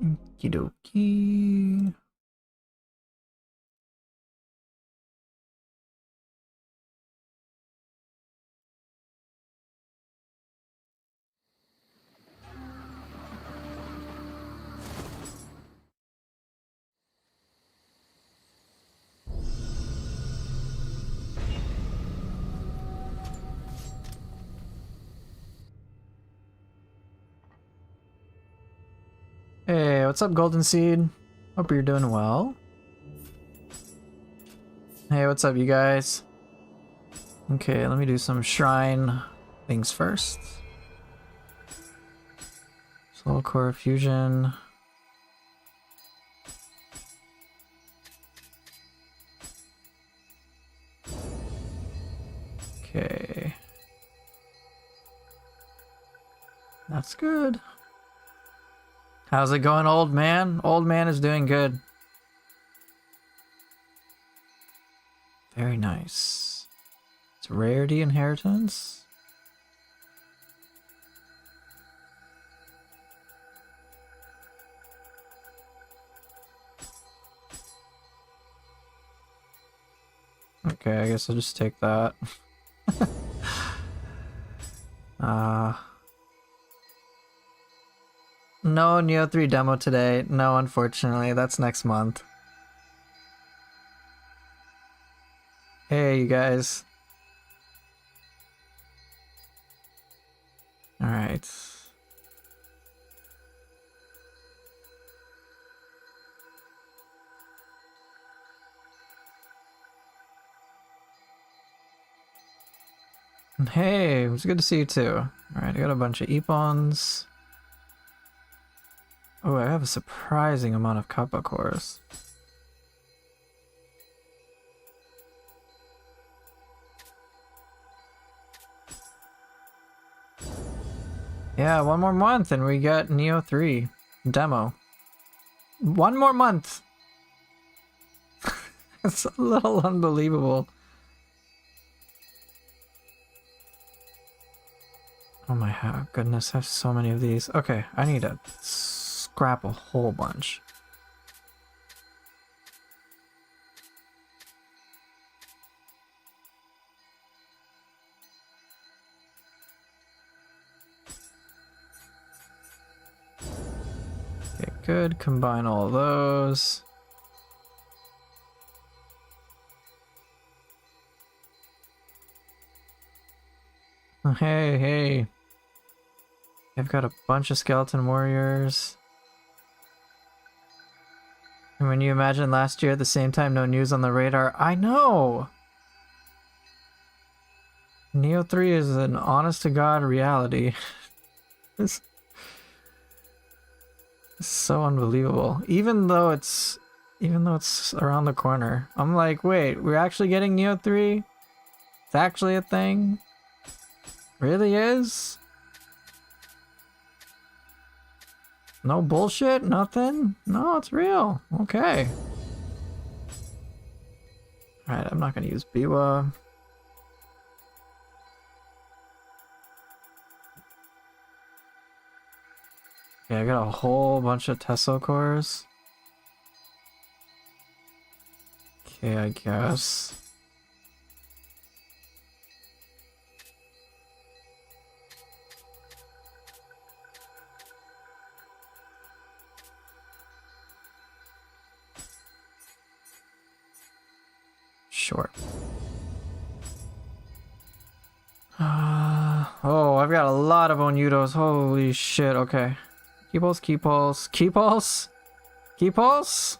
Okie dokie. Hey, what's up, Golden Seed? Hope you're doing well. Hey, what's up, you guys? Okay, let me do some shrine things first. Soul Core Fusion. Okay. That's good. How's it going, old man? Old man is doing good. Very nice. It's rarity inheritance. Okay, I guess I'll just take that. No Nioh 3 demo today. No, unfortunately. That's next month. Hey, you guys. Alright. Hey, it was good to see you too. Alright, I got a bunch of Epons. Oh, I have a surprising amount of Kappa cores. Yeah, one more month and we got Nioh 3 demo. One more month! It's a little unbelievable. Oh my goodness, I have so many of these. Okay, I need to scrap a whole bunch. Okay, good. Combine all of those. Hey, hey. I've got a bunch of skeleton warriors. And when you imagine last year at the same time, no news on the radar, I know! Nioh 3 is an honest-to-God reality. It's so unbelievable. Even though it's around the corner. I'm like, wait, we're actually getting Nioh 3? It's actually a thing? Really is? No bullshit? Nothing? No, it's real. Okay. Alright, I'm not gonna use Biwa. Okay, I got a whole bunch of Tesso cores. Okay, I guess. Sure. Oh, I've got a lot of Onudos. Holy shit, okay. Key pulse, key pulse, key pulse? Key pulse?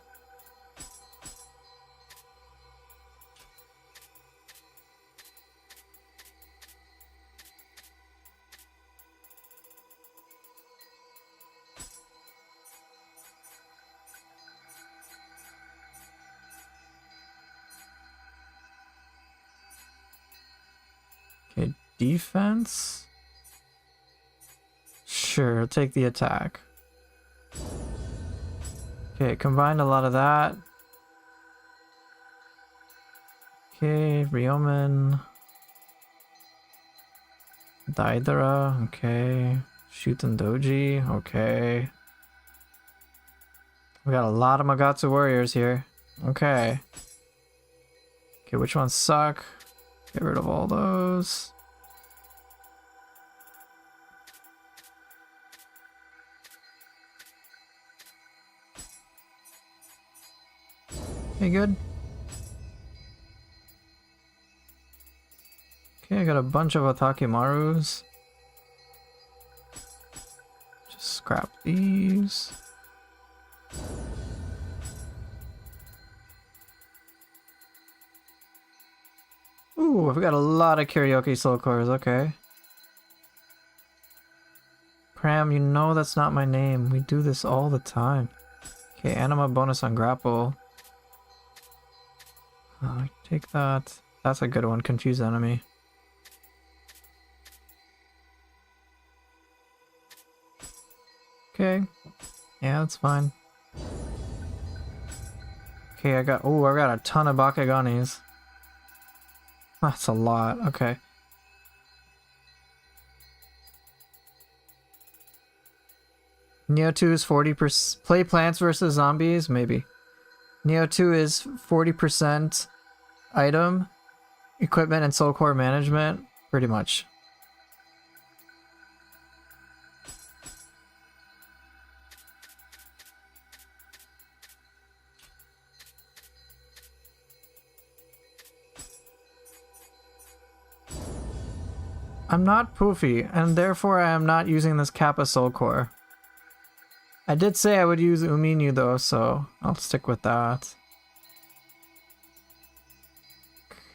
Okay, defense? Sure, I'll take the attack. Okay, combined a lot of that. Okay, Ryomen. Daidara, okay. Shuten Doji, okay. We got a lot of Magatsu warriors here. Okay. Okay, which ones suck? Get rid of all those. Okay, good. Okay, I got a bunch of Otakimarus. Just scrap these. Ooh, I've got a lot of karaoke soul cores, okay. Cram, you know that's not my name. We do this all the time. Okay, anima bonus on grapple. Take that. That's a good one. Confuse enemy. Okay. Yeah, that's fine. Okay, I got a ton of Bakuganis. That's a lot. Okay. Nioh 2 is 40%. Play Plants vs. Zombies? Maybe. Nioh 2 is 40% item, equipment, and soul core management. Pretty much. I'm not poofy, and therefore I am not using this Kappa soul core. I did say I would use Uminyu though, so I'll stick with that.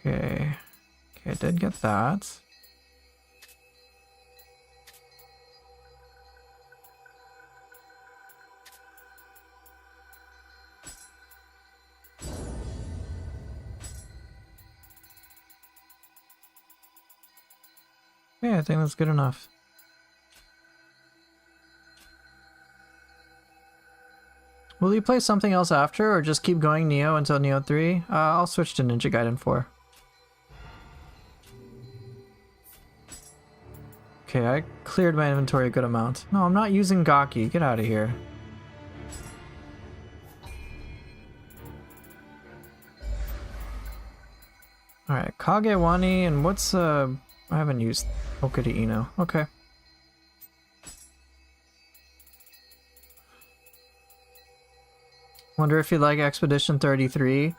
Okay. Okay, I did get that. Yeah, I think that's good enough. Will you play something else after, or just keep going Nioh until Nioh 3? I'll switch to Ninja Gaiden 4. Okay, I cleared my inventory a good amount. No, I'm not using Gaki. Get out of here. Alright, Kagewani, and what's, I haven't used Okudi Ino. Okay. Wonder if you like Expedition 33?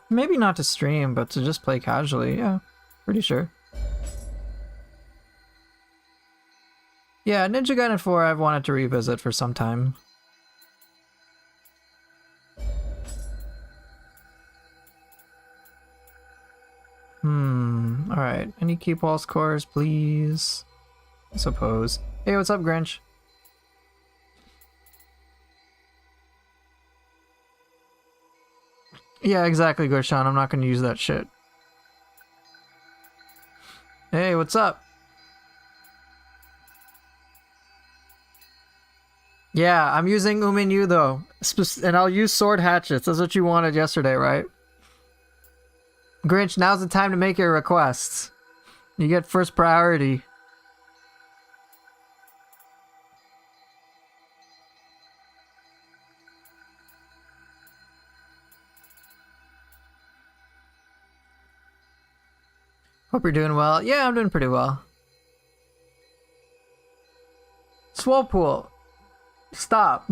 Maybe not to stream, but to just play casually. Yeah, pretty sure. Yeah, Ninja Gaiden 4 I've wanted to revisit for some time. Alright. Any keep all scores, please? I suppose. Hey, what's up, Grinch? Yeah, exactly, Gershan. I'm not gonna use that shit. Hey, what's up? Yeah, I'm using Uminyu though. And I'll use sword hatchets. That's what you wanted yesterday, right? Grinch, now's the time to make your requests. You get first priority. Hope you're doing well. Yeah, I'm doing pretty well. Swolepool. Stop.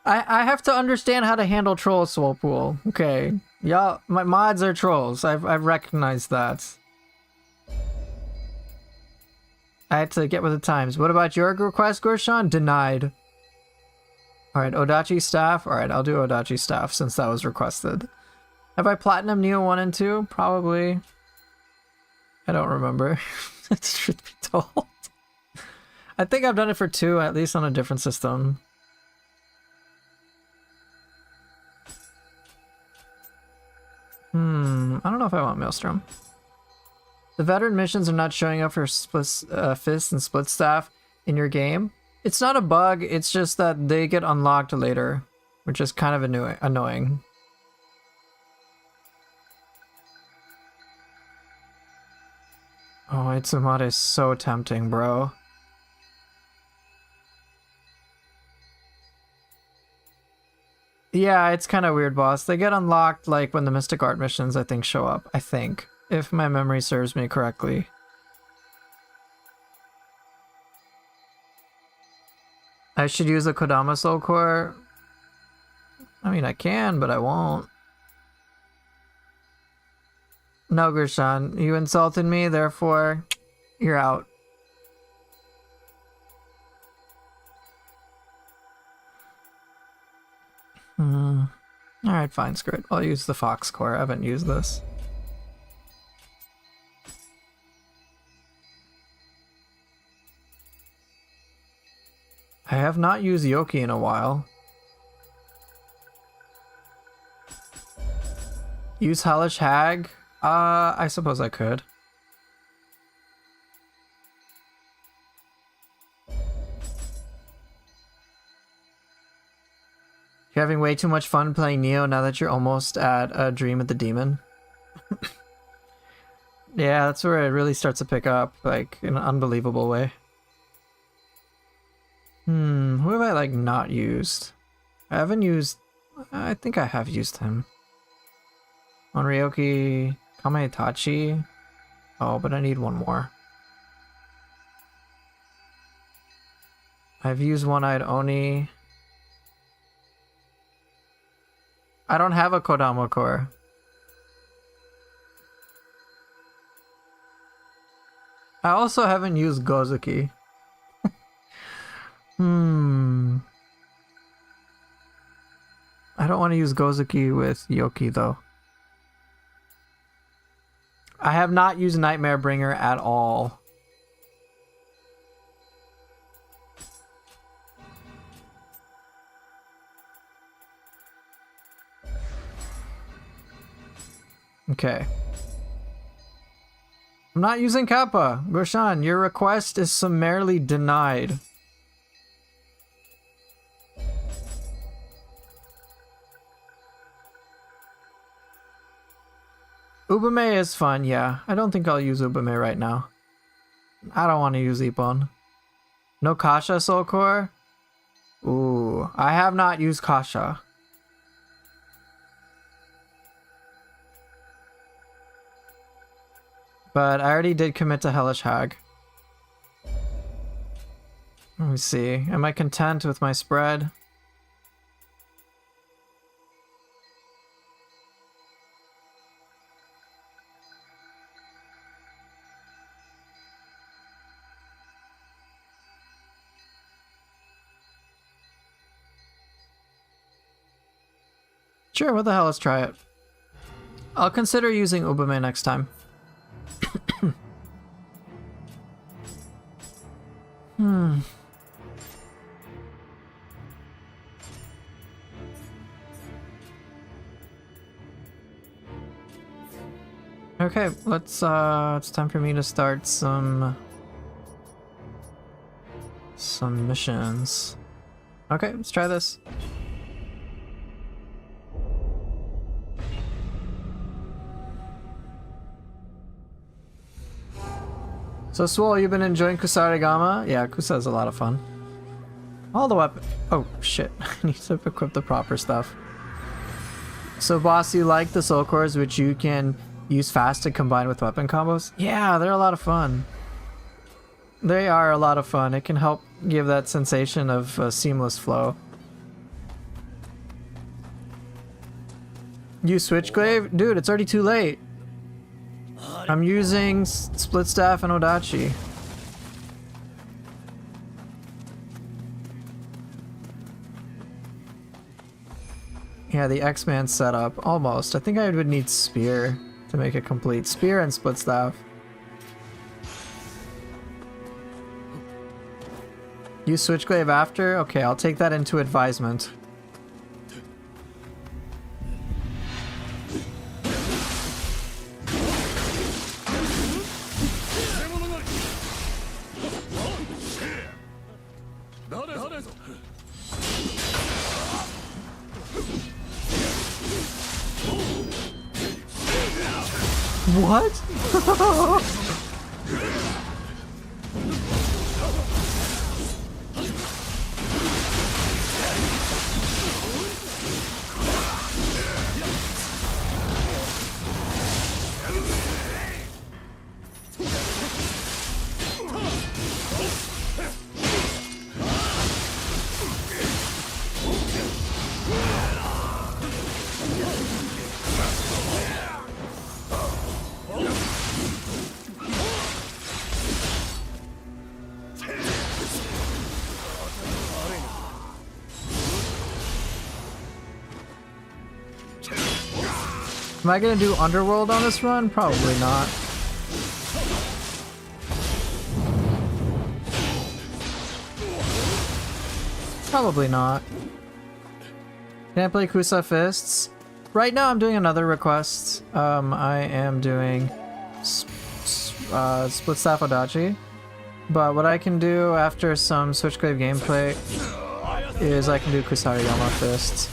I have to understand how to handle trolls, Swolepool. Okay. Y'all, my mods are trolls. I've recognized that. I had to get with the times. What about your request, Gorshan? Denied. Alright, Odachi staff. Alright, I'll do Odachi staff since that was requested. Have I platinum Nioh 1 and 2? Probably. I don't remember. Truth be told. I think I've done it for 2, at least on a different system. I don't know if I want Maelstrom. The veteran missions are not showing up for Fist and Split Staff in your game. It's not a bug, it's just that they get unlocked later, which is kind of annoying. Oh, Itsumade is so tempting, bro. Yeah, it's kind of weird, boss. They get unlocked like when the Mystic Art missions, I think, show up. I think, if my memory serves me correctly. I should use a Kodama Soul Core. I mean, I can, but I won't. No, Gershan, you insulted me, therefore, you're out. Alright, fine, screw it. I'll use the Fox Core. I haven't used this. I have not used Yoki in a while. Use Hellish Hag? I suppose I could. You're having way too much fun playing Nioh now that you're almost at a Dream of the Demon. Yeah, that's where it really starts to pick up, like, in an unbelievable way. Who have I, like, not used? I haven't used... I think I have used him. Onryoki... Kamaitachi... Oh, but I need one more. I've used One-Eyed Oni... I don't have a Kodama Core. I also haven't used Gozuki. I don't want to use Gozuki with Yoki though. I have not used Nightmare Bringer at all. Okay. I'm not using Kappa. Gershan, your request is summarily denied. Ubume is fun, yeah. I don't think I'll use Ubume right now. I don't want to use Ippon. No Kasha Soul Core? Ooh, I have not used Kasha. But I already did commit to Hellish Hag. Let me see. Am I content with my spread? Sure, what the hell, let's try it. I'll consider using Ubume next time. Okay, let's it's time for me to start some missions. Okay, let's try this. So Swole, you've been enjoying Kusarigama? Yeah, Kusa is a lot of fun. All the weapon. Oh shit, I need to equip the proper stuff. So boss, you like the soul cores which you can use fast to combine with weapon combos? Yeah, they're a lot of fun. They are a lot of fun. It can help give that sensation of seamless flow. Use Switchglaive? Dude, it's already too late. I'm using Split Staff and Odachi. Yeah, the X-Man setup. Almost. I think I would need Spear to make it complete. Spear and Split Staff. Use Switchglaive after? Okay, I'll take that into advisement. What? Am I gonna do Underworld on this run? Probably not. Probably not. Can I play Kusa Fists? Right now I'm doing another request. I am doing Split Staff Odachi. But what I can do after some Switchclave gameplay is I can do Kusariyama Fists.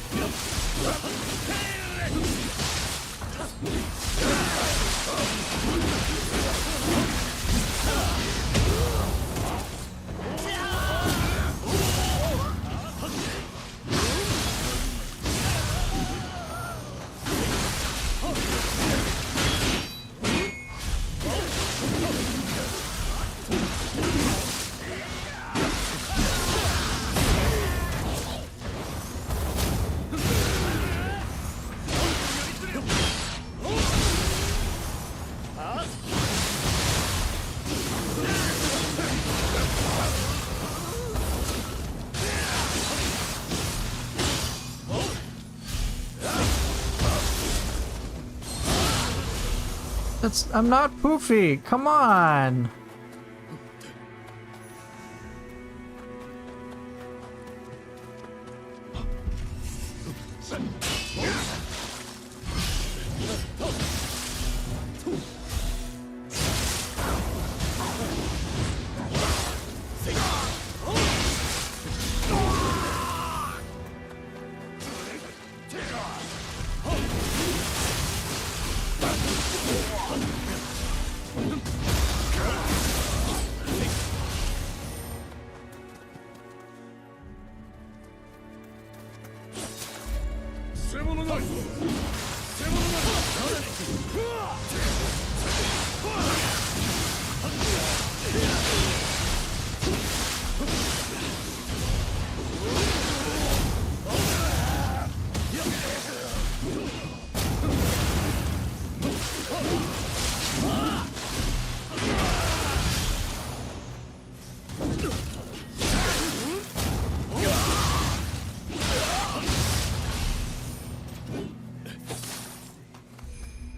I'm not poofy. Come on.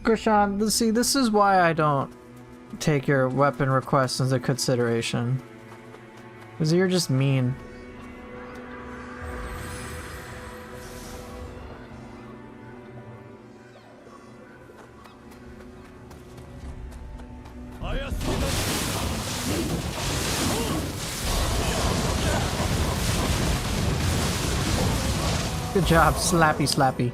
Krishan, see, this is why I don't take your weapon requests into consideration. Because you're just mean. Good job, slappy slappy.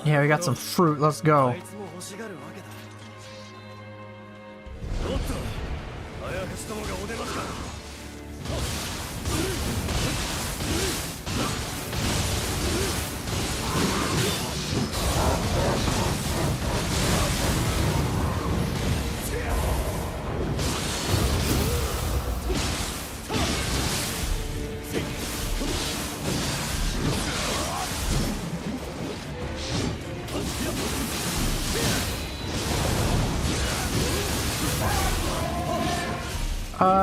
Yeah, we got some fruit. Let's go.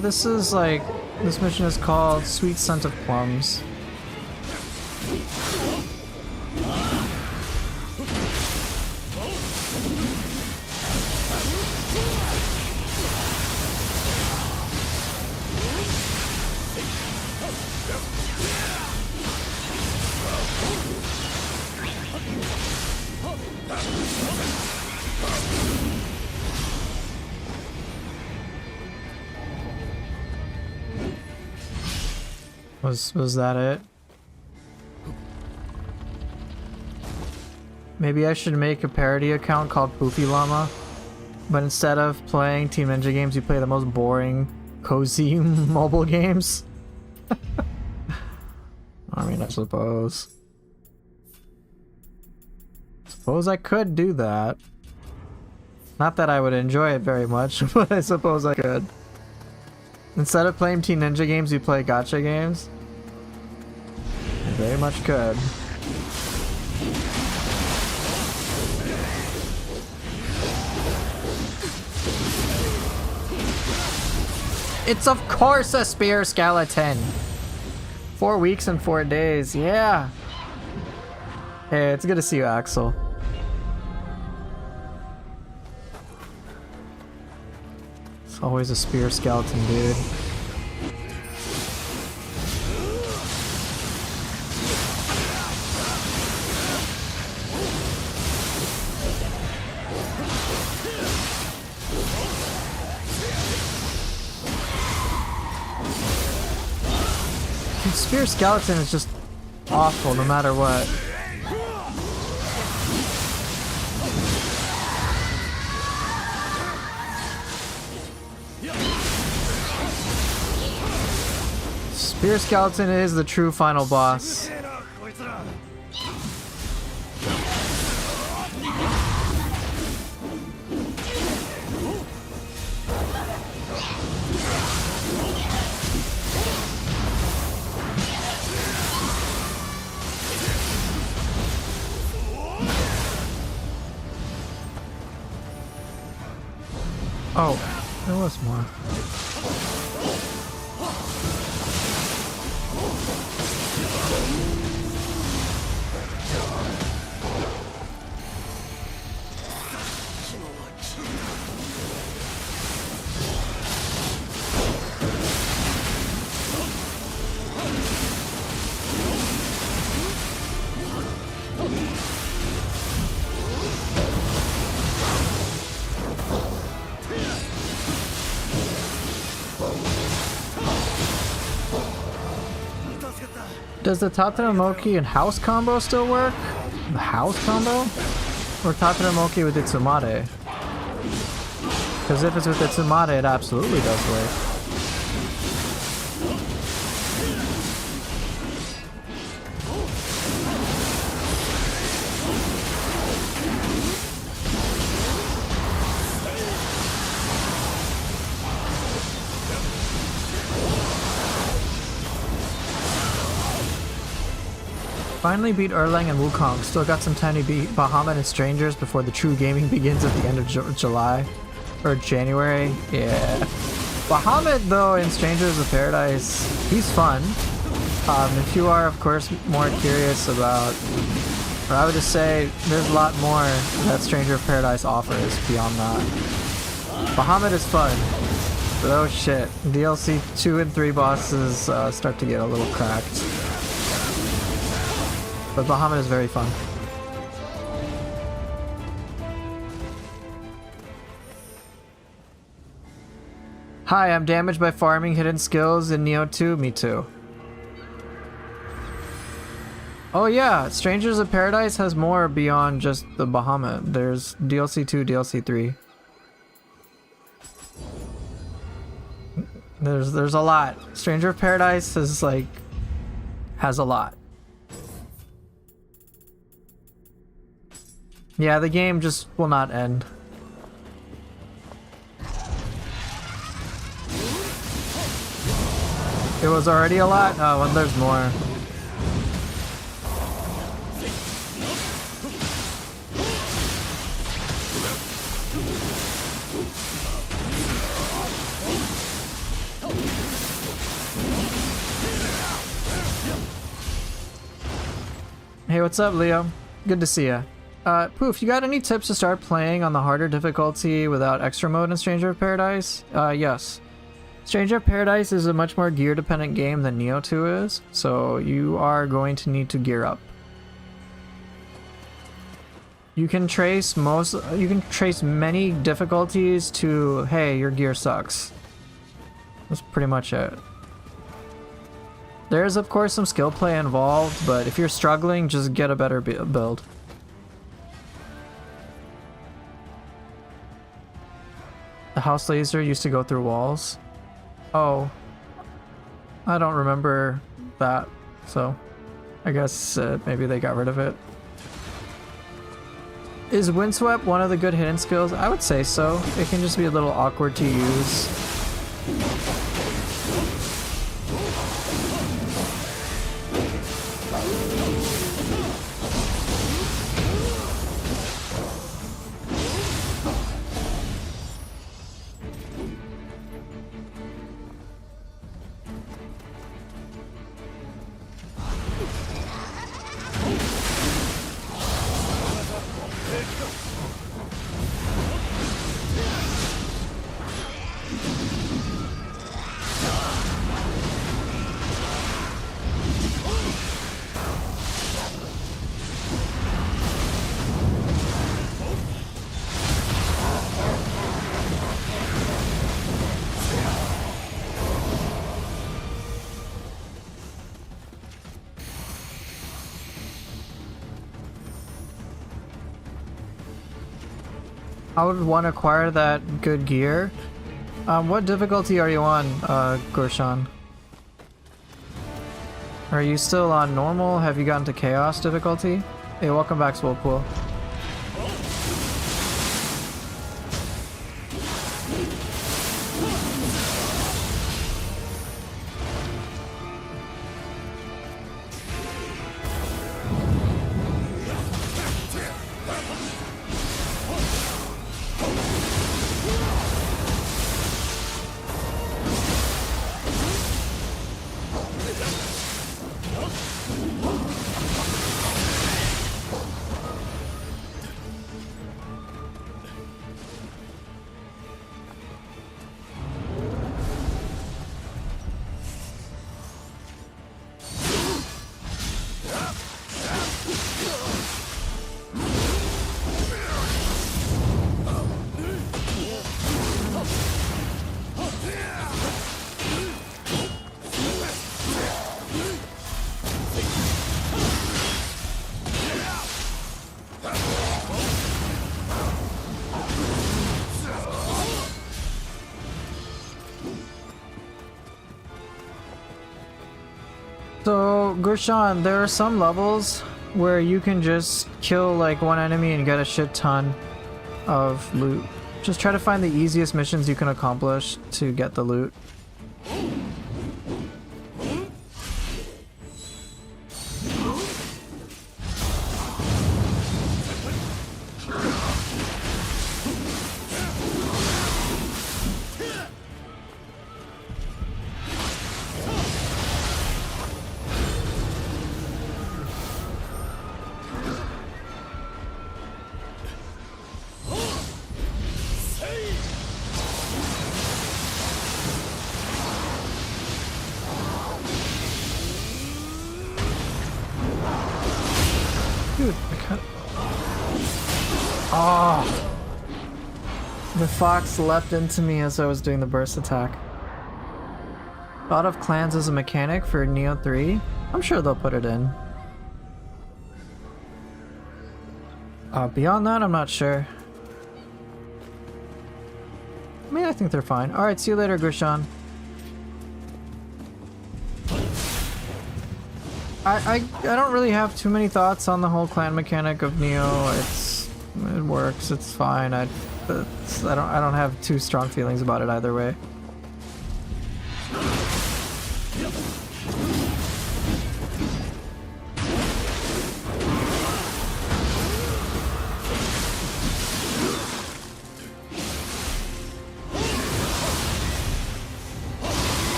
This is like, this mission is called Sweet Scent of Plums. Was that it? Maybe I should make a parody account called Poofy Llama, but instead of playing Team Ninja games, you play the most boring, cozy mobile games. I mean, I suppose I could do that. Not that I would enjoy it very much, but I suppose I could. Instead of playing Team Ninja games, you play gacha games. I very much could. It's of course a spear skeleton. 4 weeks and 4 days, yeah. Hey, it's good to see you, Axel. It's always a spear skeleton, dude. Spear skeleton is just awful no matter what. Spear skeleton is the true final boss. Oh, there was more. Does the Tataramoki and house combo still work? The house combo? Or Tataramoki with Itsumade? Because if it's with Itsumade, it absolutely does work. Finally beat Erlang and Wukong. Still got some time to beat Bahamut and Strangers before the true gaming begins at the end of July. Or January. Yeah. Bahamut, though, in Strangers of Paradise, he's fun. If you are, of course, more curious about... Or I would just say, there's a lot more that Stranger of Paradise offers beyond that. Bahamut is fun. But oh shit. DLC 2 and 3 bosses start to get a little cracked. But Bahamut is very fun. Hi, I'm damaged by farming hidden skills in Nioh 2. Me too. Oh yeah, Strangers of Paradise has more beyond just the Bahamut. There's DLC 2, DLC 3. There's a lot. Stranger of Paradise is like has a lot. Yeah, the game just will not end. It was already a lot? Oh, and there's more. Hey, what's up, Leo? Good to see ya. Poof, you got any tips to start playing on the harder difficulty without extra mode in Stranger of Paradise? Yes. Stranger of Paradise is a much more gear-dependent game than Nioh 2 is, so you are going to need to gear up. You can trace many difficulties to, hey, your gear sucks. That's pretty much it. There's of course some skill play involved, but if you're struggling, just get a better build. The house laser used to go through walls. Oh. I don't remember that, so I guess maybe they got rid of it. Is Windswept one of the good hidden skills? I would say so. It can just be a little awkward to use. I would want to acquire that good gear. What difficulty are you on, Gorshan? Are you still on normal? Have you gotten to chaos difficulty? Hey, welcome back, Swolepool. So, Gurshan, there are some levels where you can just kill like one enemy and get a shit ton of loot. Just try to find the easiest missions you can accomplish to get the loot. Dude, I can't... Oh! The fox leapt into me as I was doing the burst attack. Thought of clans as a mechanic for Nioh 3? I'm sure they'll put it in. Beyond that, I'm not sure. I mean, I think they're fine. Alright, see you later, Gurshan. I don't really have too many thoughts on the whole clan mechanic of Nioh. It works. It's fine. I don't have too strong feelings about it either way.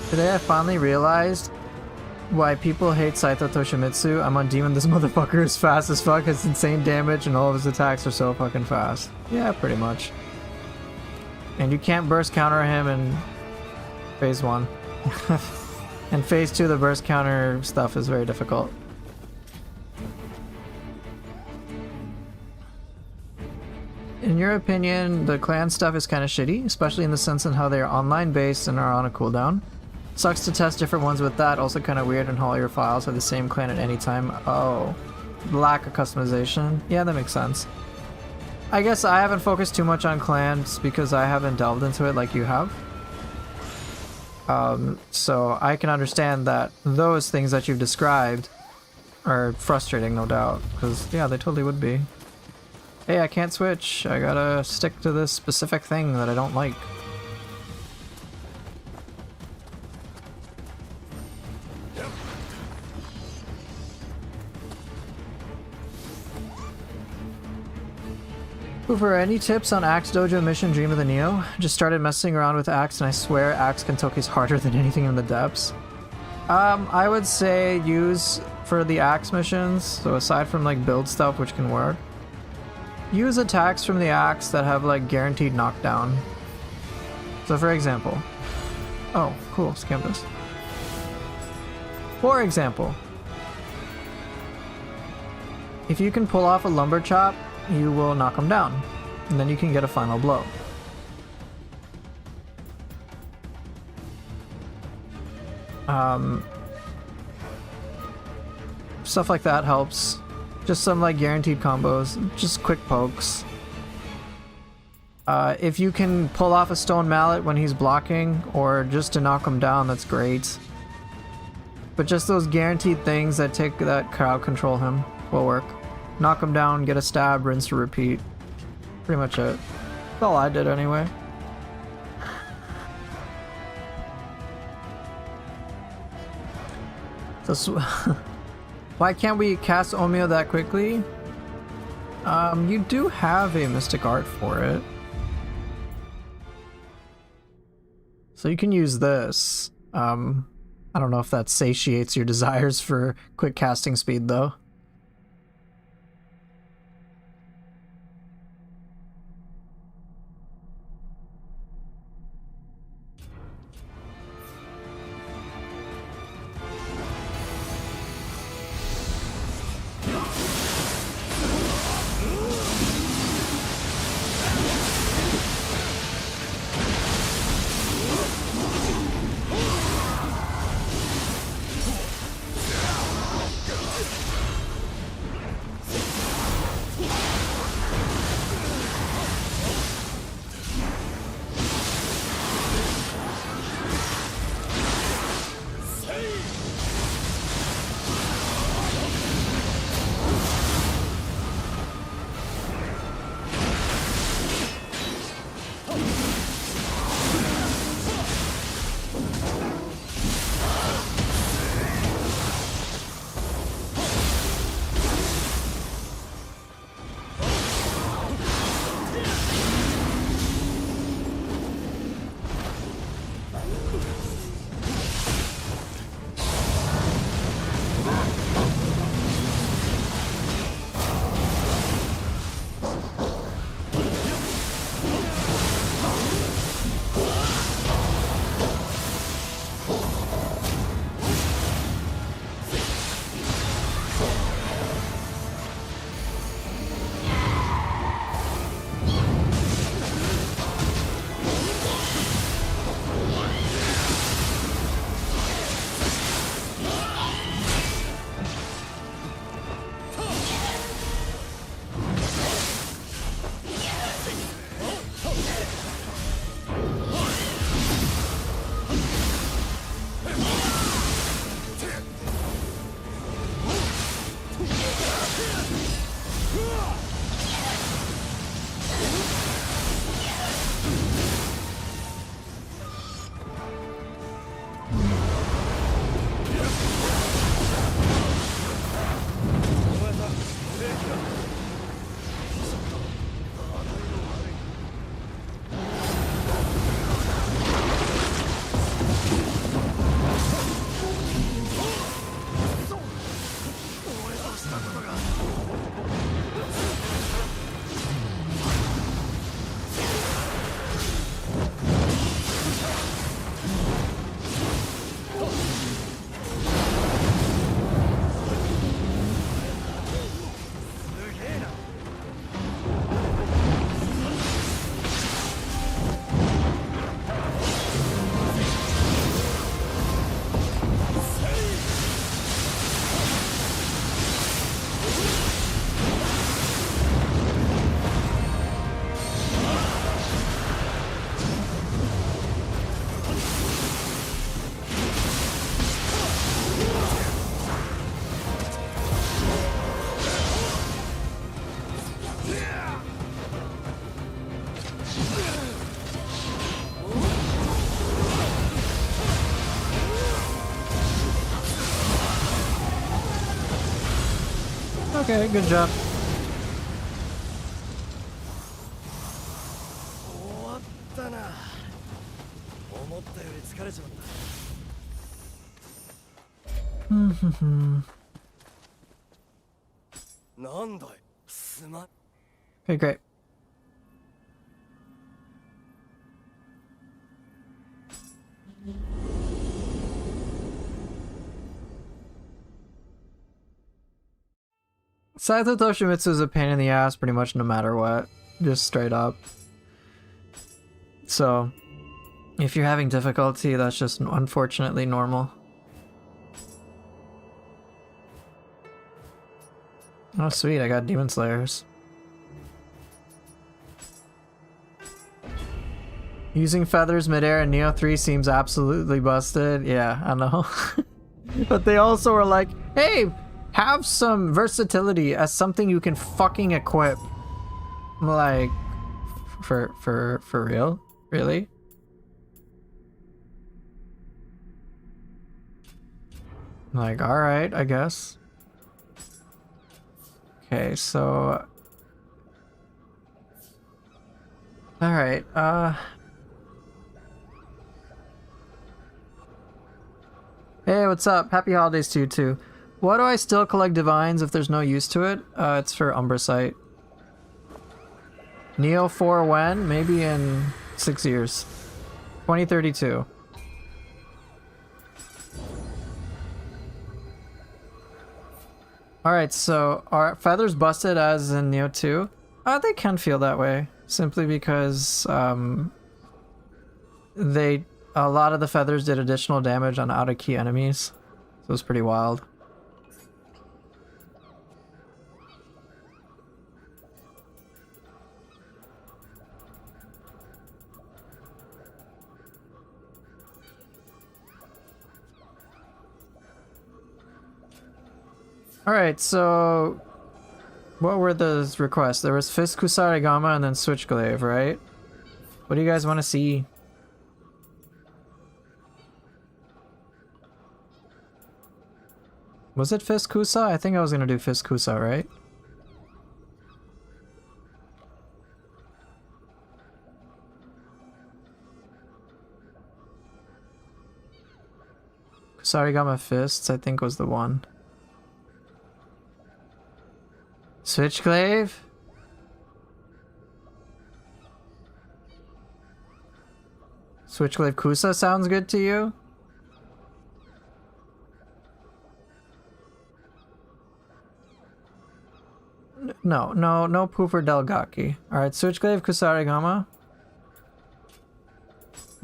Today I finally realized why people hate Saito Toshimitsu. I'm on Demon. This motherfucker is fast as fuck, has insane damage, and all of his attacks are so fucking fast. Yeah, pretty much. And you can't burst counter him in phase 1. In phase 2, the burst counter stuff is very difficult. In your opinion, the clan stuff is kind of shitty, especially in the sense in how they are online based and are on a cooldown. Sucks to test different ones with that, also kind of weird in how all your files are the same clan at any time. Oh, lack of customization. Yeah, that makes sense. I guess I haven't focused too much on clans because I haven't delved into it like you have. So I can understand that those things that you've described are frustrating, no doubt, because yeah, they totally would be. Hey, I can't switch. I gotta stick to this specific thing that I don't like. Hoover, any tips on Axe Dojo Mission Dream of the Nioh? Just started messing around with Axe and I swear Axe Kentucky's harder than anything in the depths. I would say use for the Axe missions, so aside from like build stuff which can work, use attacks from the Axe that have like guaranteed knockdown. So for example, oh cool, scam this. For example, if you can pull off a lumber chop, you will knock him down, and then you can get a final blow. Stuff like that helps. Just some like guaranteed combos, just quick pokes. If you can pull off a stone mallet when he's blocking, or just to knock him down, that's great. But just those guaranteed things that crowd control him will work. Knock him down, get a stab, rinse to repeat. Pretty much it. That's all I did anyway. Why can't we cast Omeo that quickly? You do have a Mystic Art for it. So you can use this. I don't know if that satiates your desires for quick casting speed though. Okay, good job. Okay, great. Saito Toshimitsu is a pain in the ass pretty much no matter what. Just straight up. So, if you're having difficulty, that's just unfortunately normal. Oh sweet, I got Demon Slayers. Using feathers midair in Nioh 3 seems absolutely busted. Yeah, I know. But they also are like, hey, have some versatility as something you can fucking equip. I'm like, for real? Really? I'm like, alright, I guess. Okay, so... Alright, Hey, what's up? Happy holidays to you too. Why do I still collect divines if there's no use to it? It's for Umbrasite. Nioh 4 when? Maybe in 6 years. 2032. Alright, so are feathers busted as in Nioh 2? They can feel that way. Simply because a lot of the feathers did additional damage on out-of-key enemies. So it was pretty wild. Alright, so... What were the requests? There was Fist Kusarigama and then Switchglaive, right? What do you guys want to see? Was it Fist Kusa? I think I was gonna do Fist Kusa, right? Kusarigama Fists, I think was the one. Switchglaive? Switchglaive Kusa sounds good to you? No Pooper Delgaki. Alright, Switchglaive Kusarigama.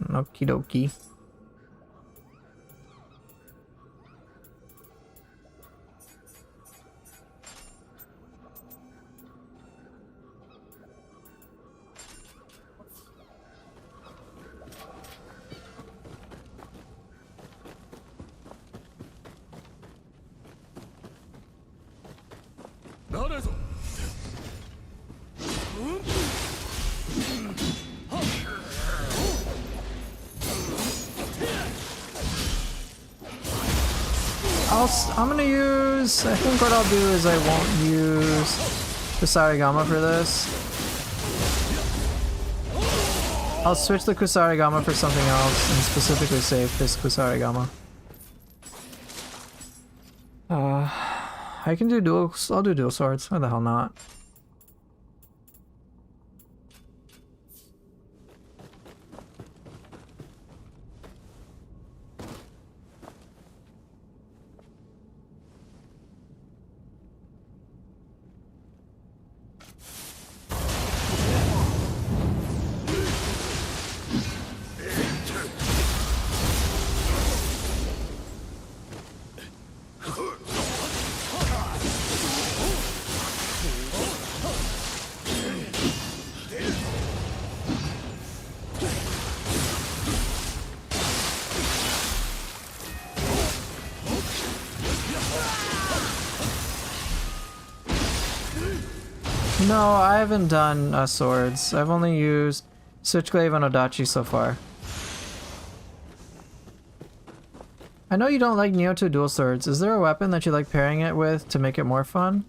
Okie dokie. I'm gonna use... I think what I'll do is I won't use Kusarigama for this. I'll switch the Kusarigama for something else and specifically save this Kusarigama. I can do dual... I'll do dual swords. Why the hell not? No, I haven't done swords. I've only used Switchglaive and Odachi so far. I know you don't like Nioh 2 dual swords. Is there a weapon that you like pairing it with to make it more fun?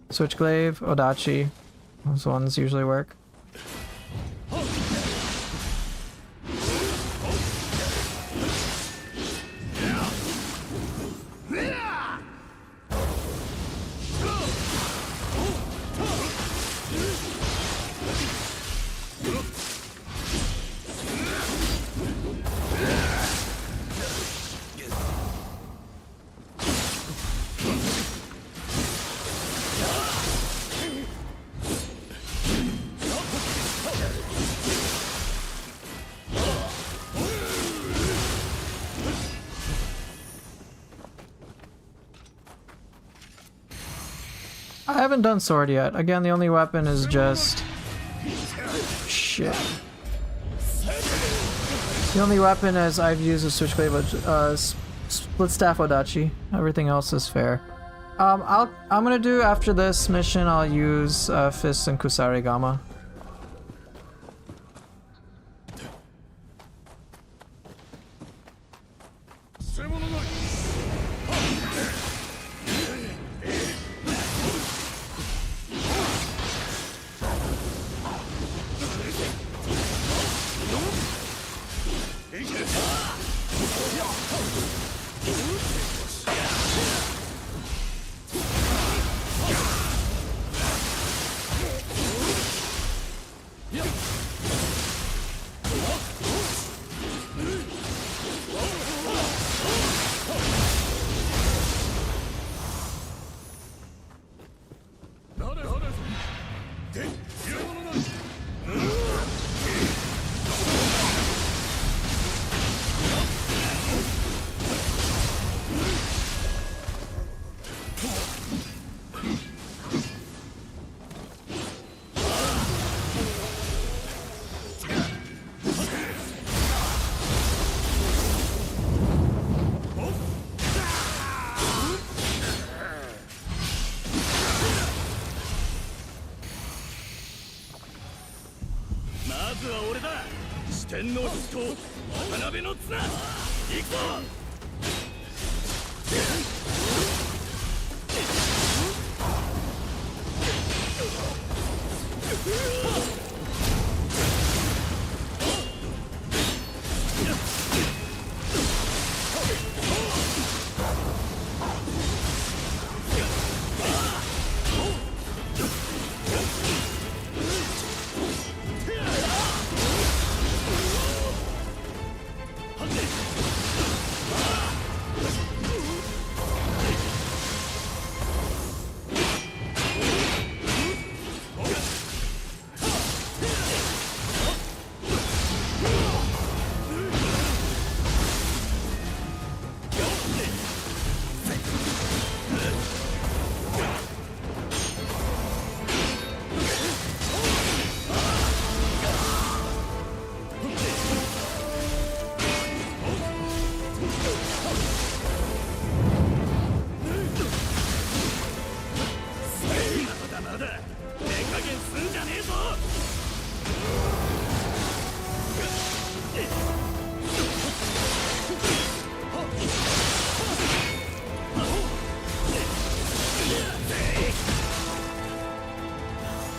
Switchglaive, Odachi. Those ones usually work. I haven't done sword yet. Again, the only weapon is just... Shit. The only weapon as I've used is Switchblade, but Split Staff Odachi. Everything else is fair. I'm gonna do after this mission. I'll use Fist and Kusarigama.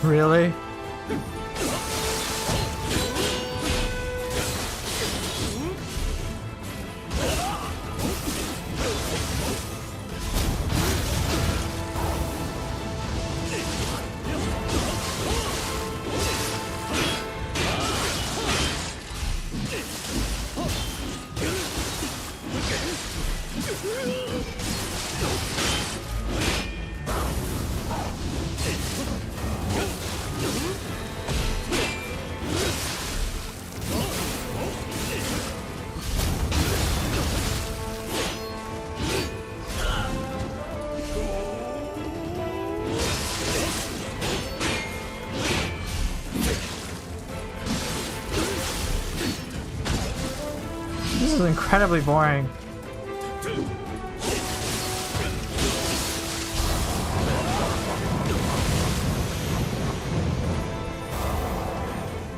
Really? This is incredibly boring.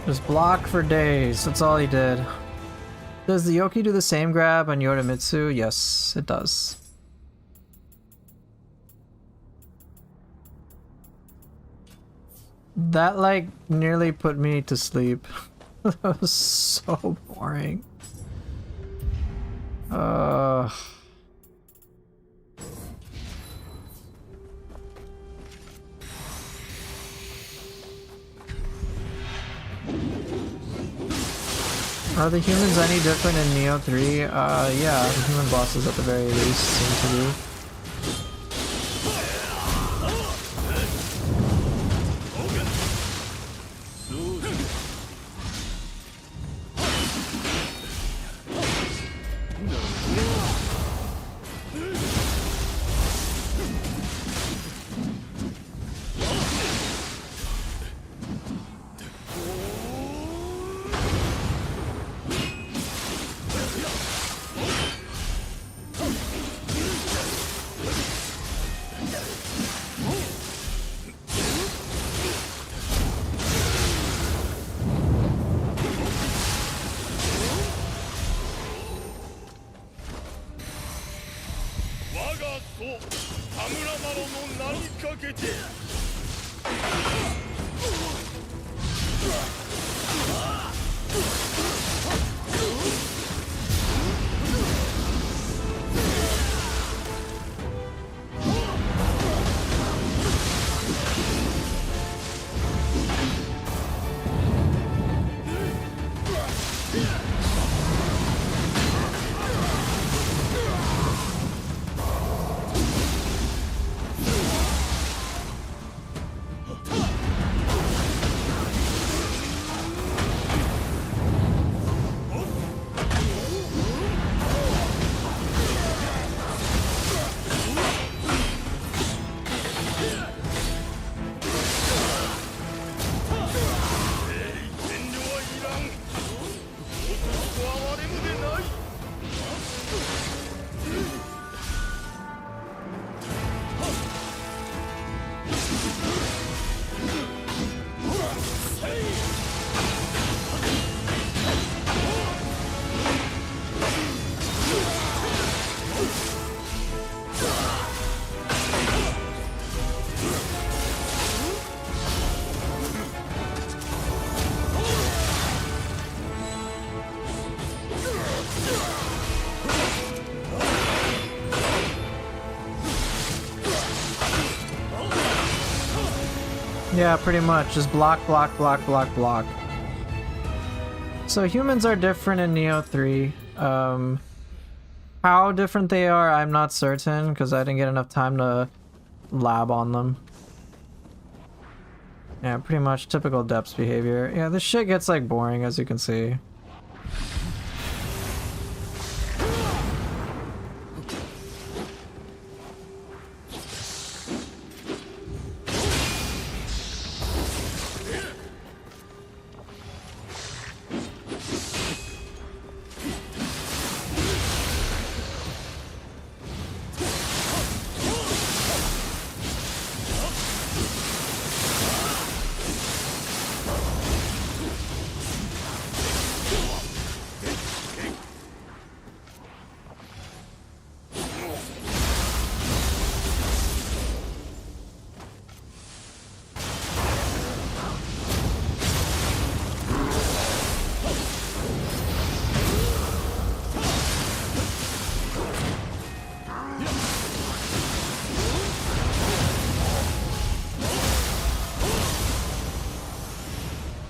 Just block for days. That's all he did. Does the Yoki do the same grab on Yodomitsu? Yes, it does. That like nearly put me to sleep. That was so boring. Are the humans any different in Nioh 3? Yeah, the human bosses at the very least seem to be. Yeah, pretty much. Just block, block, block, block, block. So humans are different in Nioh 3. How different they are, I'm not certain, because I didn't get enough time to lab on them. Yeah, pretty much typical depths behavior. Yeah, this shit gets like boring, as you can see.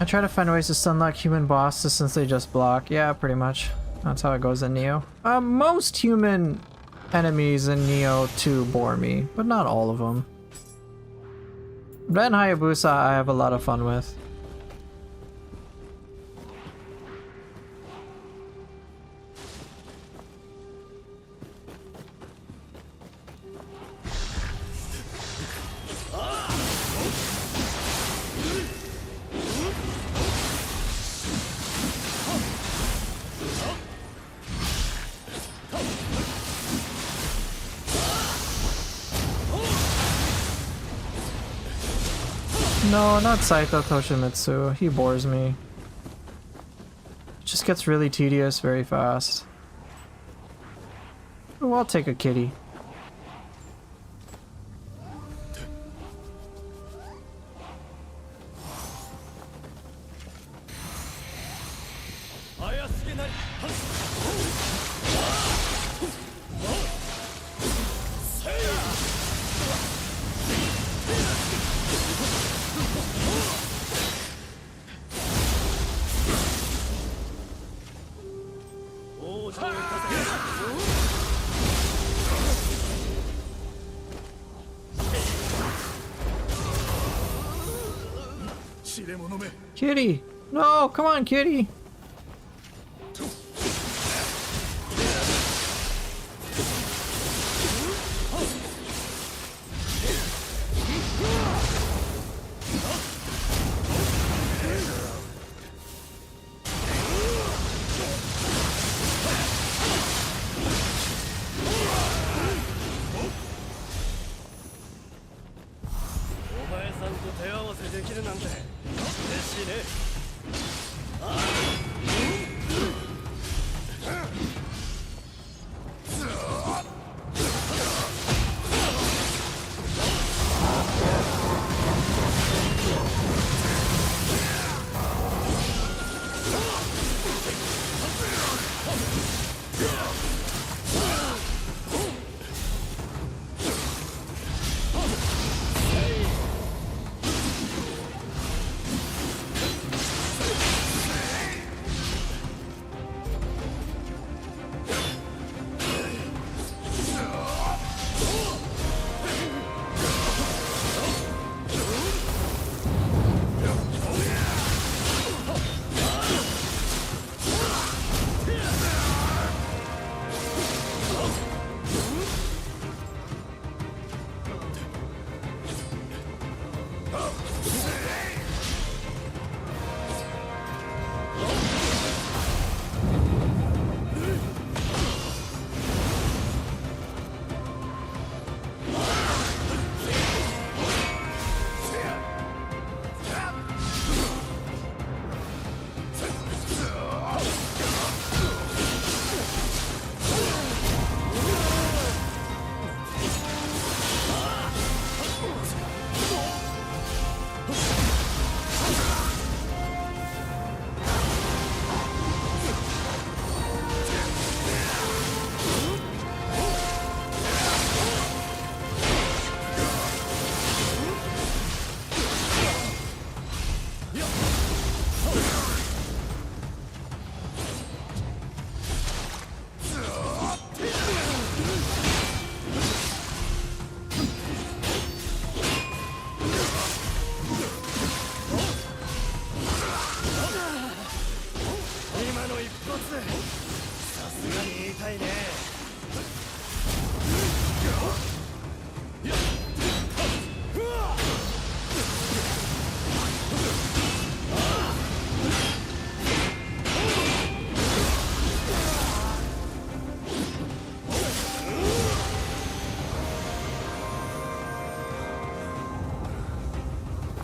I try to find ways to stunlock human bosses since they just block. Yeah, pretty much. That's how it goes in Nioh. Most human enemies in Nioh 2 bore me, but not all of them. Ren Hayabusa I have a lot of fun with. No, not Saito Toshimitsu. He bores me. It just gets really tedious very fast. Oh, I'll take a kitty. Kitty! No, come on, kitty!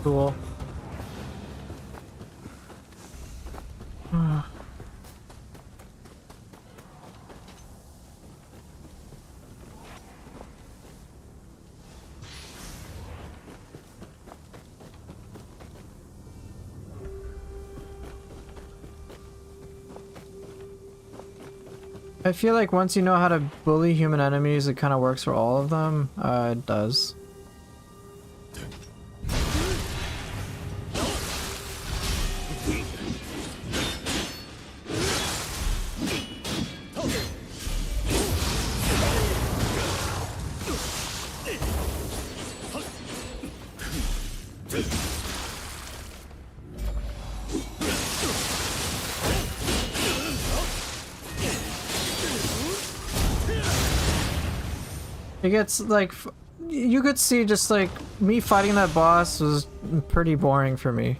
Cool. I feel like once you know how to bully human enemies, it kind of works for all of them. It does. It gets like, you could see just like me fighting that boss was pretty boring for me.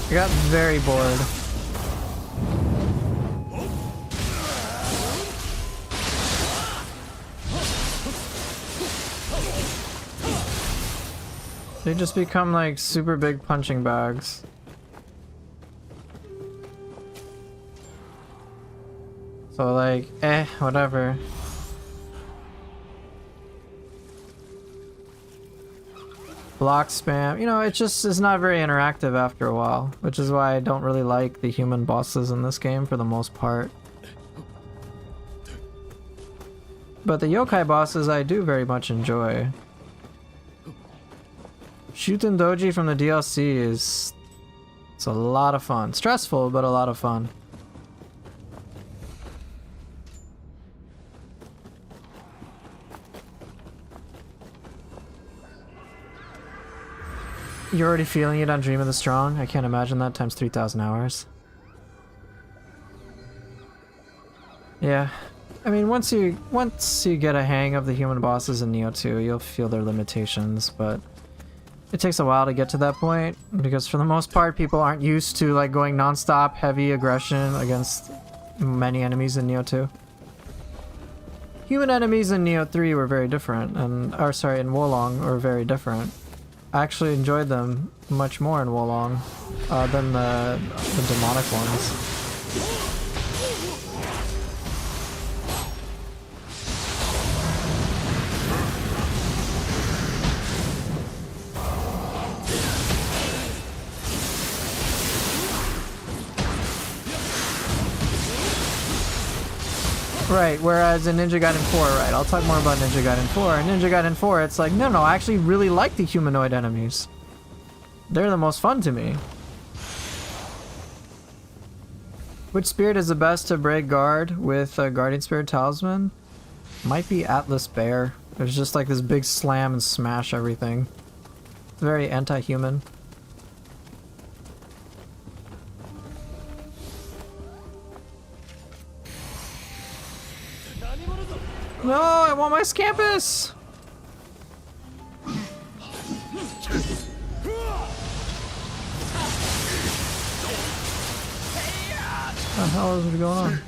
I got very bored. They just become like super big punching bags. So like, whatever. Block spam, you know, it just is not very interactive after a while, which is why I don't really like the human bosses in this game for the most part. But the yokai bosses I do very much enjoy. Shuten Doji from the DLC it's a lot of fun. Stressful, but a lot of fun. You're already feeling it on Dream of the Strong? I can't imagine that times 3,000 hours. Yeah. I mean, once you get a hang of the human bosses in Nioh 2, you'll feel their limitations, but it takes a while to get to that point, because for the most part, people aren't used to like going non-stop heavy aggression against many enemies in Nioh 2. Human enemies in Nioh 3 were very different, and, or sorry, in Wolong were very different. I actually enjoyed them much more in Wolong than the demonic ones. Right, whereas in Ninja Gaiden 4, right, I'll talk more about Ninja Gaiden 4. In Ninja Gaiden 4, it's like, no, I actually really like the humanoid enemies. They're the most fun to me. Which spirit is the best to break guard with a Guardian Spirit Talisman? Might be Atlas Bear. There's just like this big slam and smash everything. It's very anti-human. No, I want my Scampus! What the hell is going on?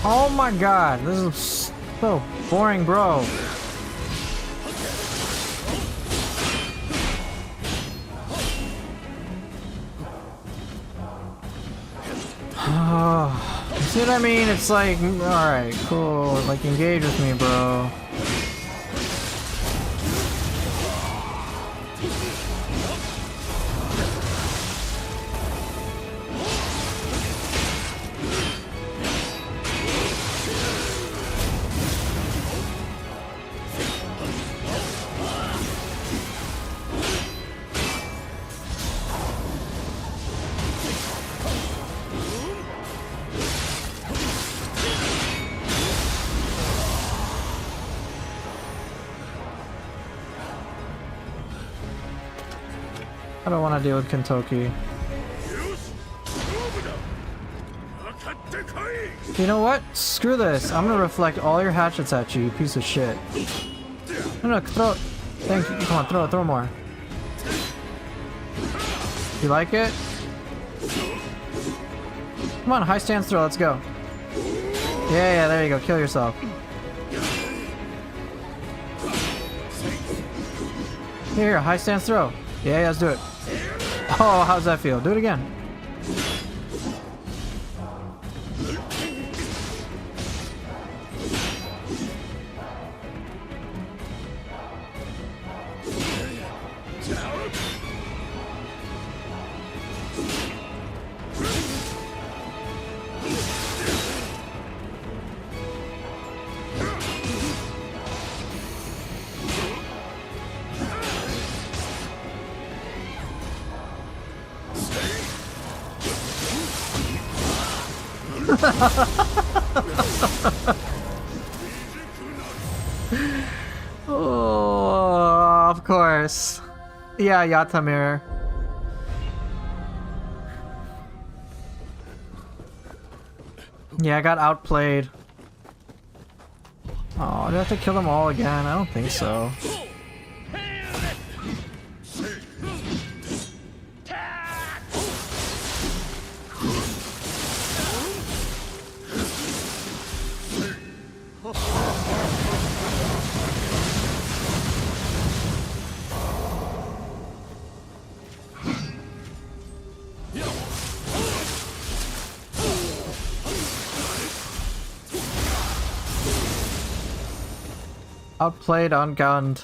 Oh my god, this is so boring, bro. You see what I mean? It's like, alright, cool. Like, engage with me, bro. I don't want to deal with Kentucky. You know what? Screw this. I'm gonna reflect all your hatchets at you, you piece of shit. No, throw it. Thank you. Come on, throw more. You like it? Come on, high stance throw, let's go. Yeah, there you go. Kill yourself. Here, high stance throw. Yeah, let's do it. Oh, how's that feel? Do it again. Oh, of course. Yeah, Yatamir. Yeah, I got outplayed. Oh, do I have to kill them all again? I don't think so. Outplayed, ungunned.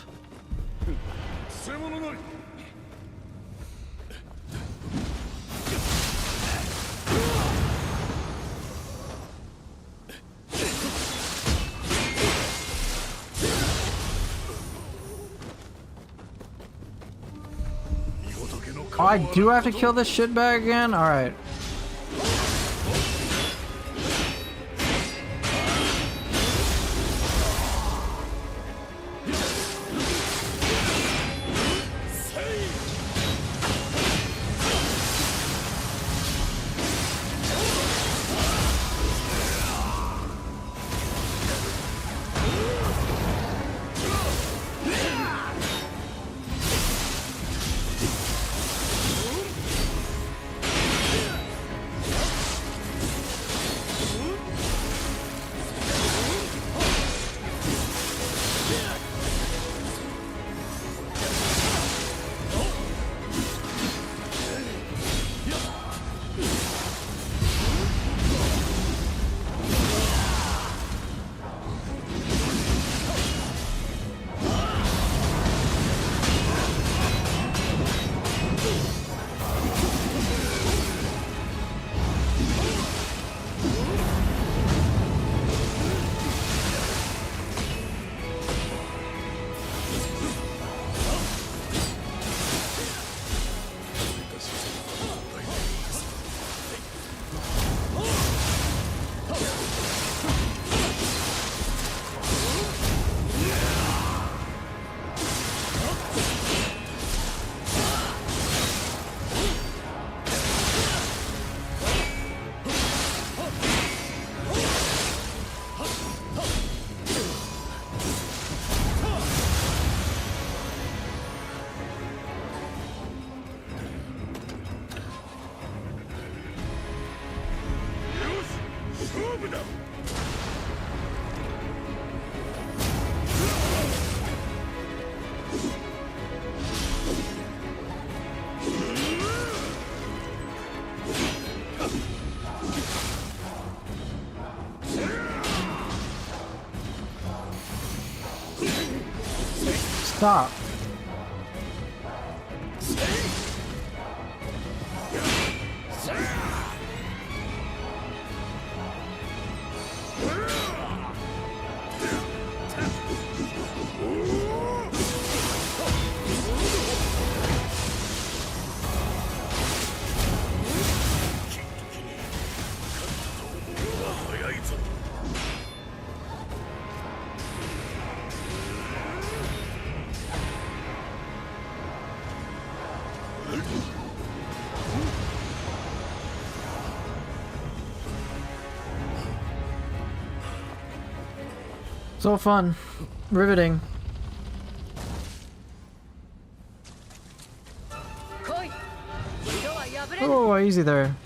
Oh, I do have to kill this shitbag again? Alright. Stop. So fun. Riveting. Oh, easy there.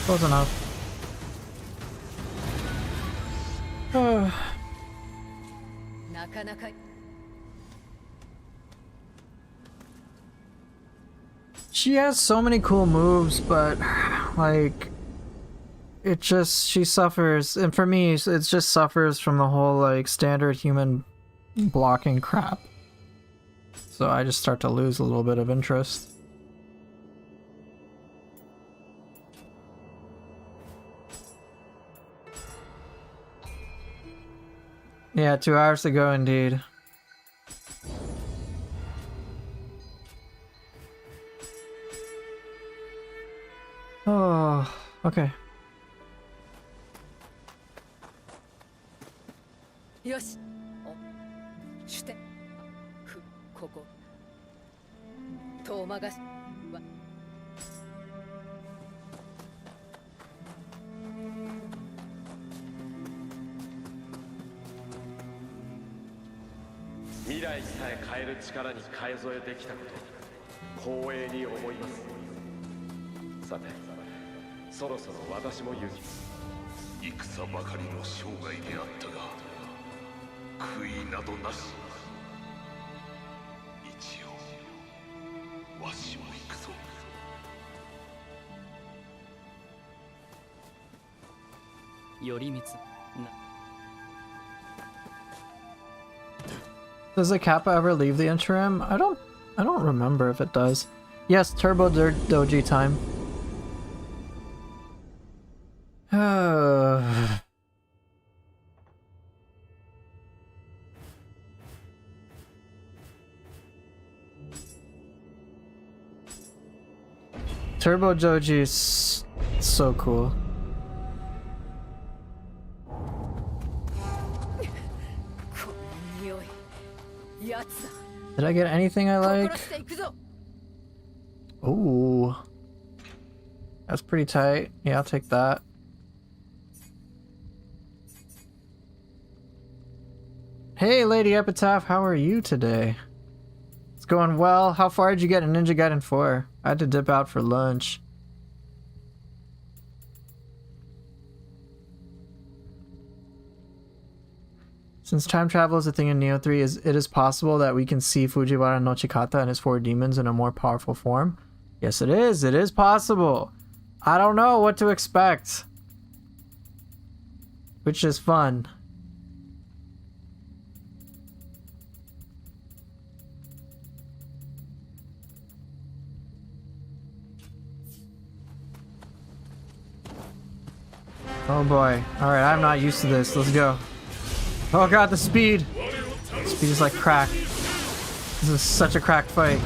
Close enough. She has so many cool moves, but like it just she suffers, and for me it just suffers from the whole like standard human blocking crap. So I just start to lose a little bit of interest. Yeah, 2 hours to go indeed. Oh, okay. Yoshi. して。ここ。遠回し。未来さえ変える力に変え添えてきたこと光栄に思います。さて、そろそろ私も戦ばかりの生涯であったが、悔いなどなし。一応わしは行くぞ。頼光な。 Does the Kappa ever leave the interim? I don't remember if it does. Yes, Turbo Doji time. Turbo Doji is so cool. Did I get anything I like? Ooh. That's pretty tight. Yeah, I'll take that. Hey, Lady Epitaph, how are you today? It's going well. How far did you get in Ninja Gaiden 4? I had to dip out for lunch. Since time travel is a thing in Nioh 3, it is possible that we can see Fujiwara no Chikata and his 4 demons in a more powerful form? Yes, it is. It is possible. I don't know what to expect. Which is fun. Oh boy. Alright, I'm not used to this. Let's go. Oh god, the speed! Speed is like crack. This is such a crack fight.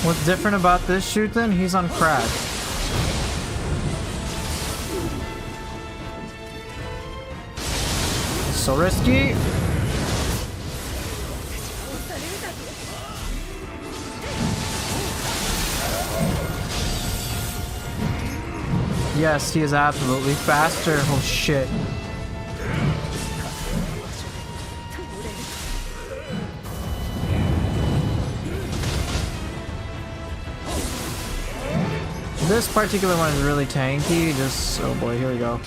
What's different about this shoot then? He's on crack. So risky. Yes, he is absolutely faster. Oh shit. This particular one is really tanky, just, oh boy, here we go.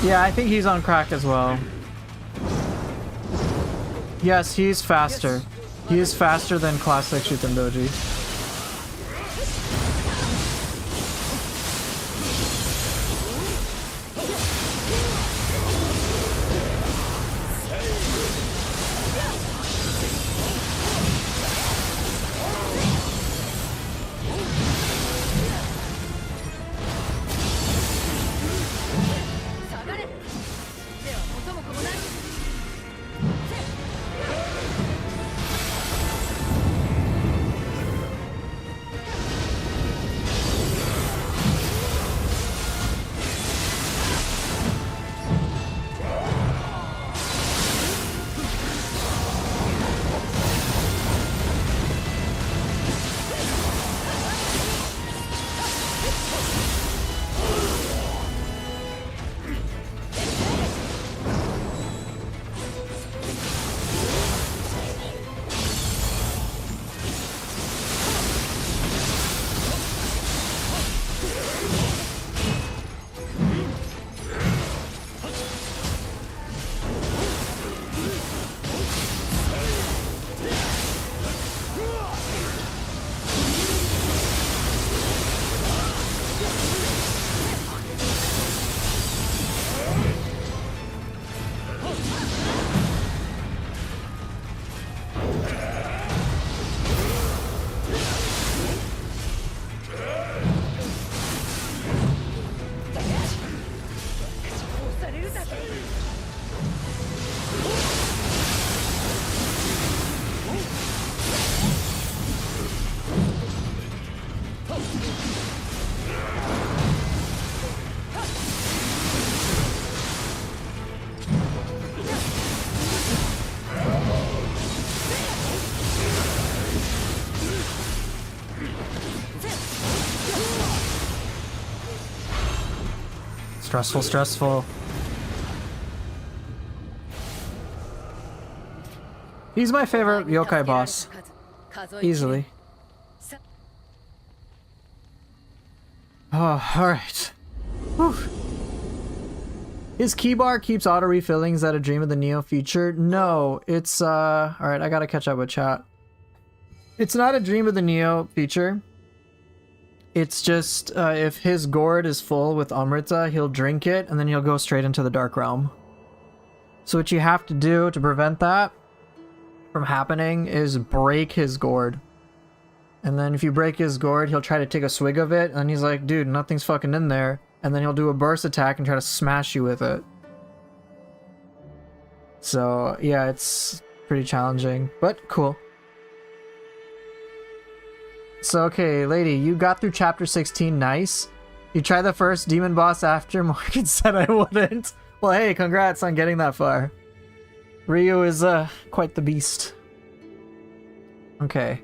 Yeah, I think he's on crack as well. Yes, he's faster. He is faster than classic Shutendoji. Stressful, stressful. He's my favorite yokai boss. Easily. Oh, alright. His keybar keeps auto refilling. Is that a dream of the Nioh feature? No, it's alright, I gotta catch up with chat. It's not a dream of the Nioh feature. It's just if his gourd is full with Amrita, he'll drink it and then he'll go straight into the Dark Realm. So what you have to do to prevent that from happening is break his gourd. And then if you break his gourd, he'll try to take a swig of it and he's like, dude, nothing's fucking in there. And then he'll do a burst attack and try to smash you with it. So yeah, it's pretty challenging, but cool. So, okay, lady, you got through chapter 16, nice. You tried the first demon boss after Morgan said I wouldn't. Well, hey, congrats on getting that far. Ryu is, quite the beast. Okay.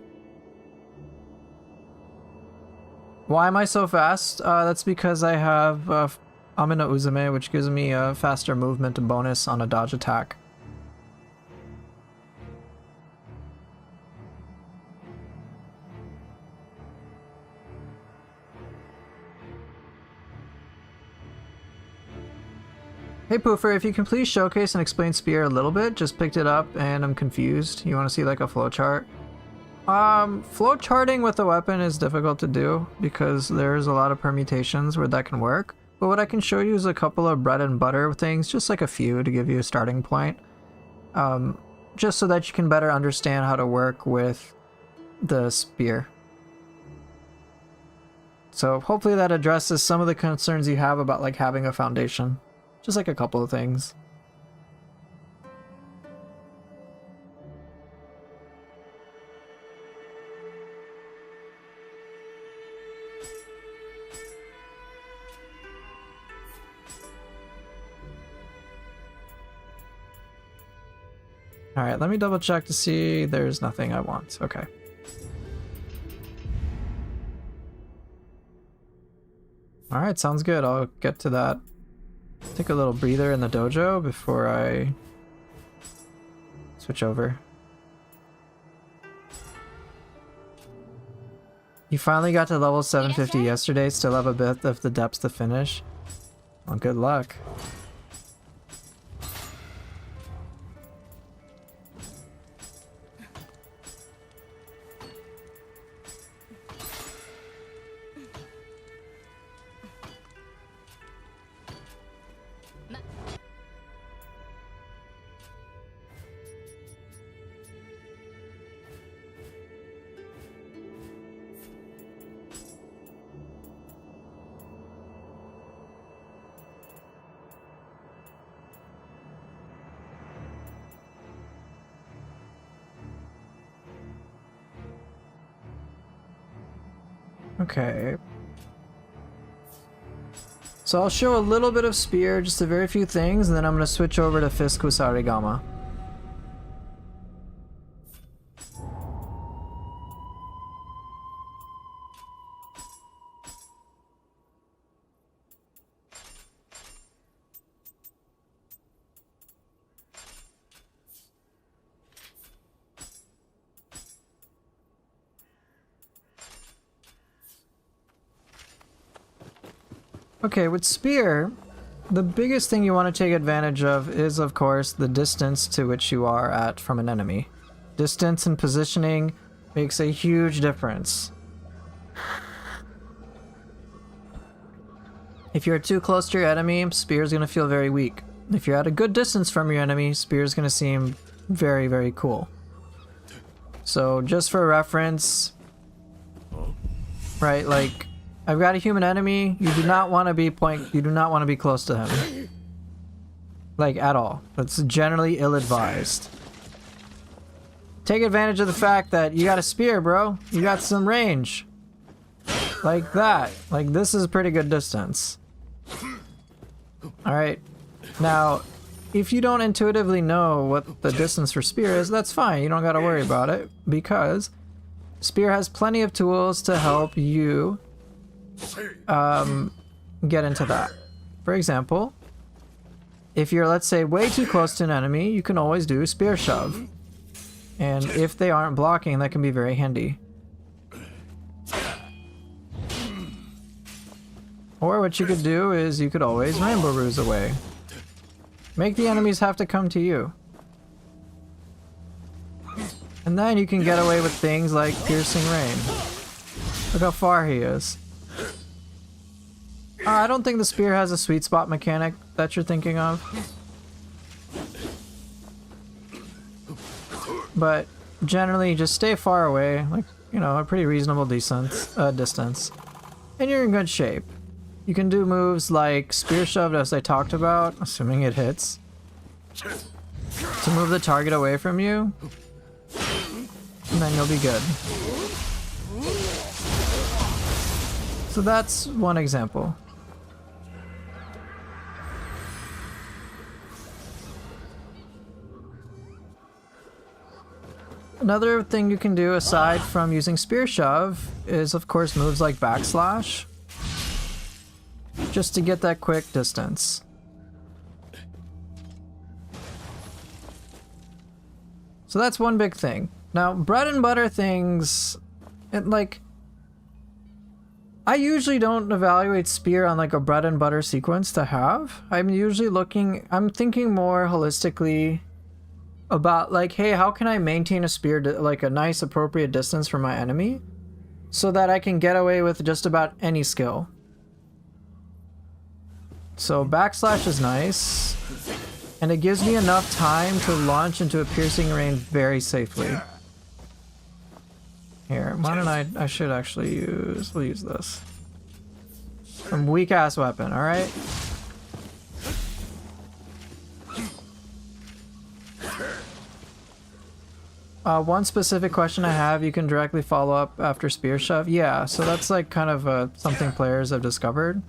Why am I so fast? That's because I have, Amino Uzume, which gives me a faster movement bonus on a dodge attack. Hey Poofer, if you can please showcase and explain Spear a little bit, just picked it up and I'm confused. You want to see like a flowchart? Flowcharting with a weapon is difficult to do because there's a lot of permutations where that can work. But what I can show you is a couple of bread and butter things, just like a few to give you a starting point. Just so that you can better understand how to work with the spear. So hopefully that addresses some of the concerns you have about like having a foundation. Just like a couple of things. Alright, let me double check to see there's nothing I want. Okay. Alright, sounds good. I'll get to that. Take a little breather in the dojo before I switch over. You finally got to level 750 yesterday, still have a bit of the depths to finish. Well, good luck. Okay. So I'll show a little bit of spear, just a very few things, and then I'm going to switch over to Fiskus Arigama. Okay, with spear, the biggest thing you want to take advantage of is, of course, the distance to which you are at from an enemy. Distance and positioning makes a huge difference. If you're too close to your enemy, spear is going to feel very weak. If you're at a good distance from your enemy, spear is going to seem very, very cool. So just for reference, right, like, I've got a human enemy. You do not want to be close to him. Like, at all. That's generally ill-advised. Take advantage of the fact that you got a spear, bro. You got some range. Like that. Like, this is a pretty good distance. Alright. Now, if you don't intuitively know what the distance for spear is, that's fine. You don't gotta worry about it, because spear has plenty of tools to help you get into that. For example, if you're, let's say, way too close to an enemy, you can always do spear shove. And if they aren't blocking, that can be very handy. Or what you could do is you could always rainbow ruse away. Make the enemies have to come to you. And then you can get away with things like piercing rain. Look how far he is. I don't think the spear has a sweet spot mechanic that you're thinking of. But generally, just stay far away, like, you know, a pretty reasonable distance, and you're in good shape. You can do moves like spear shove, as I talked about, assuming it hits, to move the target away from you, and then you'll be good. So that's one example. Another thing you can do aside from using spear shove is, of course, moves like backslash, just to get that quick distance. So that's one big thing. Now, bread and butter things, I usually don't evaluate spear on like a bread and butter sequence to have. I'm thinking more holistically about like, hey, how can I maintain a spear like a nice appropriate distance from my enemy so that I can get away with just about any skill. So backslash is nice, and it gives me enough time to launch into a piercing range very safely. Here, why don't I should actually we'll use this. Some weak ass weapon, alright? One specific question I have, you can directly follow up after spear shove. Yeah, so that's like kind of something players have discovered,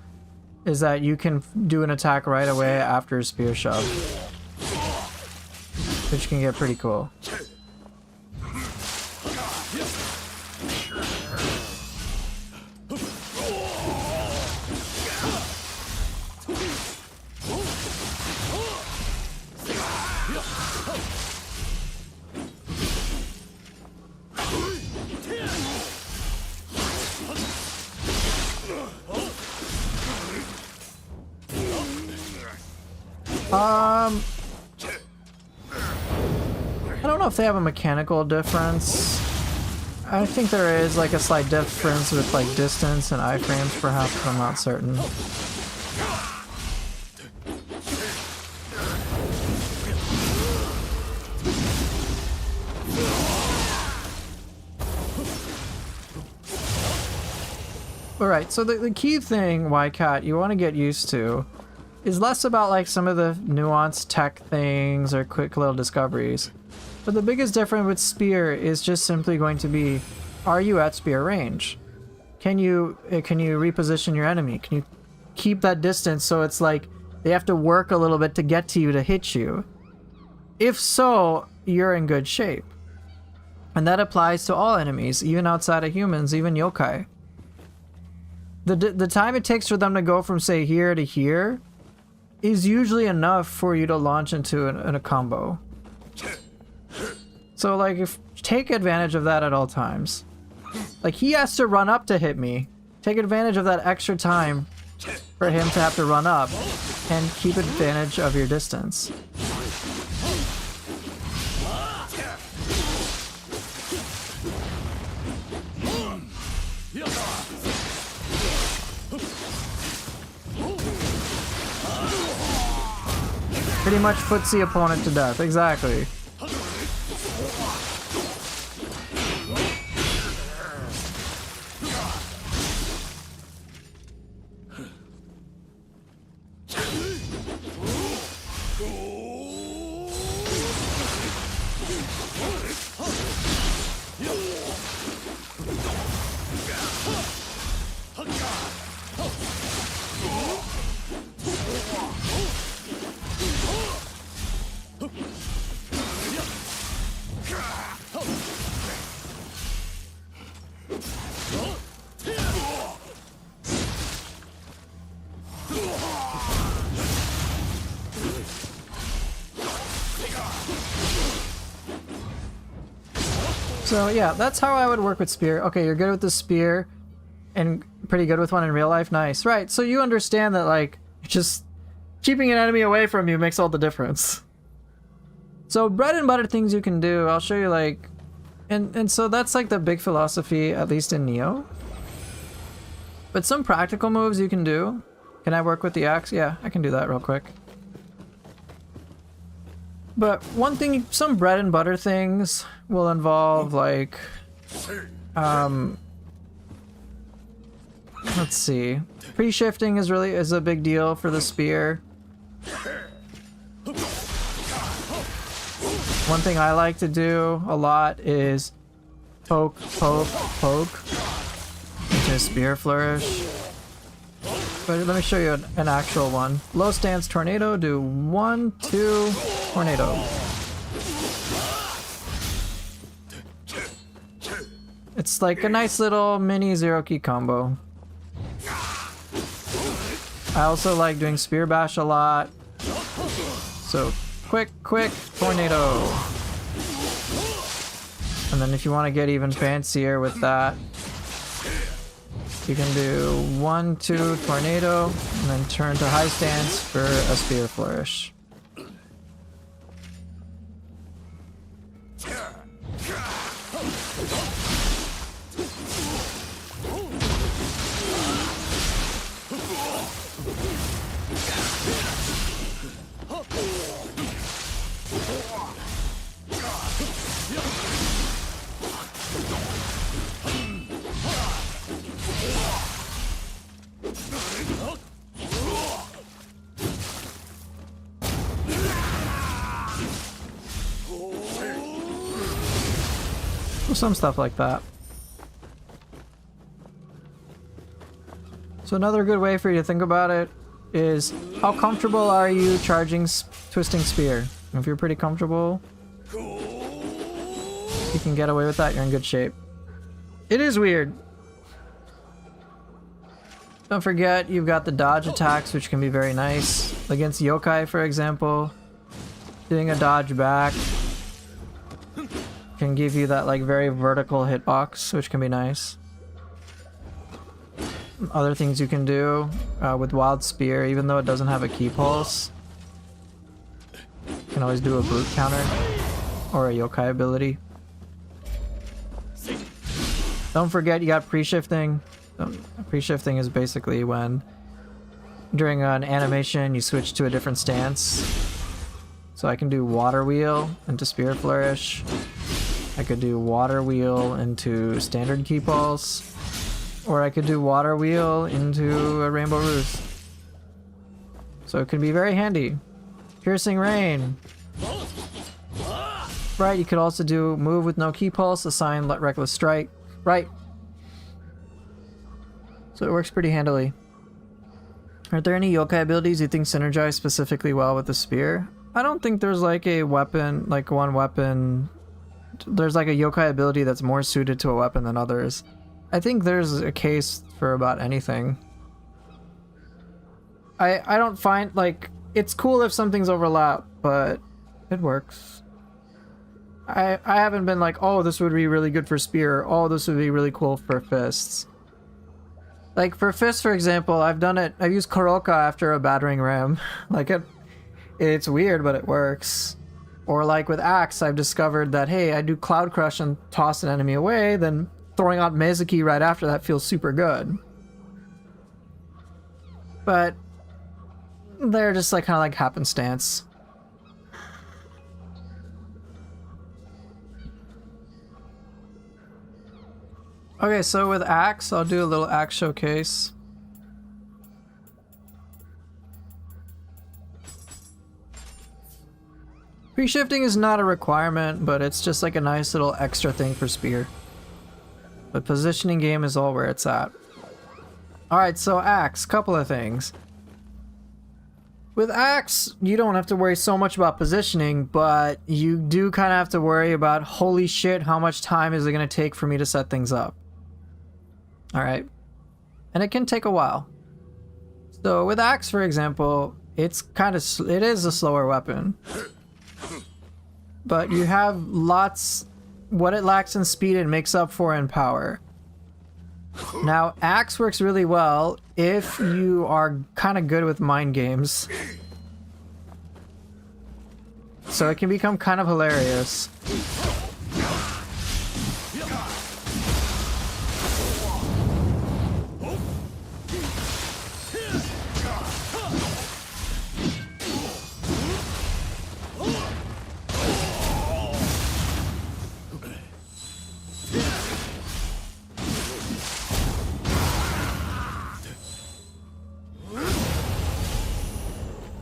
is that you can do an attack right away after spear shove, which can get pretty cool. I don't know if they have a mechanical difference. I think there is like a slight difference with like distance and iframes perhaps, but I'm not certain. Alright, so the key thing, YCat, you want to get used to is less about like some of the nuanced tech things or quick little discoveries. But the biggest difference with spear is just simply going to be, are you at spear range? can you reposition your enemy? Can you keep that distance so it's like they have to work a little bit to get to you to hit you? If so, you're in good shape. And that applies to all enemies, even outside of humans, even yokai. The time it takes for them to go from, say, here to here is usually enough for you to launch into a combo. So, like, take advantage of that at all times. Like, he has to run up to hit me. Take advantage of that extra time for him to have to run up, and keep advantage of your distance. Pretty much footsie opponent to death, exactly. So yeah, that's how I would work with spear. Okay, you're good with the spear and pretty good with one in real life. Nice. Right, so you understand that, like, just keeping an enemy away from you makes all the difference. So bread and butter things you can do, I'll show you, like, and so that's like the big philosophy, at least in Nioh. But some practical moves you can do. Can I work with the axe? Yeah, I can do that real quick. But one thing, some bread and butter things will involve, like, let's see. Pre-shifting is a big deal for the spear. One thing I like to do a lot is poke, poke, poke into a spear flourish. But let me show you an actual one. Low stance tornado, do 1, 2, tornado. It's like a nice little mini zero key combo. I also like doing spear bash a lot. So quick, quick, tornado. And then if you want to get even fancier with that, you can do 1, 2, tornado, and then turn to high stance for a spear flourish. Some stuff like that. So another good way for you to think about it is how comfortable are you charging twisting spear? If you're pretty comfortable, you can get away with that, you're in good shape. It is weird. Don't forget you've got the dodge attacks, which can be very nice. Against yokai, for example, doing a dodge back can give you that, like, very vertical hitbox, which can be nice. Other things you can do with Wild Spear, even though it doesn't have a key pulse, you can always do a brute counter or a yokai ability. Don't forget you got pre-shifting. Pre-shifting is basically when during an animation you switch to a different stance. So I can do Water Wheel into Spear Flourish. I could do Water Wheel into Standard Key Pulse, or I could do Water Wheel into a Rainbow Roost. So it could be very handy. Piercing Rain. Right, you could also do move with no key pulse, assign Reckless Strike. Right. So it works pretty handily. Are there any yokai abilities you think synergize specifically well with the spear? I don't think there's like a weapon, like one weapon. There's like a yokai ability that's more suited to a weapon than others. I think there's a case for about anything. I don't find, like, it's cool if something's overlap, but it works. I haven't been like, oh, this would be really good for spear. Oh, this would be really cool for fists. Like for fists, for example, I've used Kuroka after a battering ram. Like it's weird, but it works. Or like with axe, I've discovered that, hey, I do cloud crush and toss an enemy away, then throwing out Mezuki right after that feels super good. But they're just like kind of like happenstance. Okay, so with axe, I'll do a little axe showcase. Pre-shifting is not a requirement, but it's just like a nice little extra thing for spear. But positioning game is all where it's at. Alright, so axe, couple of things. With axe, you don't have to worry so much about positioning, but you do kind of have to worry about, holy shit, how much time is it going to take for me to set things up? Alright. And it can take a while. So with axe, for example, it is a slower weapon. But you have lots, what it lacks in speed it makes up for in power. Now, axe works really well if you are kind of good with mind games. So it can become kind of hilarious.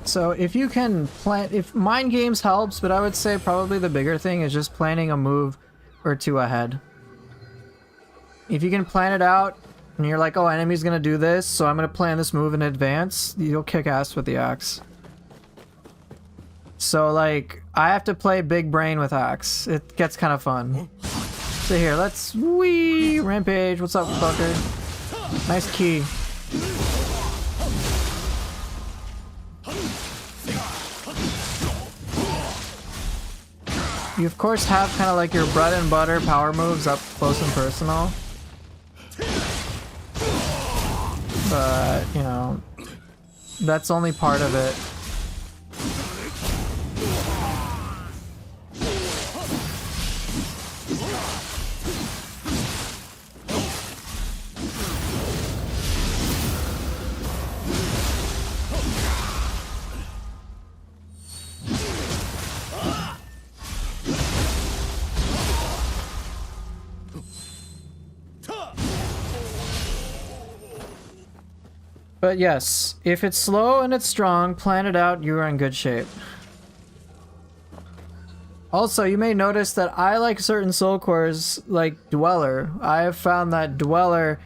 So if you can plan, if mind games helps, but I would say probably the bigger thing is just planning a move or two ahead. If you can plan it out and you're like, oh, enemy's gonna do this, so I'm gonna plan this move in advance, you'll kick ass with the axe. So like, I have to play big brain with axe. It gets kind of fun. So here, let's rampage. What's up, fucker? Nice key. You of course have kind of like your bread and butter power moves up close and personal. But, you know, that's only part of it. But yes, if it's slow and it's strong, plan it out, you are in good shape. Also, you may notice that I like certain soul cores, like Dweller. I have found that Dweller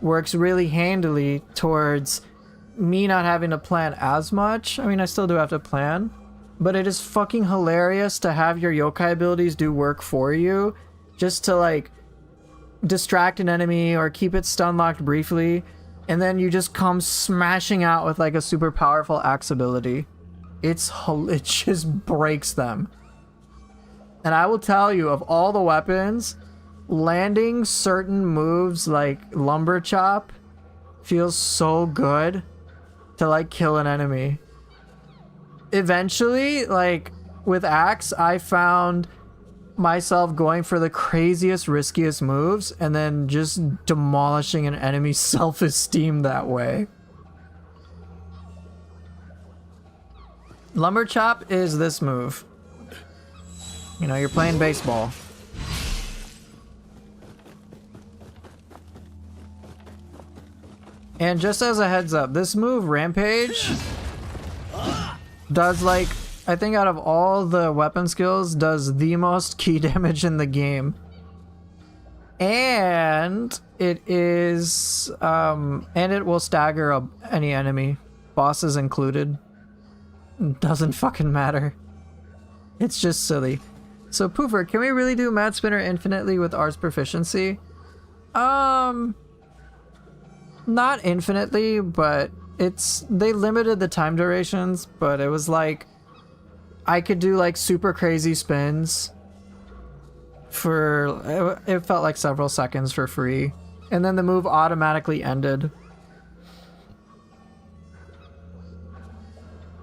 works really handily towards me not having to plan as much. I mean, I still do have to plan, but it is fucking hilarious to have your yokai abilities do work for you, just to like distract an enemy or keep it stun locked briefly. And then you just come smashing out with like a super powerful axe ability. It just breaks them. And I will tell you, of all the weapons, landing certain moves like lumber chop feels so good to like kill an enemy. Eventually, like with axe, I found myself going for the craziest, riskiest moves and then just demolishing an enemy's self-esteem that way. Lumber chop is this move. You know, you're playing baseball. And just as a heads up, this move, Rampage, does like, I think out of all the weapon skills, does the most key damage in the game. And it is, and it will stagger any enemy, bosses included. Doesn't fucking matter. It's just silly. So Poofer, can we really do Mad Spinner infinitely with Arts Proficiency? Not infinitely, but they limited the time durations, but it was like, I could do like super crazy spins for, it felt like several seconds for free. And then the move automatically ended.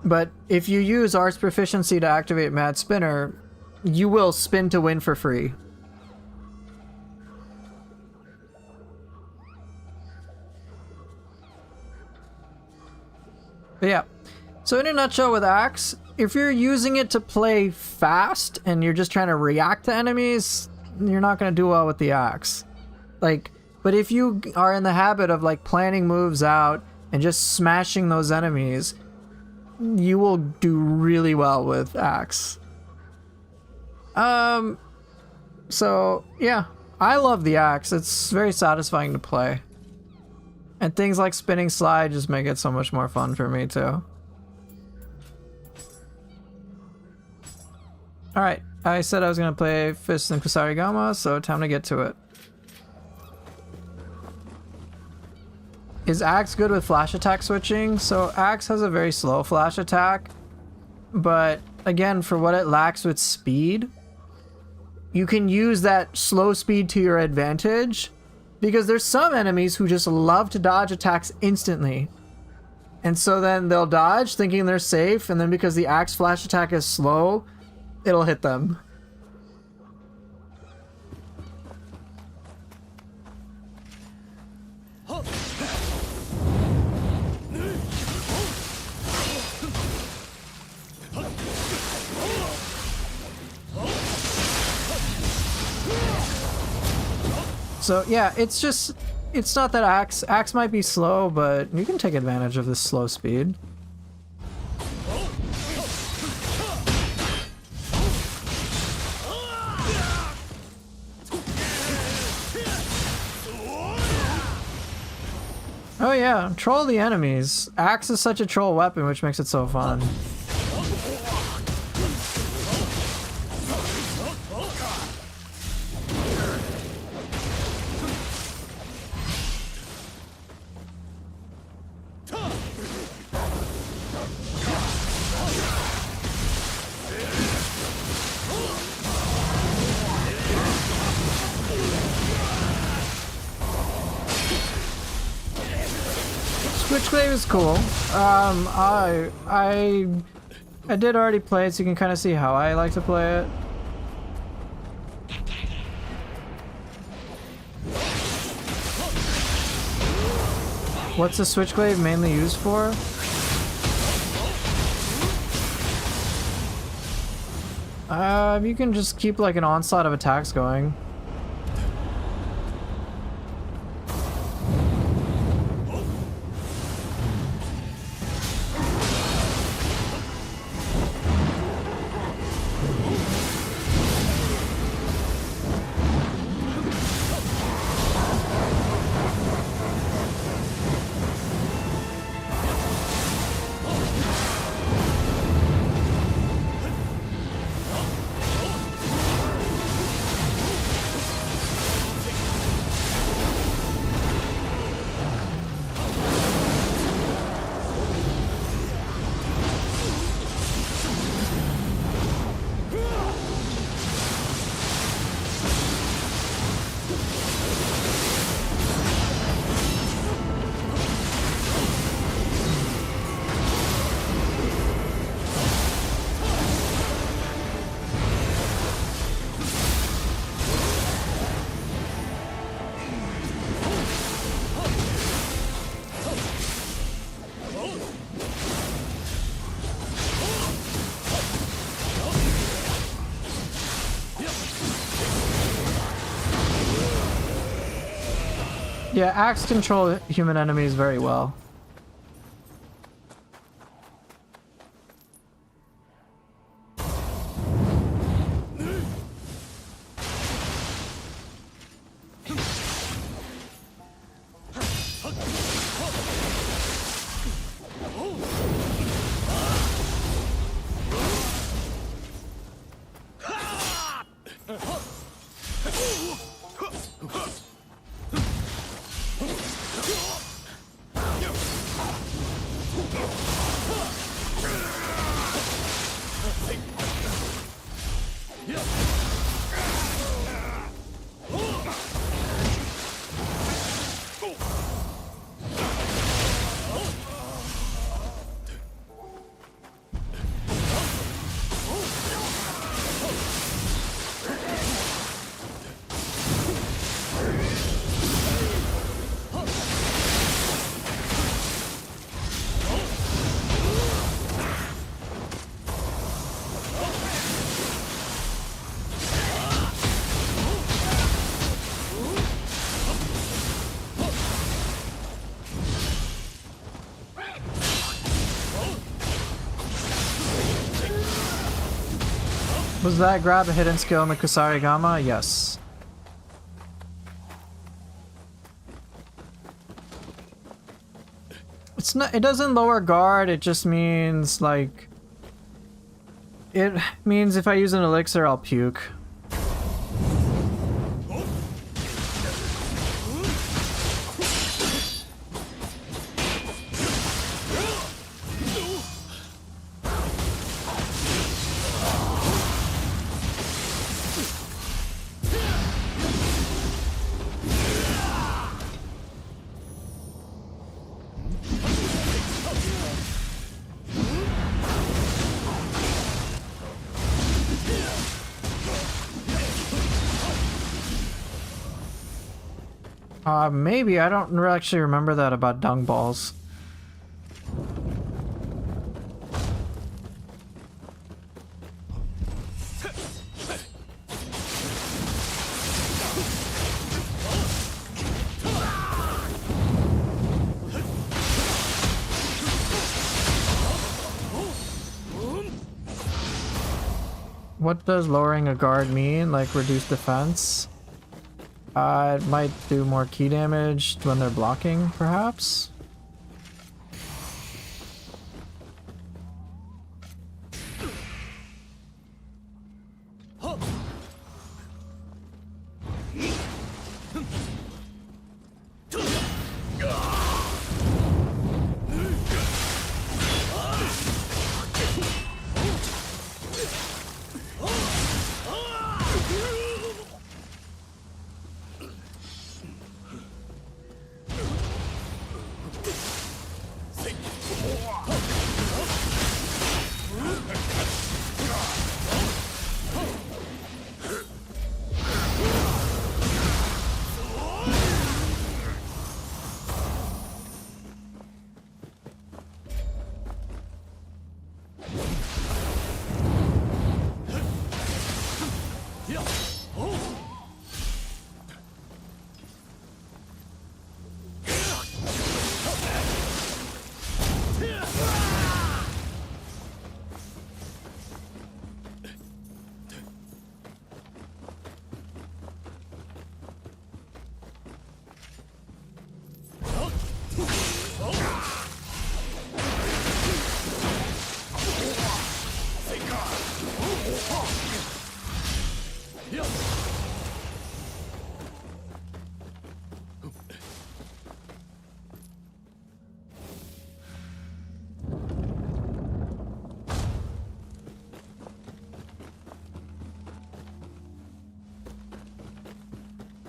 But if you use Arts Proficiency to activate Mad Spinner, you will spin to win for free. But yeah, so in a nutshell with Axe, if you're using it to play fast and you're just trying to react to enemies, you're not going to do well with the Axe. Like, but if you are in the habit of like planning moves out and just smashing those enemies, you will do really well with Axe. So yeah, I love the Axe. It's very satisfying to play. And things like spinning slide just make it so much more fun for me too. Alright, I said I was gonna play Fist and Kusarigama, so time to get to it. Is Axe good with flash attack switching? So Axe has a very slow flash attack, but again, for what it lacks with speed, you can use that slow speed to your advantage, because there's some enemies who just love to dodge attacks instantly. And so then they'll dodge thinking they're safe, and then because the Axe flash attack is slow, it'll hit them. So yeah, it's not that Axe might be slow, but you can take advantage of this slow speed. Oh yeah, troll the enemies. Axe is such a troll weapon, which makes it so fun. Switchblade is cool. I did already play it, so you can kind of see how I like to play it. What's the Switchblade mainly used for? You can just keep like an onslaught of attacks going. Yeah, Axe control human enemies very well. Was that grab a hidden skill in the Kusarigama? Yes. It's not, it doesn't lower guard, it just means like, it means if I use an elixir I'll puke. Maybe. I don't actually remember that about dung balls. What does lowering a guard mean? Like reduce defense? It might do more key damage when they're blocking, perhaps?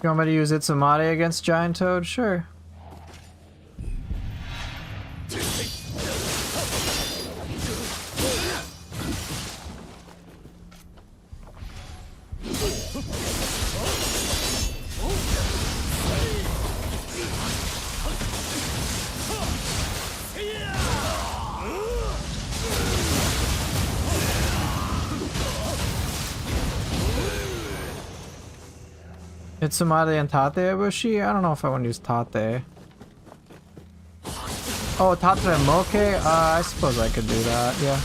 You want me to use Itsumade against Giant Toad? Sure. Itsumade and Tate Ibushi? I don't know if I want to use Tate. Oh, Tate and Moke? I suppose I could do that, yeah.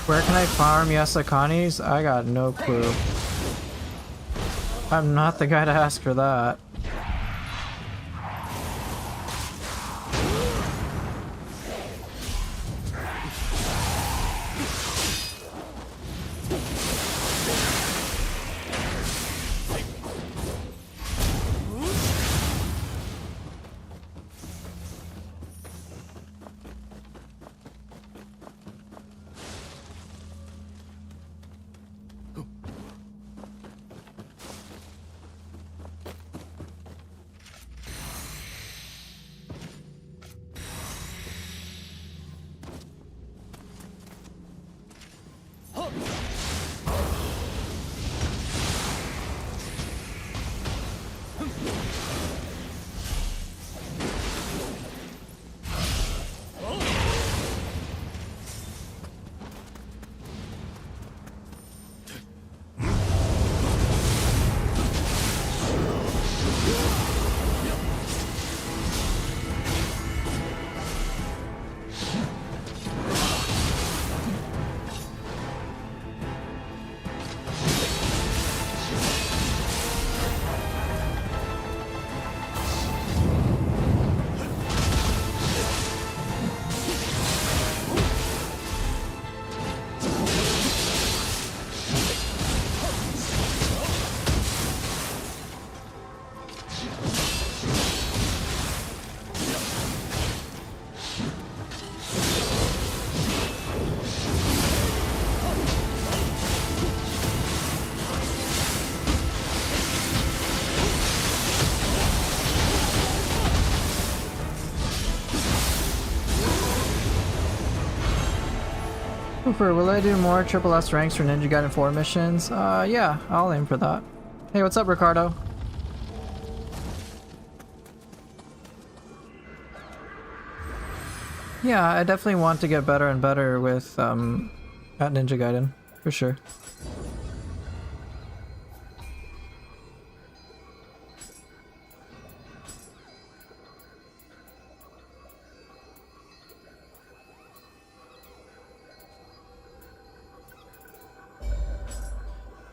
Where can I farm Yasakanis? I got no clue. I'm not the guy to ask for that. Cooper, will I do more Triple S ranks for Ninja Gaiden 4 missions? Yeah, I'll aim for that. Hey, what's up, Ricardo? Yeah, I definitely want to get better and better with, at Ninja Gaiden, for sure.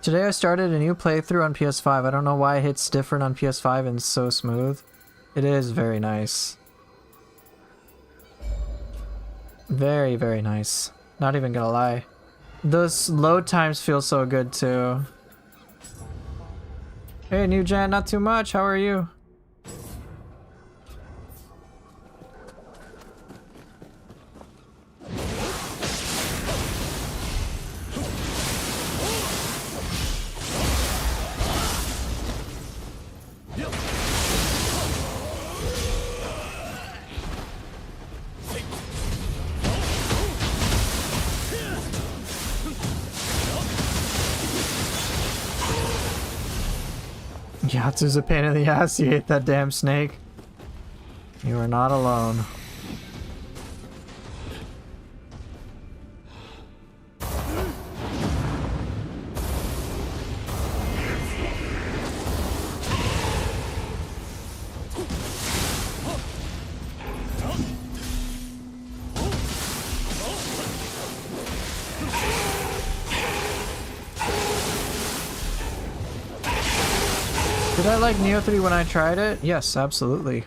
Today I started a new playthrough on PS5. I don't know why it hits different on PS5 and so smooth. It is very nice. Very, very nice. Not even gonna lie. Those load times feel so good too. Hey, New Jan, not too much. How are you? Yatsu's a pain in the ass. You hate that damn snake. You are not alone. Did I like Nioh 3 when I tried it? Yes, absolutely.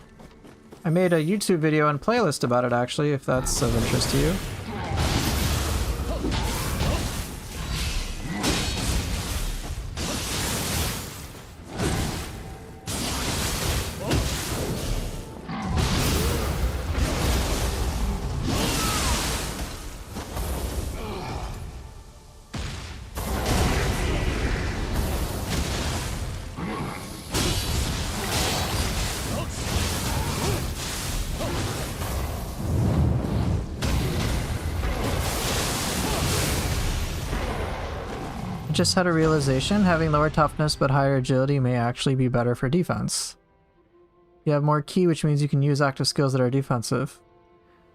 I made a YouTube video and playlist about it actually, if that's of interest to you. Just had a realization, having lower toughness but higher agility may actually be better for defense. You have more ki, which means you can use active skills that are defensive.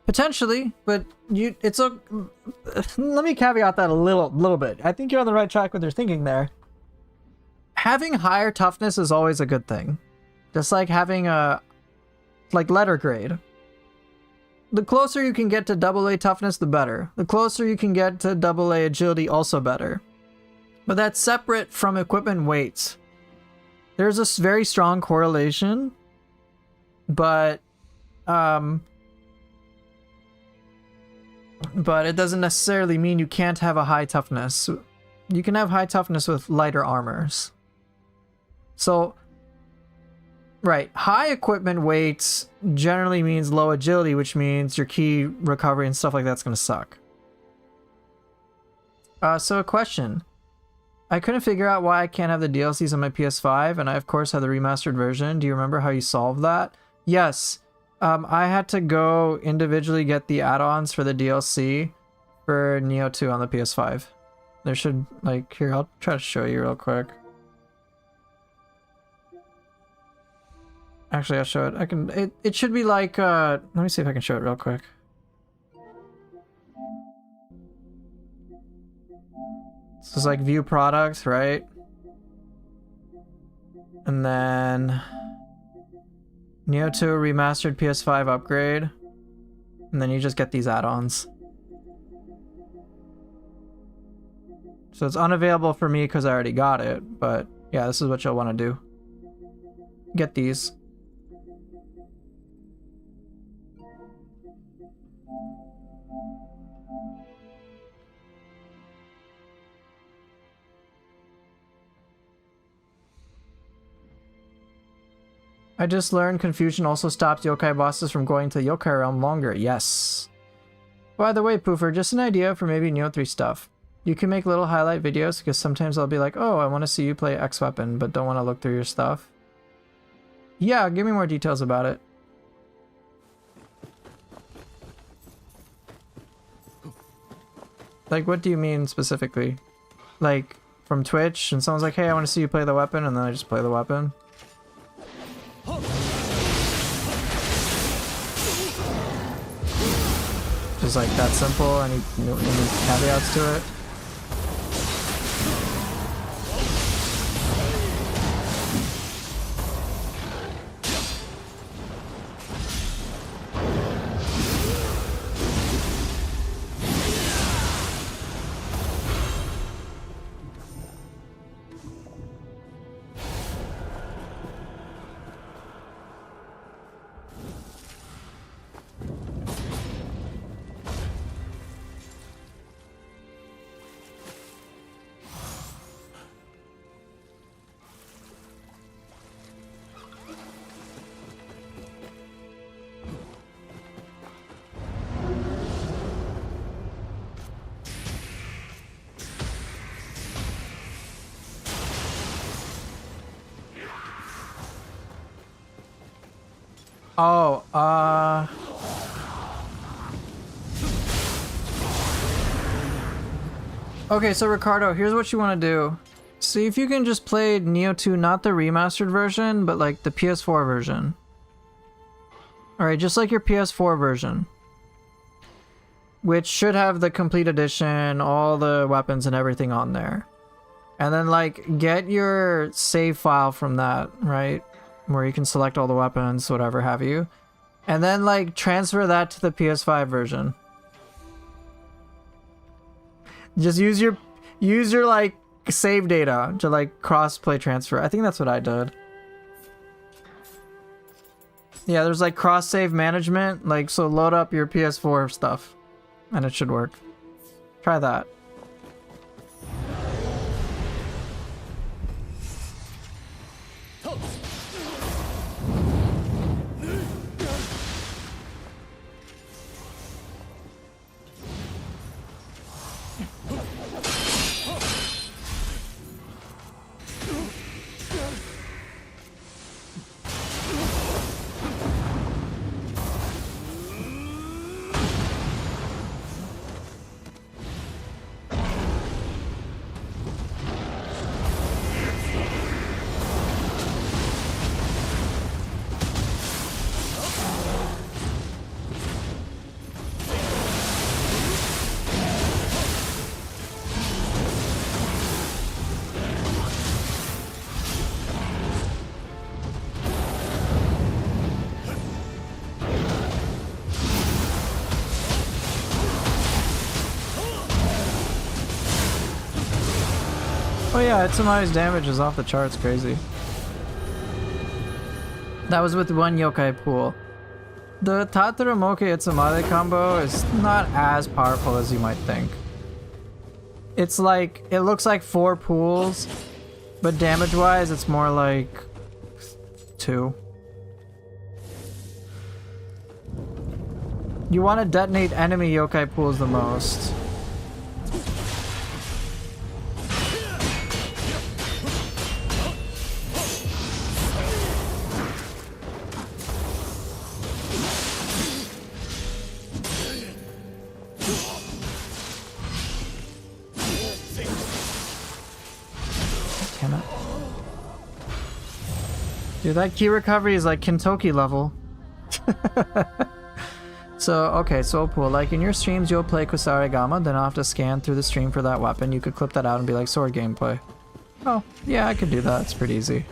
Potentially, but it's a... Let me caveat that a little bit. I think you're on the right track with your thinking there. Having higher toughness is always a good thing. Just like having a... like letter grade. the closer you can get to AA toughness, the better. The closer you can get to AA agility, also better. But that's separate from equipment weights. There's a very strong correlation, but it doesn't necessarily mean you can't have a high toughness. You can have high toughness with lighter armors. So, right, high equipment weights generally means low agility, which means your key recovery and stuff like that's gonna suck. So a question. I couldn't figure out why I can't have the DLCs on my PS5, and I of course have the remastered version. Do you remember how you solved that? Yes. I had to go individually get the add-ons for the DLC for Nioh 2 on the PS5. There should, like, here, I'll try to show you real quick. Actually, I'll show it. I can, it should be like, let me see if I can show it real quick. This is like view product, right? And then Nioh 2 remastered PS5 upgrade. And then you just get these add-ons. So it's unavailable for me because I already got it, but yeah, this is what you'll want to do. Get these. I just learned confusion also stops yokai bosses from going to the yokai realm longer. Yes. By the way, Poofer, just an idea for maybe Nioh 3 stuff. You can make little highlight videos because sometimes I'll be like, oh, I want to see you play X weapon, but don't want to look through your stuff. Yeah, give me more details about it. Like, what do you mean specifically? Like, from Twitch, and someone's like, hey, I want to see you play the weapon, and then I just play the weapon? Just like that simple, any caveats to it? Oh, okay, so Ricardo, here's what you want to do. See if you can just play Nioh 2, not the remastered version, but like the PS4 version. Alright, just like your PS4 version. Which should have the complete edition, all the weapons and everything on there. And then like, get your save file from that, right? Where you can select all the weapons, whatever have you. And then like transfer that to the PS5 version. Just use your like save data to like cross-play transfer. I think that's what I did. Yeah, there's like cross-save management, like so load up your PS4 stuff and it should work. Try that. Oh yeah, Itsuma's damage is off the charts, crazy. That was with one yokai pool. The Tataramoke Itsumade combo is not as powerful as you might think. It's like, it looks like 4 pools, but damage-wise it's more like 2. You want to detonate enemy yokai pools the most. Cannot. Dude, that key recovery is like Kintoki level. So, okay, Soul Pool, like in your streams you'll play Kusare Gama, then I'll have to scan through the stream for that weapon. You could clip that out and be like sword gameplay. Oh, yeah, I could do that. It's pretty easy.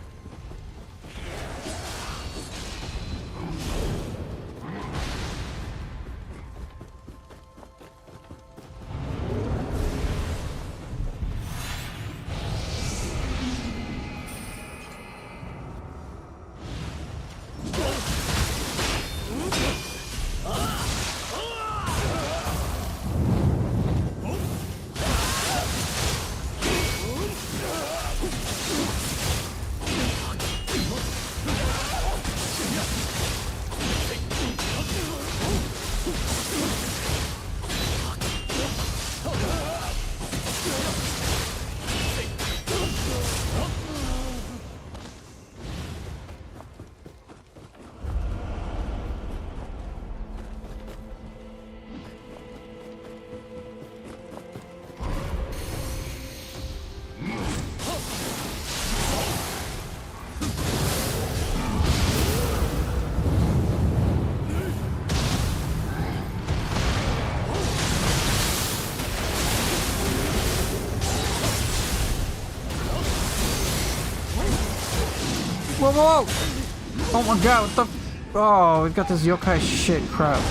Whoa, whoa, whoa! Oh my god, what the oh, we got this yokai shit crap.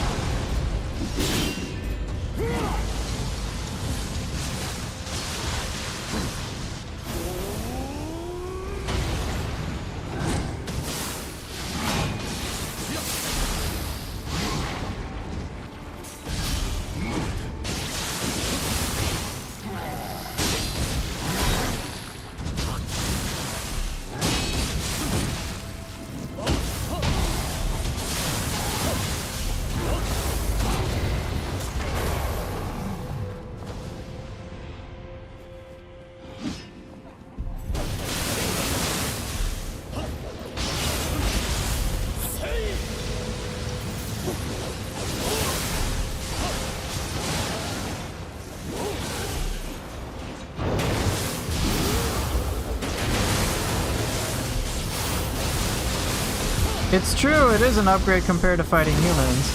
It's true, it is an upgrade compared to fighting humans.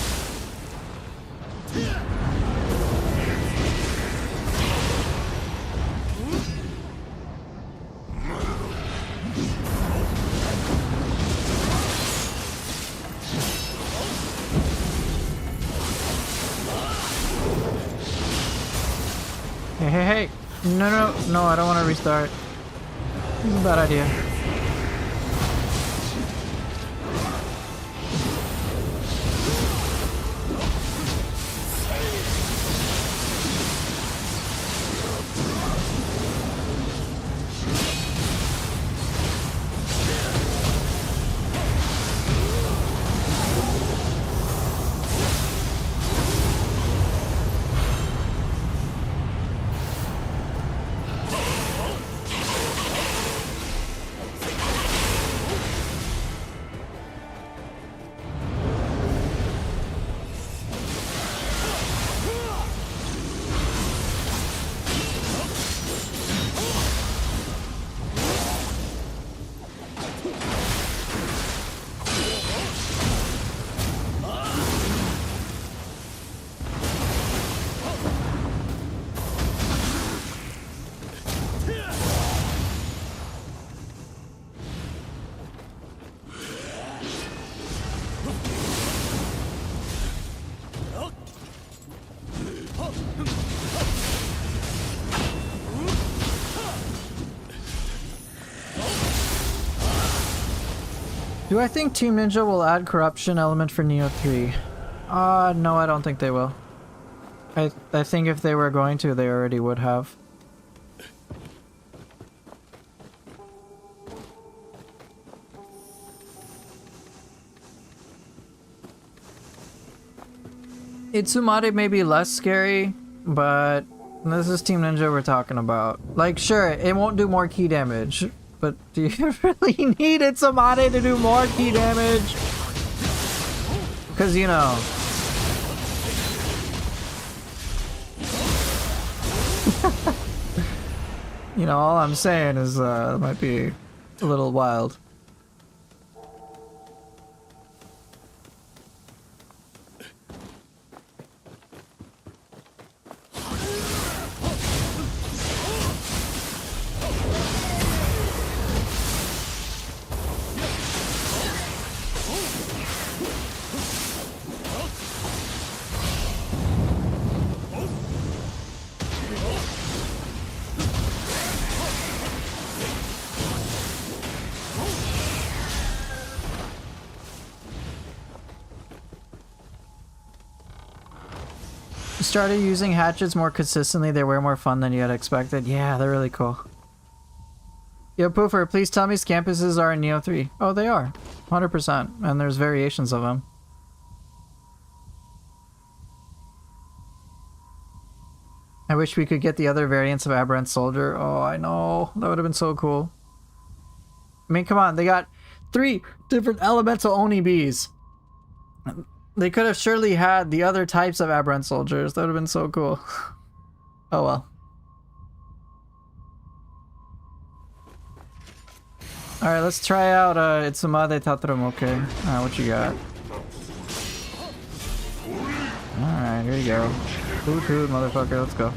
Hey, hey, hey! No, no, no, I don't want to restart. This is a bad idea. Do I think Team Ninja will add corruption element for Nioh 3? No, I don't think they will. I think if they were going to, they already would have. Itsumade may be less scary, but this is Team Ninja we're talking about. Like, sure, it won't do more key damage, but do you really need Itsumade to do more key damage? Because, you know... you know, all I'm saying is, it might be a little wild. Started using hatchets more consistently. They were more fun than you had expected. Yeah, they're really cool. Yo, Poofer, please tell me scampuses are in Nioh 3. Oh, they are. 100%. And there's variations of them. I wish we could get the other variants of Aberrant Soldier. Oh, I know. That would have been so cool. I mean, come on. They got 3 different elemental Oni bees. They could have surely had the other types of Aberrant Soldiers. That would have been so cool. Oh well. Alright, let's try out Itsumade Tataramoke. Alright, what you got? Alright, here you go. Hoot hoot, motherfucker, let's go.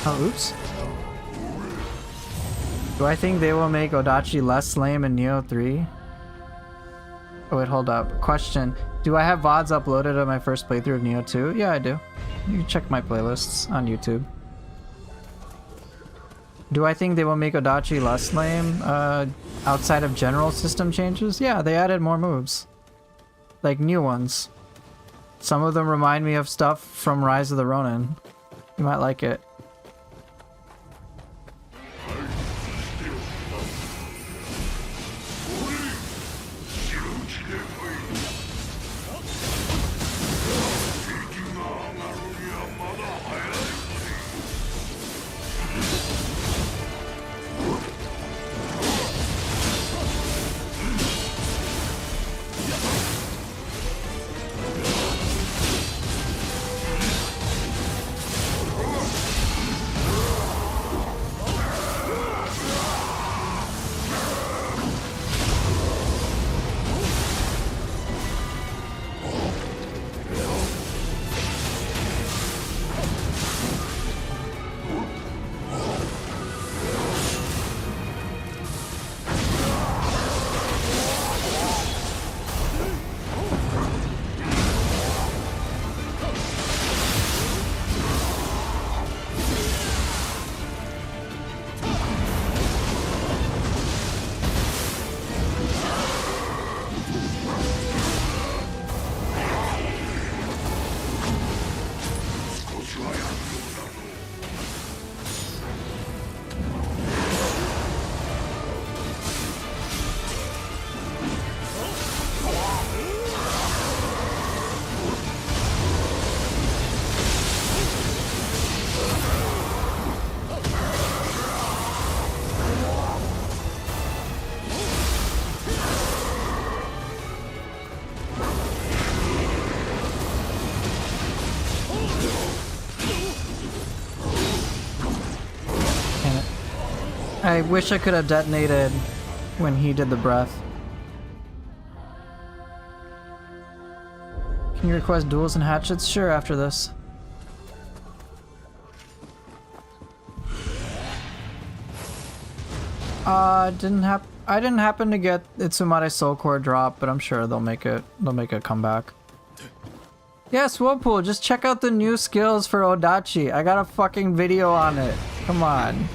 Oh, oops. Do I think they will make Odachi less lame in Nioh 3? Oh wait, hold up. Question. Do I have VODs uploaded on my first playthrough of Nioh 2? Yeah, I do. You can check my playlists on YouTube. Do I think they will make Odachi less lame outside of general system changes? Yeah, they added more moves. Like new ones. Some of them remind me of stuff from Rise of the Ronin. You might like it. I wish I could have detonated when he did the breath. Can you request duels and hatchets? Sure, after this. I didn't happen to get Itsumare Soul Core drop, but I'm sure they'll make it come back. Yeah, Swopool, just check out the new skills for Odachi. I got a fucking video on it. Come on.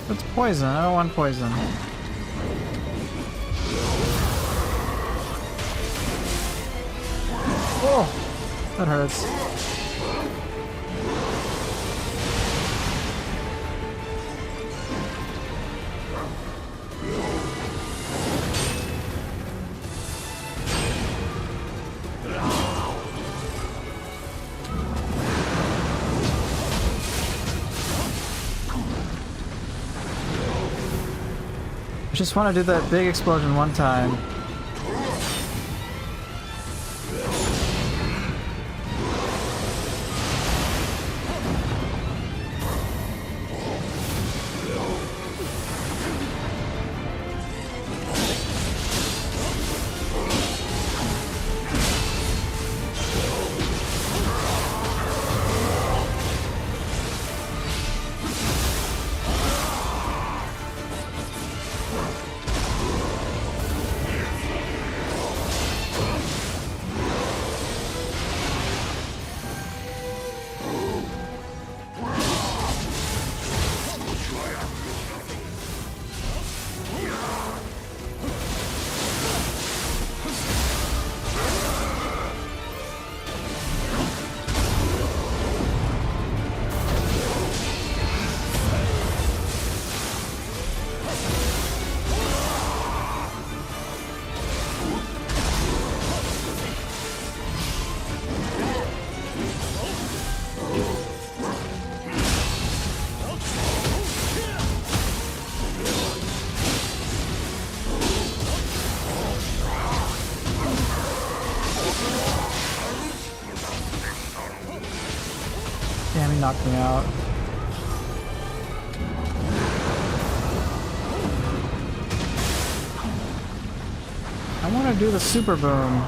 It's poison. I don't want poison. Oh, that hurts. I just want to do that big explosion one time. Damn, he knocked me out. I want to do the super boom.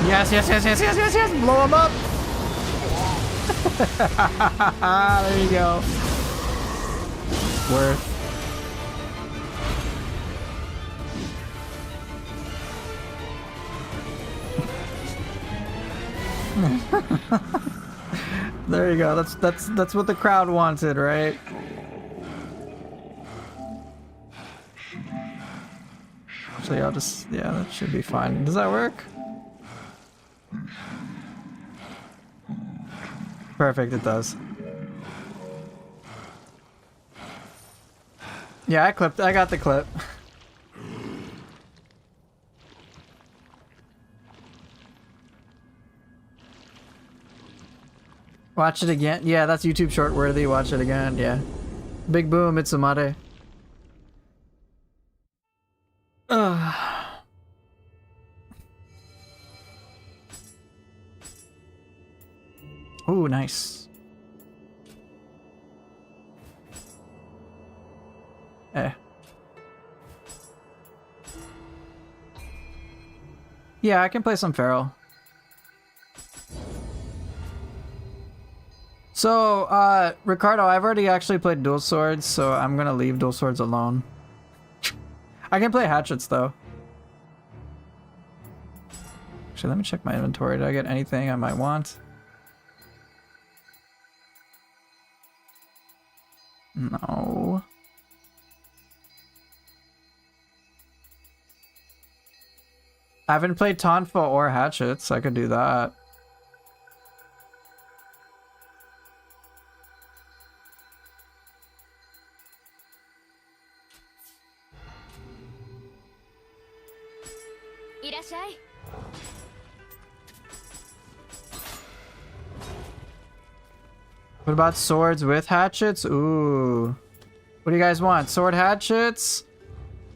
Yes, yes, yes, yes, yes, yes, yes! Blow him up! There you go. Worth. There you go. That's what the crowd wanted, right? Actually, I'll just, yeah, that should be fine. Does that work? Perfect, it does. Yeah, I got the clip. Watch it again. Yeah, that's YouTube short worthy. Watch it again. Yeah. Big boom, it's Amade. Ooh, nice. Yeah, I can play some Feral. So, Ricardo, I've already actually played Dual Swords, so I'm gonna leave Dual Swords alone. I can play Hatchets, though. Actually, let me check my inventory. Did I get anything I might want? No. I haven't played Tonfa or Hatchets. I could do that. What about swords with hatchets? Ooh. What do you guys want? Sword hatchets?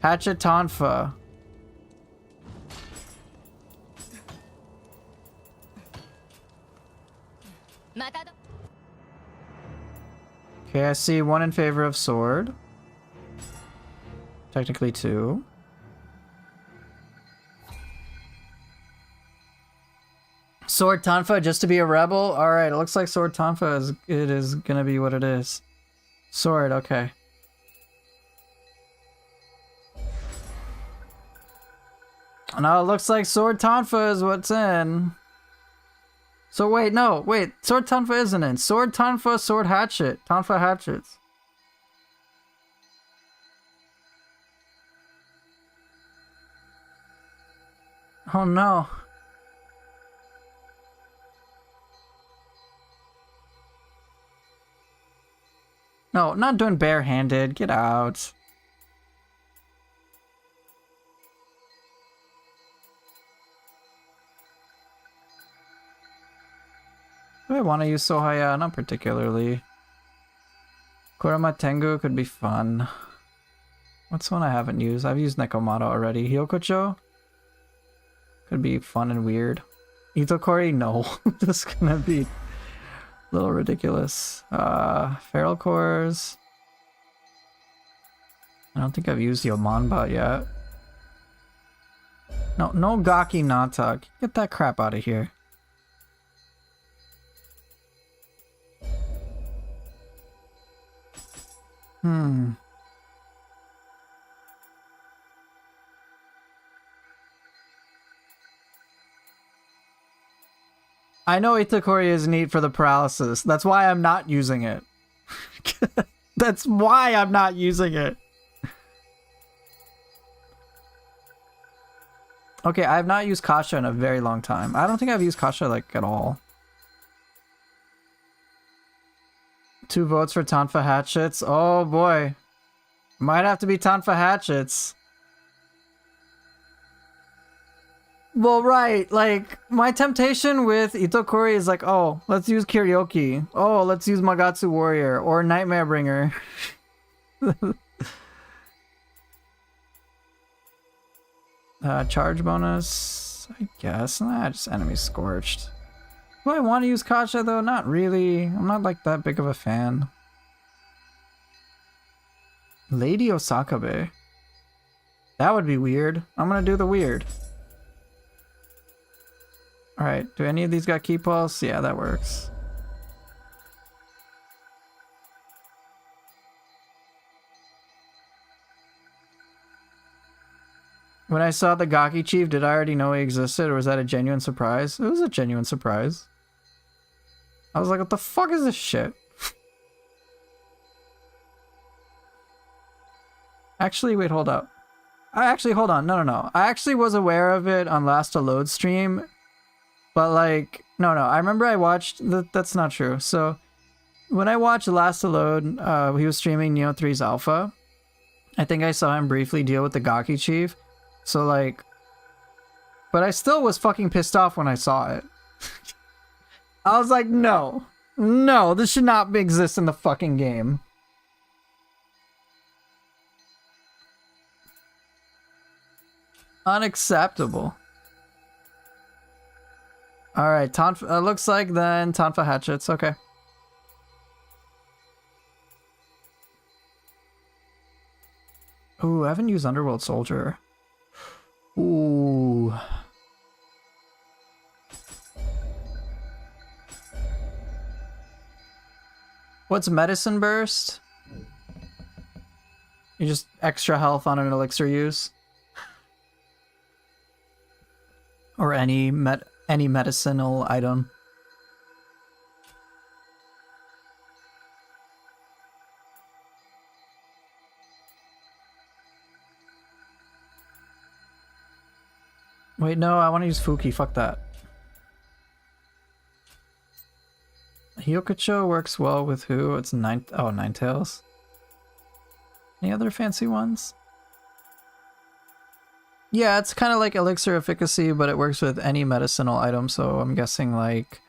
Hatchet Tonfa. Okay, I see one in favor of sword. Technically two. Sword Tonfa just to be a rebel? Alright, it looks like Sword Tonfa is gonna be what it is. Sword, okay. Now it looks like Sword Tonfa is what's in. So wait, no, wait. Sword Tonfa isn't in. Sword Tonfa, Sword Hatchet. Tonfa Hatchets. Oh no. No, not doing barehanded. Get out. Do I want to use Sohaya? Not particularly. Kurama Tengu could be fun. What's one I haven't used? I've used Nekomata already. Hyokocho? Could be fun and weird. Itokori? No. This is gonna be a little ridiculous. Feral Cores. I don't think I've used Yomanba yet. No Gaki Nata. Get that crap out of here. I know Itakori is neat for the paralysis. That's why I'm not using it. That's why I'm not using it. Okay, I have not used Kasha in a very long time. I don't think I've used Kasha like at all. 2 votes for Tonfa Hatchets. Oh boy. Might have to be Tonfa Hatchets. Well, right. Like, my temptation with Itokori is like, oh, let's use Karaoke. Oh, let's use Magatsu Warrior or Nightmare Bringer. Charge bonus, I guess. Nah, just enemy scorched. Do I want to use Kasha though? Not really. I'm not like that big of a fan. Lady Osakabe. That would be weird. I'm gonna do the weird. Alright, do any of these got key pulse? Yeah, that works. When I saw the Gaki Chief, did I already know he existed, or was that a genuine surprise? It was a genuine surprise. I was like, what the fuck is this shit? Actually, wait, hold up. Hold on. No. I actually was aware of it on Last to Load stream. But like, no. I remember I watched... That's not true. So, when I watched Last to Load, he was streaming Nioh 3's Alpha. I think I saw him briefly deal with the Gaki Chief. So like... But I still was fucking pissed off when I saw it. I was like, no. No, this should not exist in the fucking game. Unacceptable. Alright, looks like then Tonfa Hatchets, okay. Ooh, I haven't used Underworld Soldier. Ooh. What's Medicine Burst? You just extra health on an elixir use. Or any medicinal item. Wait, no, I want to use Fuki. Fuck that. Hyokucho works well with who? It's Ninetales. Any other fancy ones? Yeah, it's kind of like elixir efficacy, but it works with any medicinal item, so I'm guessing like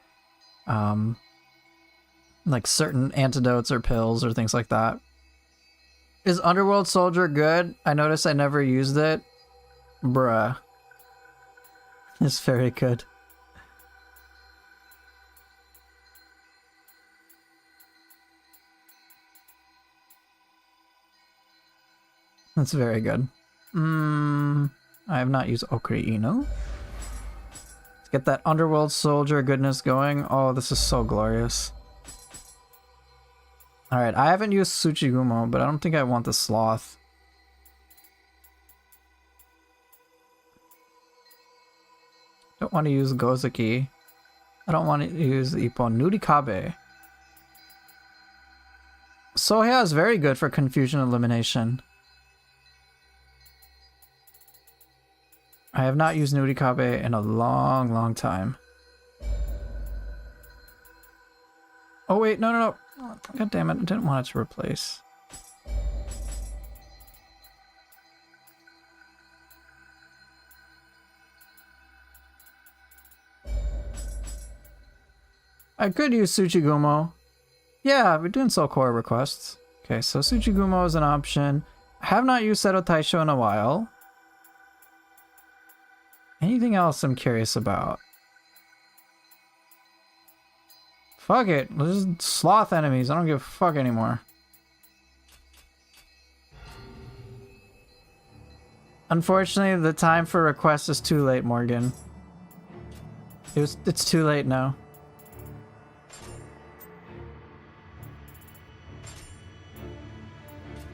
certain antidotes or pills or things like that. Is Underworld Soldier good? I noticed I never used it. Bruh. It's very good. That's very good. I have not used Okri Ino. Let's get that Underworld Soldier goodness going. Oh, this is so glorious. Alright, I haven't used Tsuchigumo, but I don't think I want the Sloth. Don't want to use Gozuki. I don't want to use Ippon. Nurikabe. Sohya is very good for confusion elimination. I have not used Nurikabe in a long, long time. Oh wait, no. God damn it, I didn't want it to replace. I could use Tsuchigumo. Yeah, we're doing Soul Core requests. Okay, so Tsuchigumo is an option. I have not used Seto Taisho in a while. Anything else I'm curious about? Fuck it. Let's just sloth enemies. I don't give a fuck anymore. Unfortunately, the time for requests is too late, Morgan. It's too late now.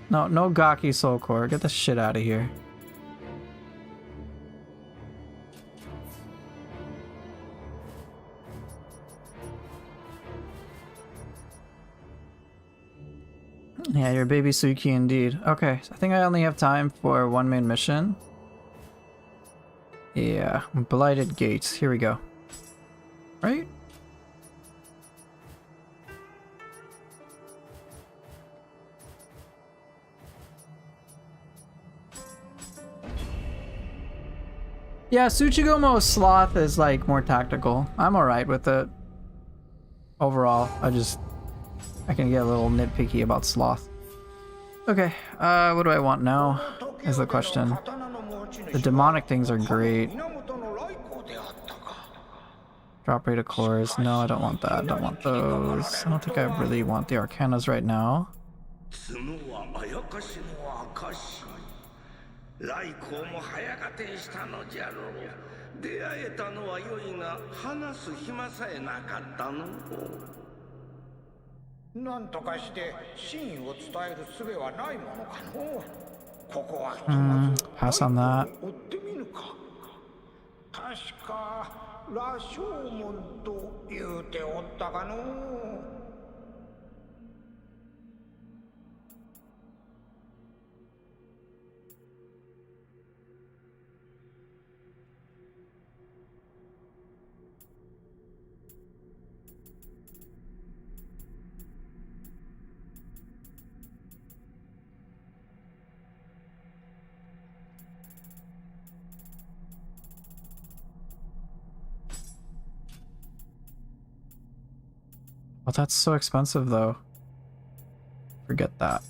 No Gaki Soul Core. Get the shit out of here. Yeah, you're baby Suki indeed. Okay, I think I only have time for one main mission. Yeah, Blighted Gates. Here we go. Right? Yeah, Tsuchigumo Sloth is like more tactical. I'm alright with it. Overall, I can get a little nitpicky about Sloth. Okay, what do I want now? Is the question. The demonic things are great. Drop rate of cores. No, I don't want that. I don't want those. I don't think I really want the Arcanas right now. 来光も早がてしたのじゃろう。出会えたのは良いが、話す暇さえなかったの。なんとかして真意を伝える術はないものかの。ここはひとまず追ってみるか。確か羅生門と言うておったかの。 Oh, that's so expensive though. Forget that.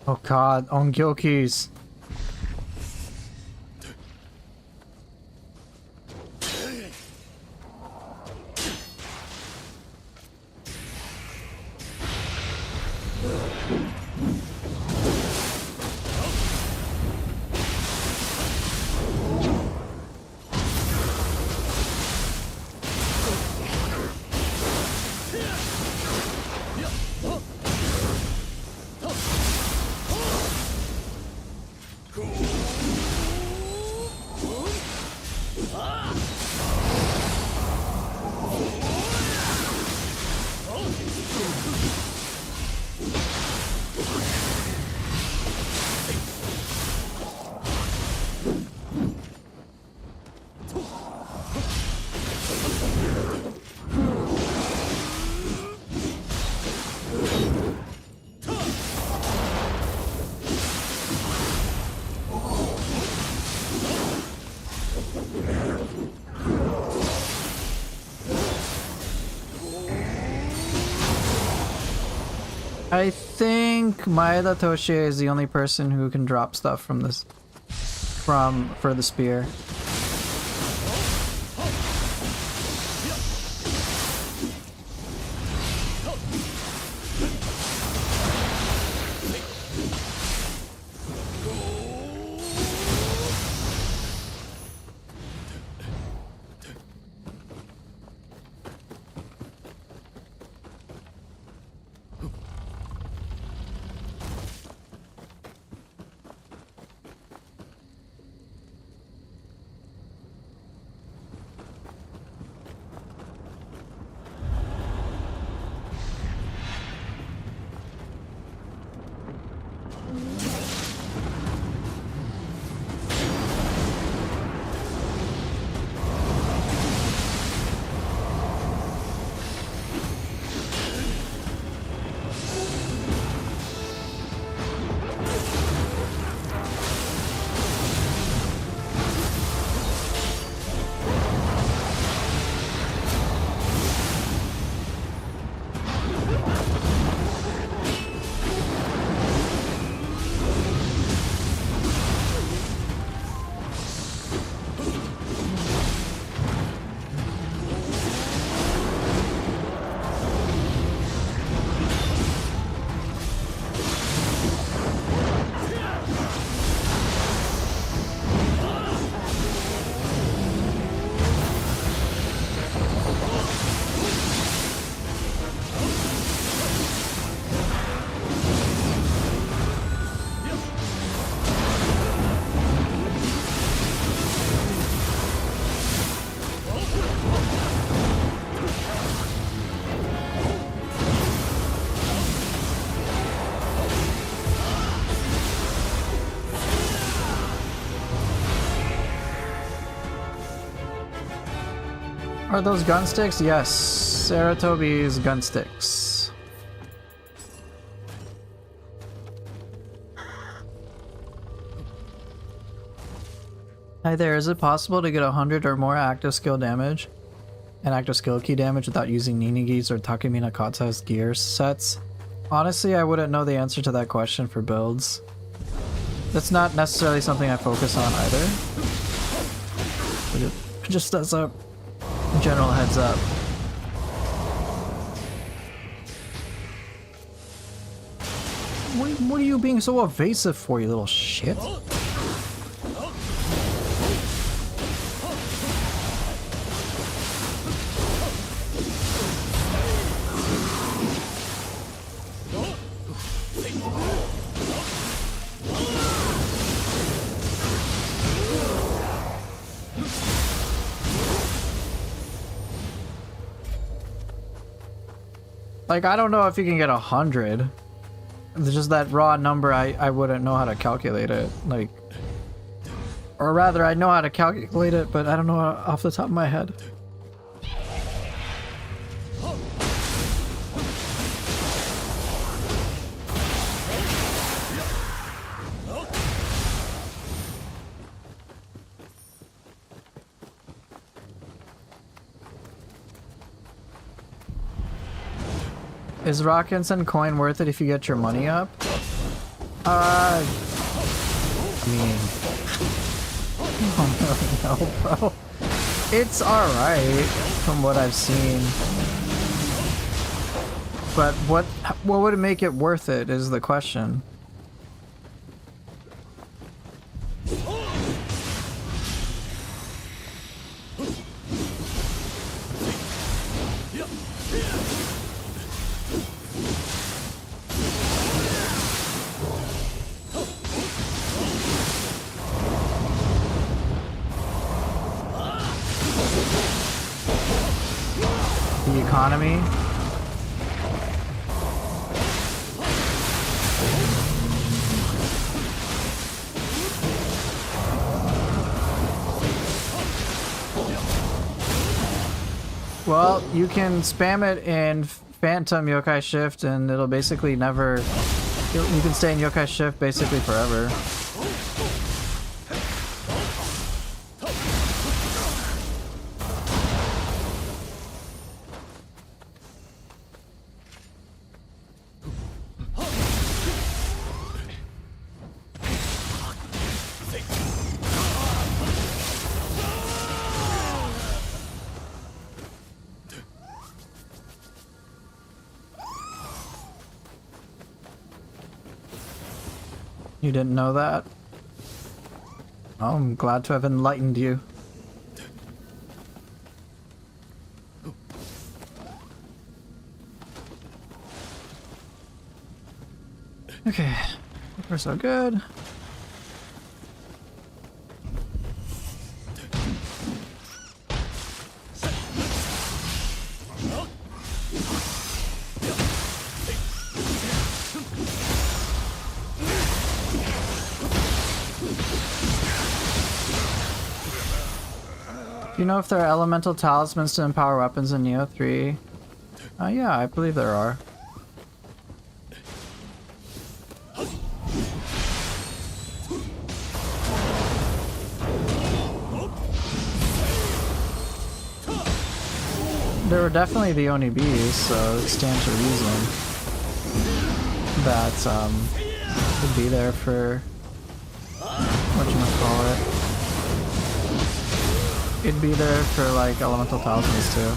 Oh god, Ongyokis. I think Maeda Toshie is the only person who can drop stuff from this for the spear. Are those gun sticks? Yes, Saratobi's gun sticks. Hi there, is it possible to get 100 or more active skill damage and active skill key damage without using Ninigi's or Takumi Nakata's gear sets? Honestly, I wouldn't know the answer to that question for builds. That's not necessarily something I focus on either. But it just as a general heads up. What are you being so evasive for, you little shit? Like, I don't know if you can get 100. It's just that raw number, I wouldn't know how to calculate it. Like, or rather, I know how to calculate it, but I don't know off the top of my head. Is Rockinson coin worth it if you get your money up? I mean, I don't really know, bro. It's alright from what I've seen. But what would make it worth it is the question. The economy. Well, you can spam it in Phantom Yokai Shift and it'll basically never... You can stay in Yokai Shift basically forever. You didn't know that? Oh, I'm glad to have enlightened you. Okay, we're so good. Do you know if there are elemental talismans to empower weapons in Nioh 3? Yeah, I believe there are. They were definitely the only bees, so it stands to reason that would be there for whatchamacallit. It'd be there for like elemental talismans too.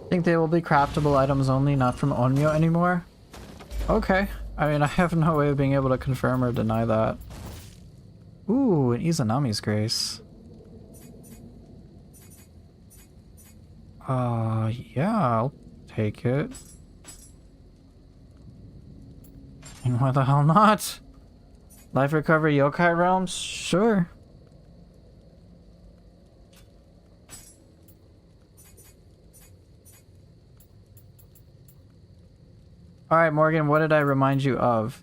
Think they will be craftable items only, not from Onmyo anymore? Okay. I mean, I have no way of being able to confirm or deny that. Ooh, an Izanami's Grace. Yeah, I'll take it. And why the hell not? Life Recovery Yokai Realms? Sure. Alright, Morgan, what did I remind you of?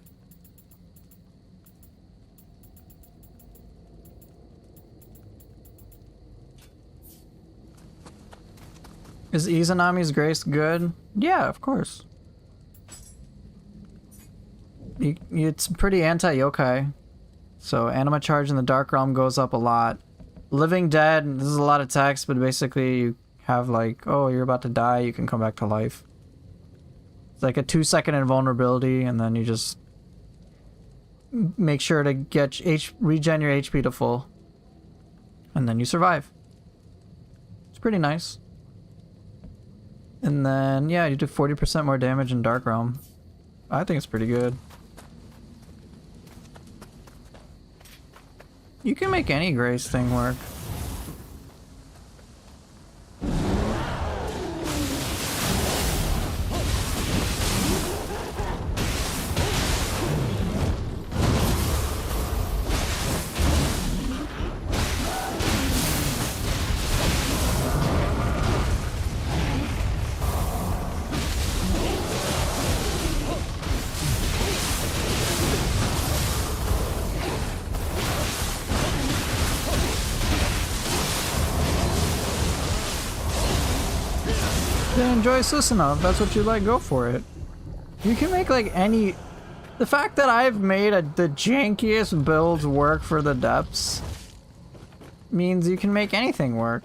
Is Izanami's Grace good? Yeah, of course. It's pretty anti-yokai. So Anima Charge in the Dark Realm goes up a lot. Living Dead, this is a lot of text, but basically you have like, oh, you're about to die, you can come back to life. It's like a 2-second invulnerability, and then you just make sure to get regen your HP to full. And then you survive. It's pretty nice. And then, yeah, you do 40% more damage in Dark Realm. I think it's pretty good. You can make any grace thing work. Then enjoy Susanoo. If that's what you like, go for it. You can make like any... The fact that I've made the jankiest builds work for the depths means you can make anything work.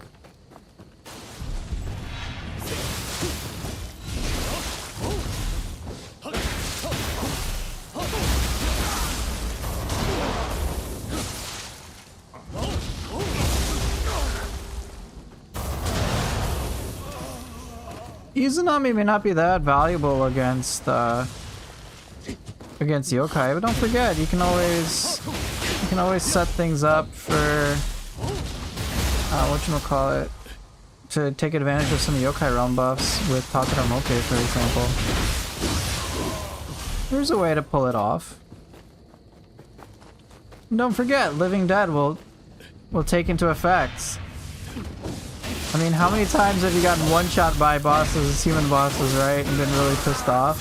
Izanami may not be that valuable against yokai, but don't forget you can always set things up for whatchamacallit, to take advantage of some yokai realm buffs with Takara Moke, for example. There's a way to pull it off. And don't forget, Living Dead will take into effect. I mean, how many times have you gotten one-shot by bosses, human bosses, right, and been really pissed off?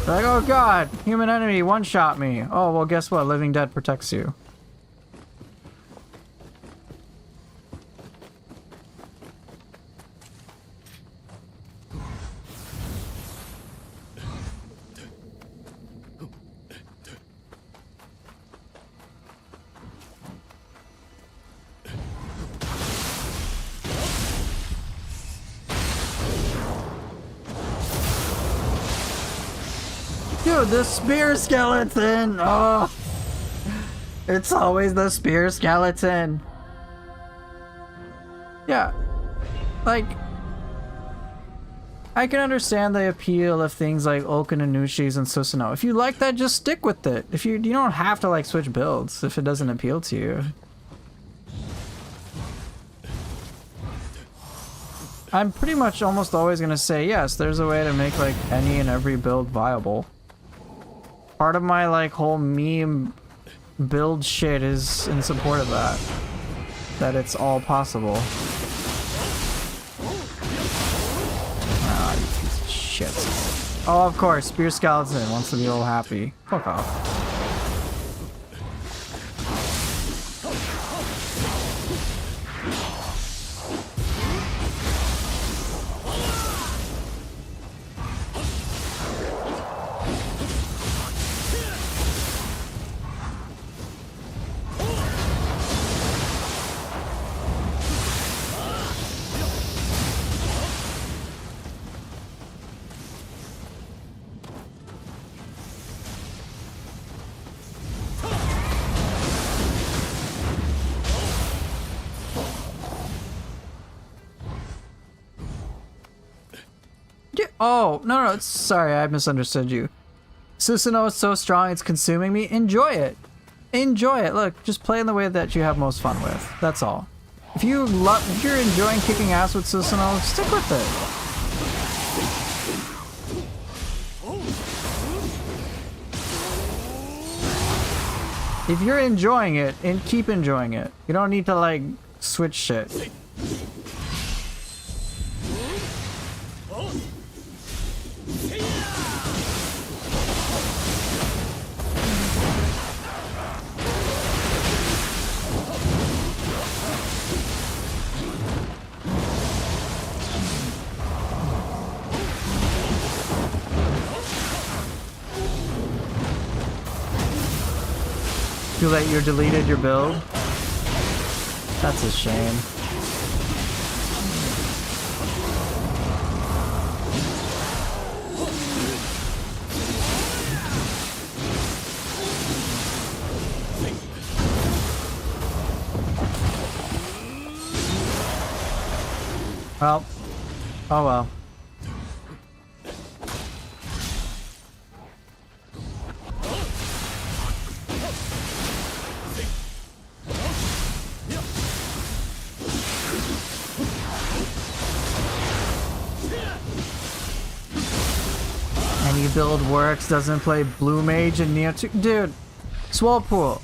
Like, oh god, human enemy one-shot me. Oh, well, guess what? Living Dead protects you. Dude, the spear skeleton! Oh! It's always the spear skeleton. Yeah. Like, I can understand the appeal of things like Oken and Nushis and Susanoo. If you like that, just stick with it. If you don't have to like switch builds if it doesn't appeal to you. I'm pretty much almost always gonna say yes, there's a way to make like any and every build viable. Part of my like whole meme build shit is in support of that. That it's all possible. Ah, you piece of shit. Oh, of course, Spear Skeleton wants to be all happy. Fuck off. Oh, no, it's sorry, I misunderstood you. Susanoo is so strong, it's consuming me. Enjoy it. Enjoy it. Look, just play in the way that you have most fun with. That's all. If you're enjoying kicking ass with Susanoo, stick with it. If you're enjoying it, and keep enjoying it. You don't need to like switch shit. Too late, you deleted your build? That's a shame. Well, Oh well. Any build works, doesn't play Blue Mage and Nioh 2. Dude, Swalpool.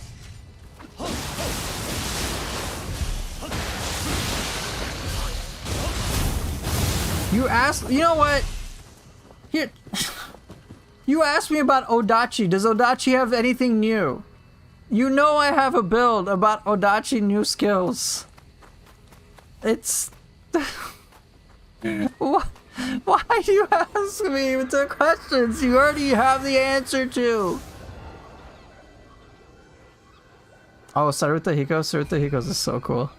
You asked, you know what? Here, you asked me about Odachi. Does Odachi have anything new? You know I have a build about Odachi new skills. It's... Why do you ask me the questions you already have the answer to? Oh, Saruta Hiko? Saruta Hiko's is so cool.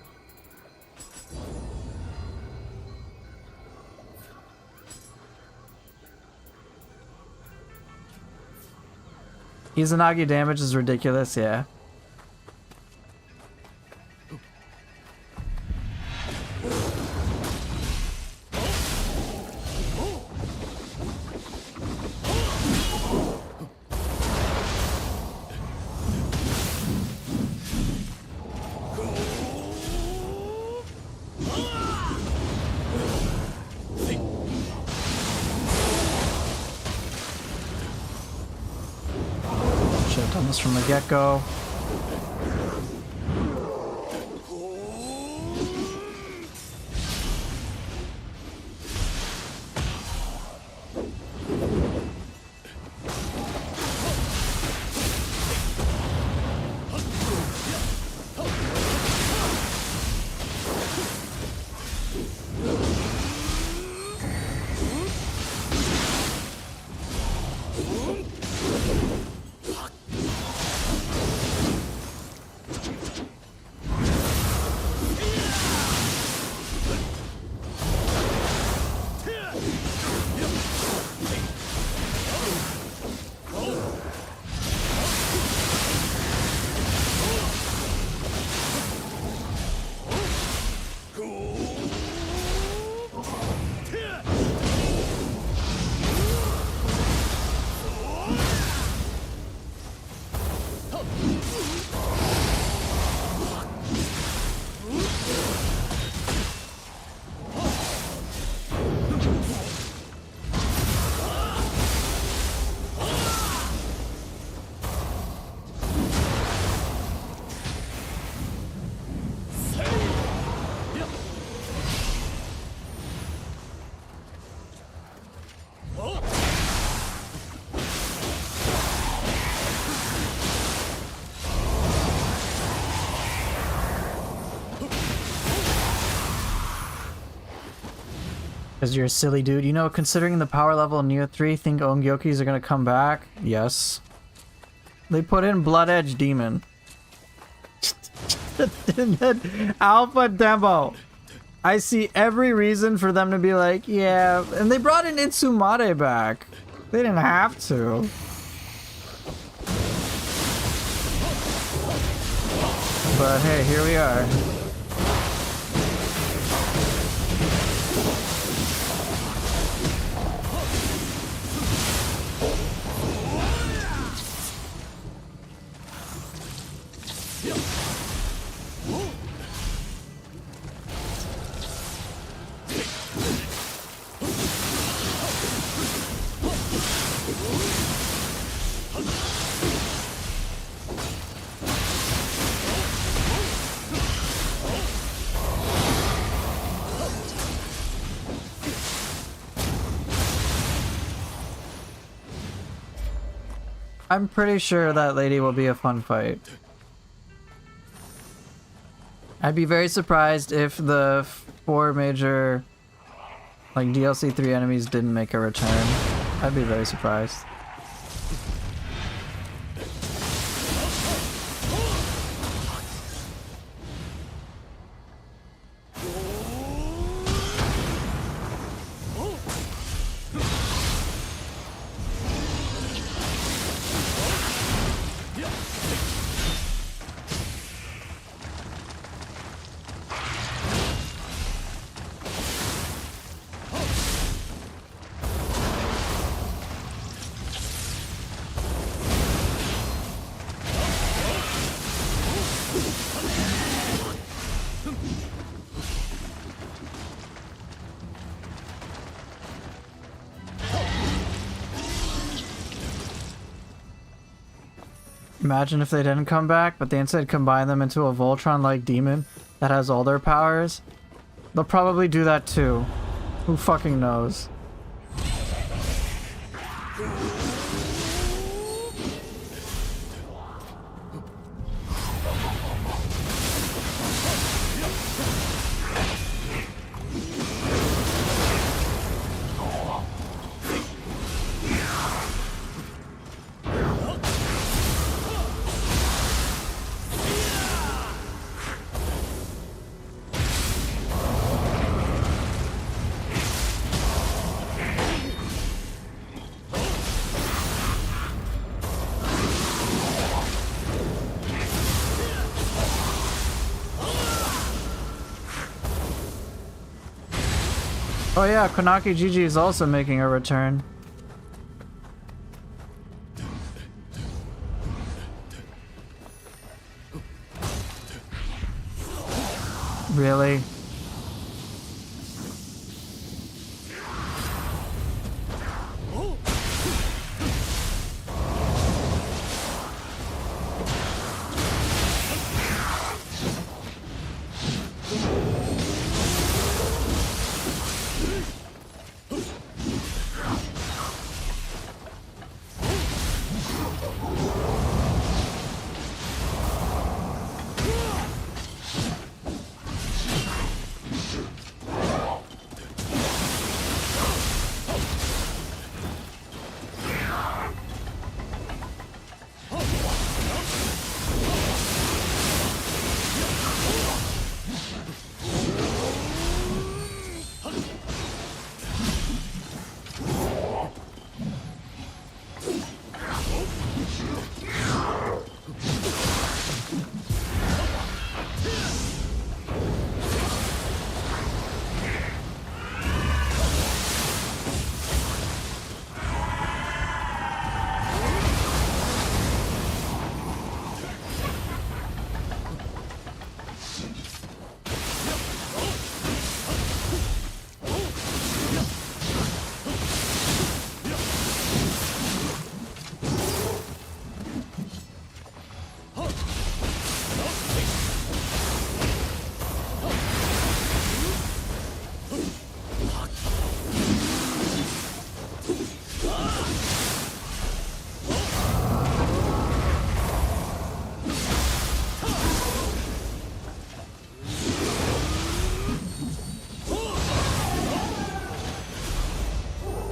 Izanagi damage is ridiculous, yeah. Should have done this from the get-go. Because you're a silly dude. You know, considering the power level in Nioh 3, think Ongyokis are gonna come back? Yes. They put in Blood Edge Demon. Alpha demo. I see every reason for them to be like, yeah. And they brought in Itsumade back. They didn't have to. But hey, here we are. I'm pretty sure that lady will be a fun fight. I'd be very surprised if the 4 major, like, DLC 3 enemies didn't make a return. I'd be very surprised. Imagine if they didn't come back, but they instead combine them into a Voltron-like demon that has all their powers. They'll probably do that too. Who fucking knows? Oh yeah, Konaki Gigi is also making a return. Really?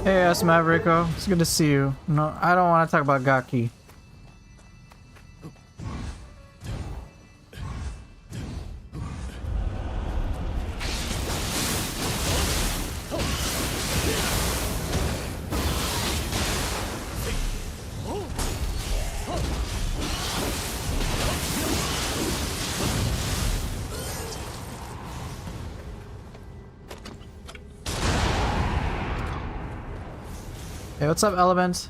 Hey, S Mavericko, it's good to see you. No, I don't want to talk about Gaki. Hey, what's up, Element?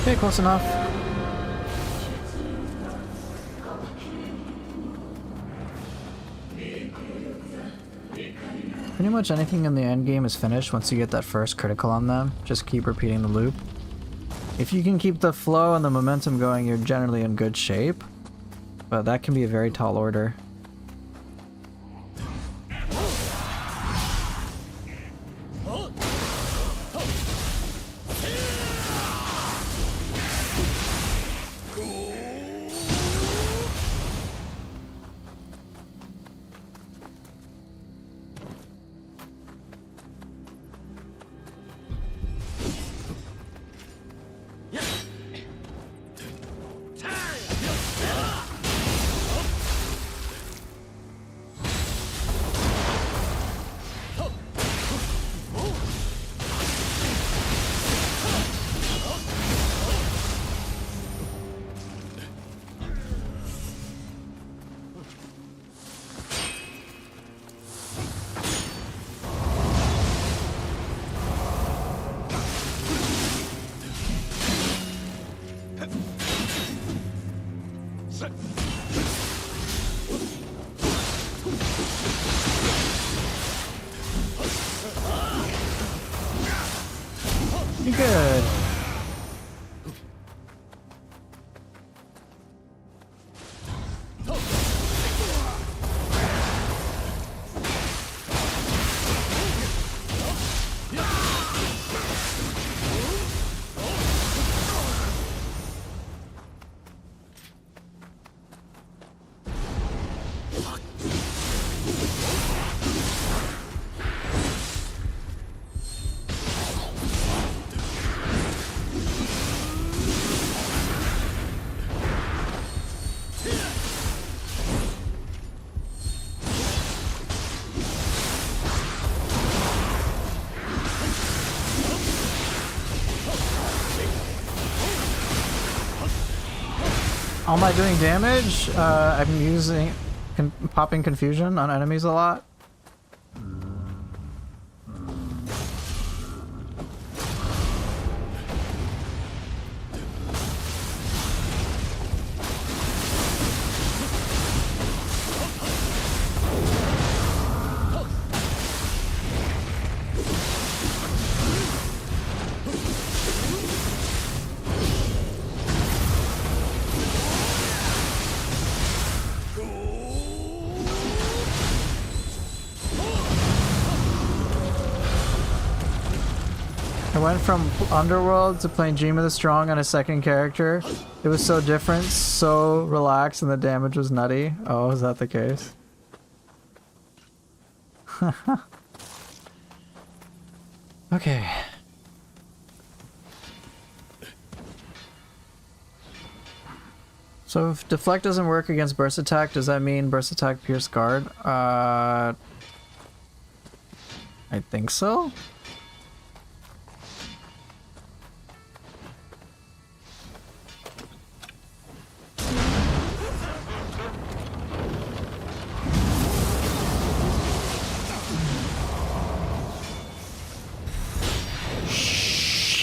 Okay, close enough. Pretty much anything in the end game is finished once you get that first critical on them. Just keep repeating the loop. If you can keep the flow and the momentum going, you're generally in good shape. But that can be a very tall order. Pretty good. Am I doing damage? I'm using popping confusion on enemies a lot. I went from Underworld to playing Dream of the Strong on a second character. It was so different, so relaxed, and the damage was nutty. Oh, is that the case? Okay. So if Deflect doesn't work against Burst Attack, does that mean Burst Attack Pierce Guard? I think so.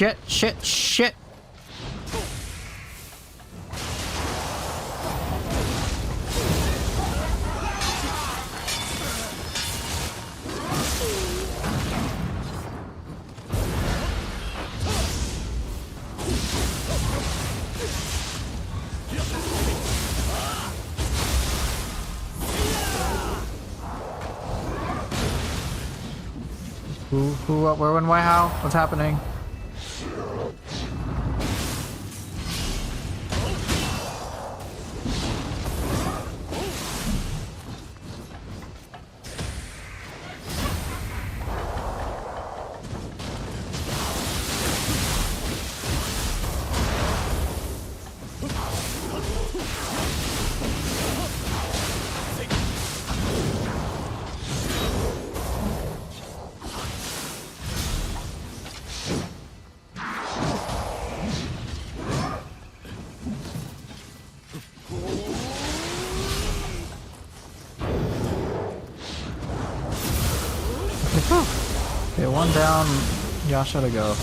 Shit, shit, shit. Who, what, where, when, why, how? What's happening? Okay, one down, Yasha to go.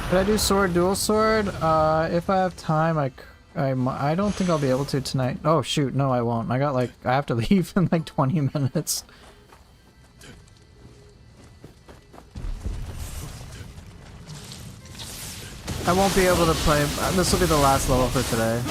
Could I do sword, dual sword? If I have time, I don't think I'll be able to tonight. Oh shoot, no I won't. I have to leave in like 20 minutes. I won't be able to play. This will be the last level for today.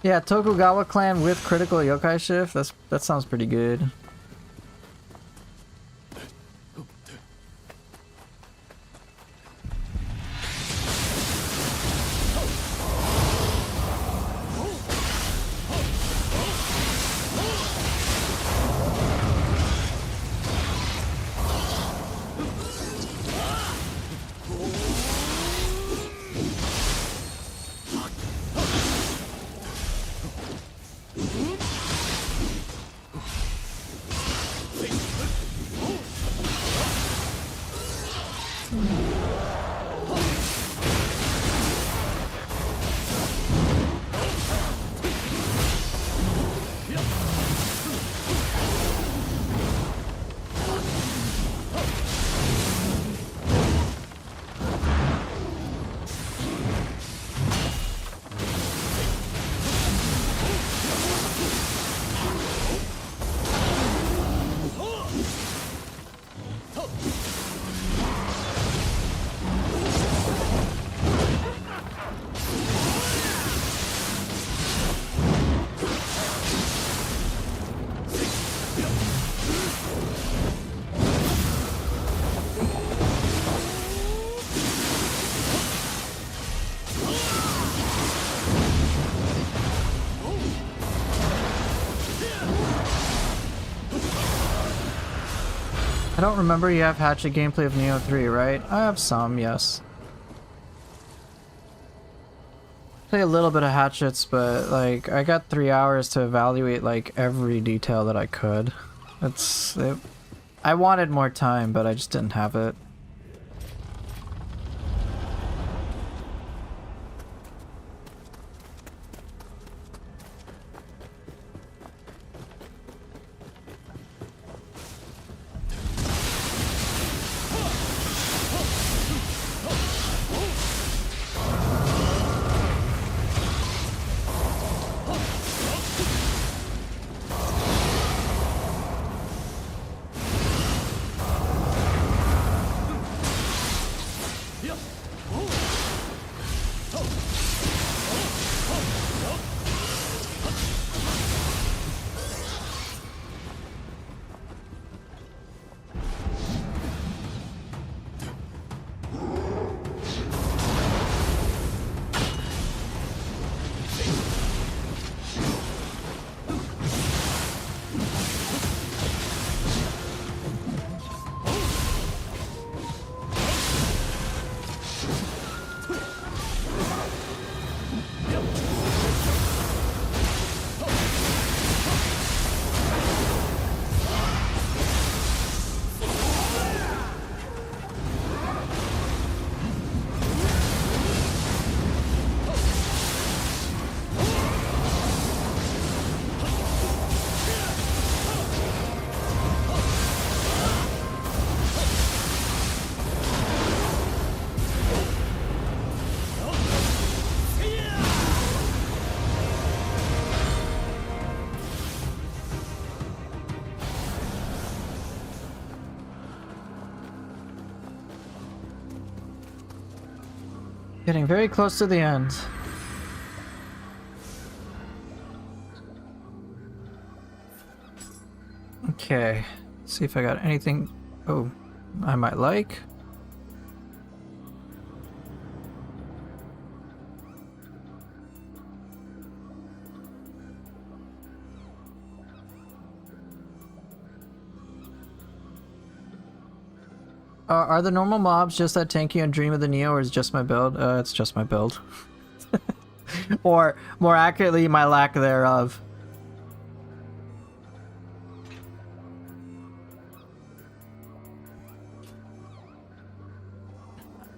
Yeah, Tokugawa clan with critical yokai shift. That sounds pretty good. I don't remember you have hatchet gameplay of Nioh 3, right? I have some, yes. Play a little bit of hatchets, but like I got 3 hours to evaluate like every detail that I could. I wanted more time, but I just didn't have it. Getting very close to the end. Okay, see if I got anything. Oh, I might like. Are the normal mobs just that tanky and dream of the Nioh, or is it just my build? It's just my build. Or, more accurately, my lack thereof.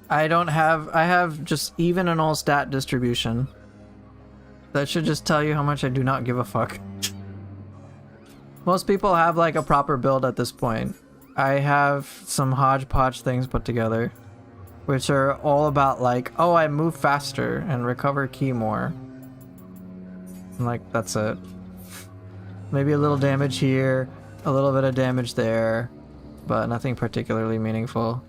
I have just even and all stat distribution. That should just tell you how much I do not give a fuck. Most people have like a proper build at this point. I have some hodgepodge things put together, which are all about like, oh, I move faster and recover ki more. And like, that's it. Maybe a little damage here, a little bit of damage there, but nothing particularly meaningful.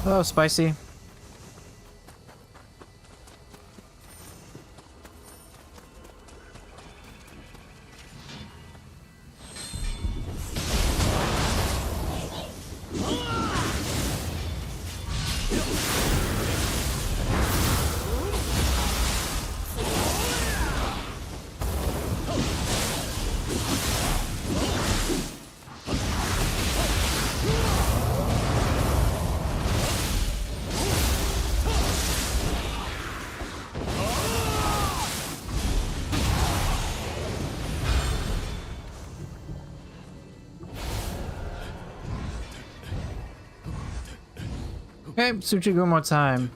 Oh, spicy. Okay, Tsuchigumo time.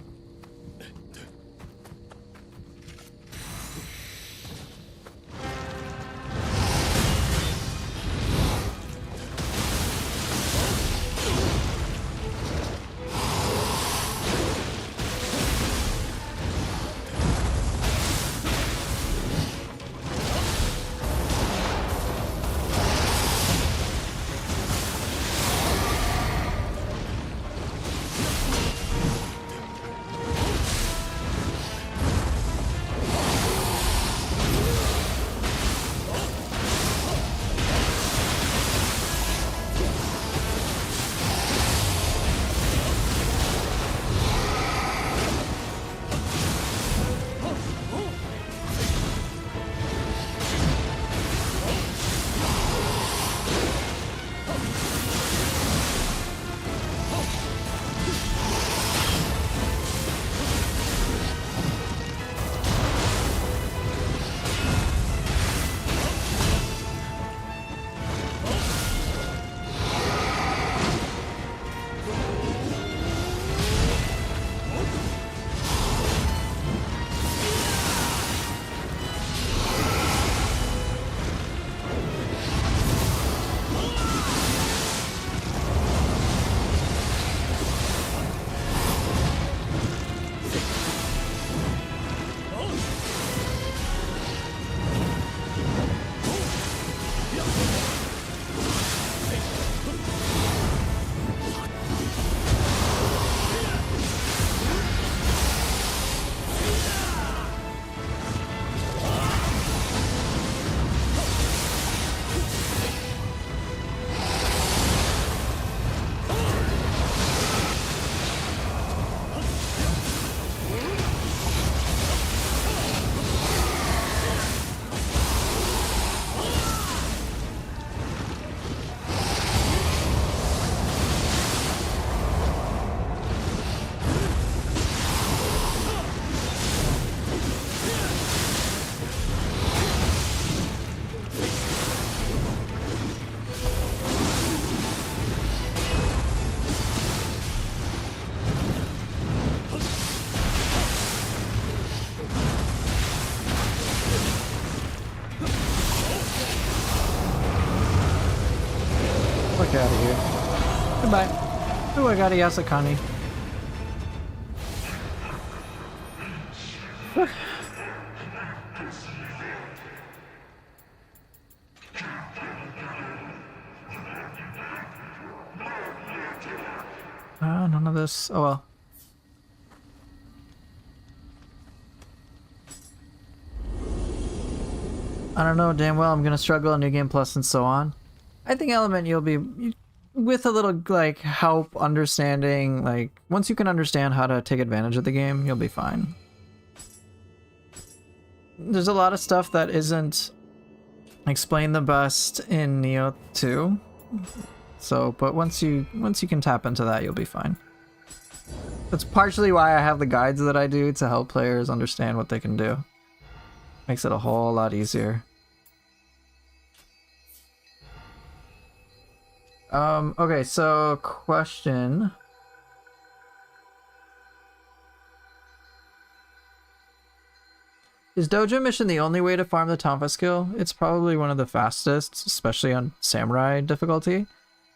Fuck out of here. Goodbye. Ooh, I got a Yasakani. None of this. Oh well. I don't know damn well I'm gonna struggle on New Game Plus and so on. I think Element you'll be, with a little like help understanding, like once you can understand how to take advantage of the game, you'll be fine. There's a lot of stuff that isn't explained the best in Nioh 2. So, but once you can tap into that, you'll be fine. That's partially why I have the guides that I do to help players understand what they can do. Makes it a whole lot easier. Okay, so question. Is Dojo Mission the only way to farm the Tonfa skill? It's probably one of the fastest, especially on Samurai difficulty.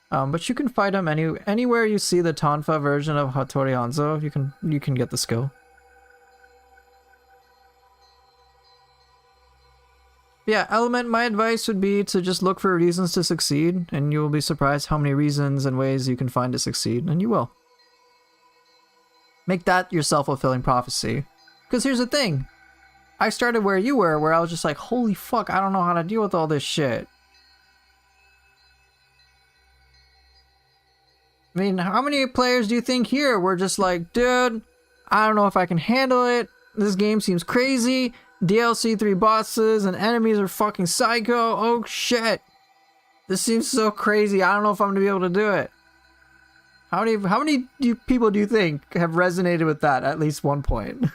But you can fight them anywhere you see the Tonfa version of Hattori Hanzo, you can get the skill. Yeah, Element, my advice would be to just look for reasons to succeed, and you will be surprised how many reasons and ways you can find to succeed, and you will. Make that your self-fulfilling prophecy. Because here's the thing. I started where you were, where I was just like, holy fuck, I don't know how to deal with all this shit. I mean, how many players do you think here were just like, dude, I don't know if I can handle it. This game seems crazy. DLC 3 bosses and enemies are fucking psycho. Oh shit. This seems so crazy. I don't know if I'm gonna be able to do it. How many people do you think have resonated with that at least one point?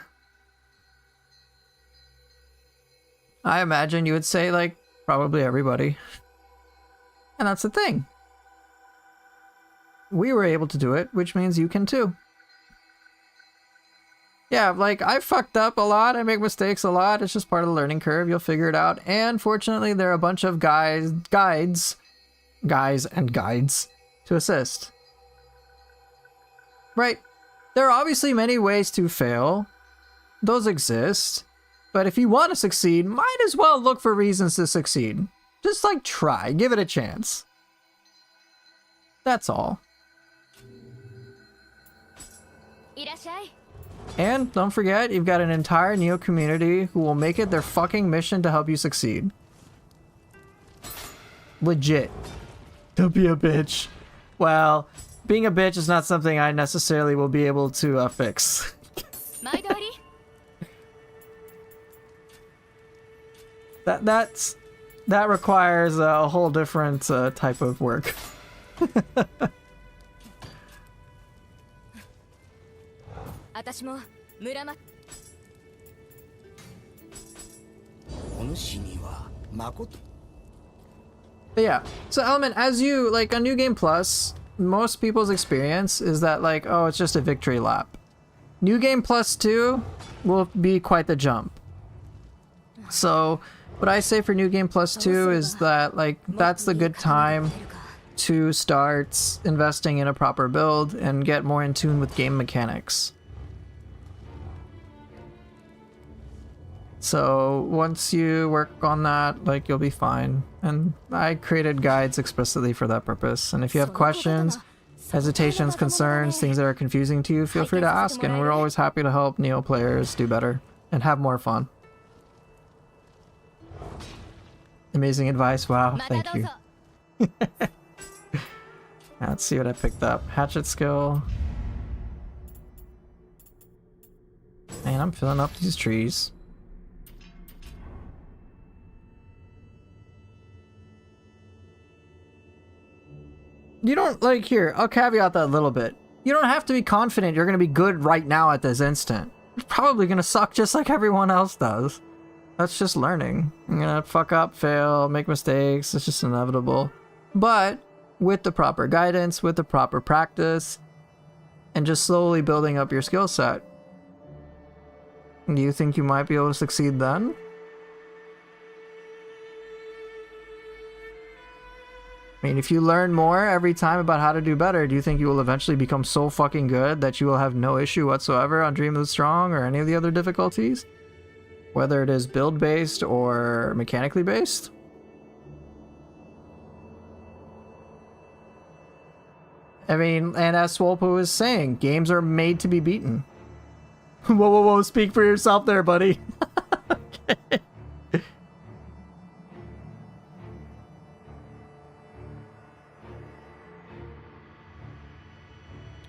I imagine you would say like probably everybody. And that's the thing. We were able to do it, which means you can too. Yeah, like, I fucked up a lot, I make mistakes a lot, it's just part of the learning curve, you'll figure it out, and fortunately there are a bunch of guides to assist. Right, there are obviously many ways to fail, those exist, but if you want to succeed, might as well look for reasons to succeed. Just like try, give it a chance. That's all. And don't forget, you've got an entire Nioh community who will make it their fucking mission to help you succeed. Legit. Don't be a bitch. Well, being a bitch is not something I necessarily will be able to fix. That requires a whole different type of work. But yeah, so Element, as you, like, on New Game Plus, most people's experience is that, like, oh, it's just a victory lap. New Game Plus 2 will be quite the jump. So, what I say for New Game Plus 2 is that, like, that's the good time to start investing in a proper build and get more in tune with game mechanics. So once you work on that, like, you'll be fine. And I created guides explicitly for that purpose. And if you have questions, hesitations, concerns, things that are confusing to you, feel free to ask, and we're always happy to help Nioh players do better and have more fun. Amazing advice, wow, thank you. Let's see what I picked up. Hatchet skill. Man, I'm filling up these trees. You don't, like, here, I'll caveat that a little bit. You don't have to be confident you're going to be good right now at this instant. You're probably going to suck just like everyone else does. That's just learning. You're going to fuck up, fail, make mistakes. It's just inevitable. But with the proper guidance, with the proper practice, and just slowly building up your skill set, do you think you might be able to succeed then? I mean, if you learn more every time about how to do better, do you think you will eventually become so fucking good that you will have no issue whatsoever on Dream of the Strong or any of the other difficulties? Whether it is build-based or mechanically based? I mean, and as Swolpo was saying, games are made to be beaten. Whoa, whoa, whoa, speak for yourself there, buddy. Okay.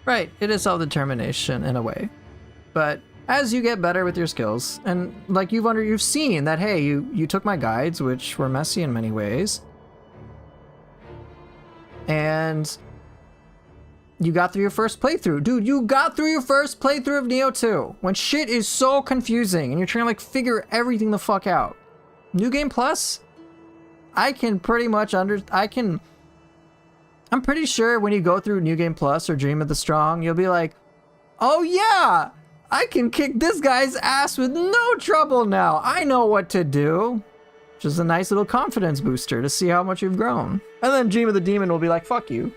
Right, it is self-determination in a way. But as you get better with your skills, and like you've seen that, hey, you took my guides, which were messy in many ways, and you got through your first playthrough. Dude, you got through your first playthrough of Nioh 2, when shit is so confusing and you're trying to like figure everything the fuck out. New Game Plus, I can pretty much I'm pretty sure when you go through New Game Plus or Dream of the Strong, you'll be like, oh yeah, I can kick this guy's ass with no trouble now. I know what to do. Just a nice little confidence booster to see how much you've grown. And then Dream of the Demon will be like, fuck you.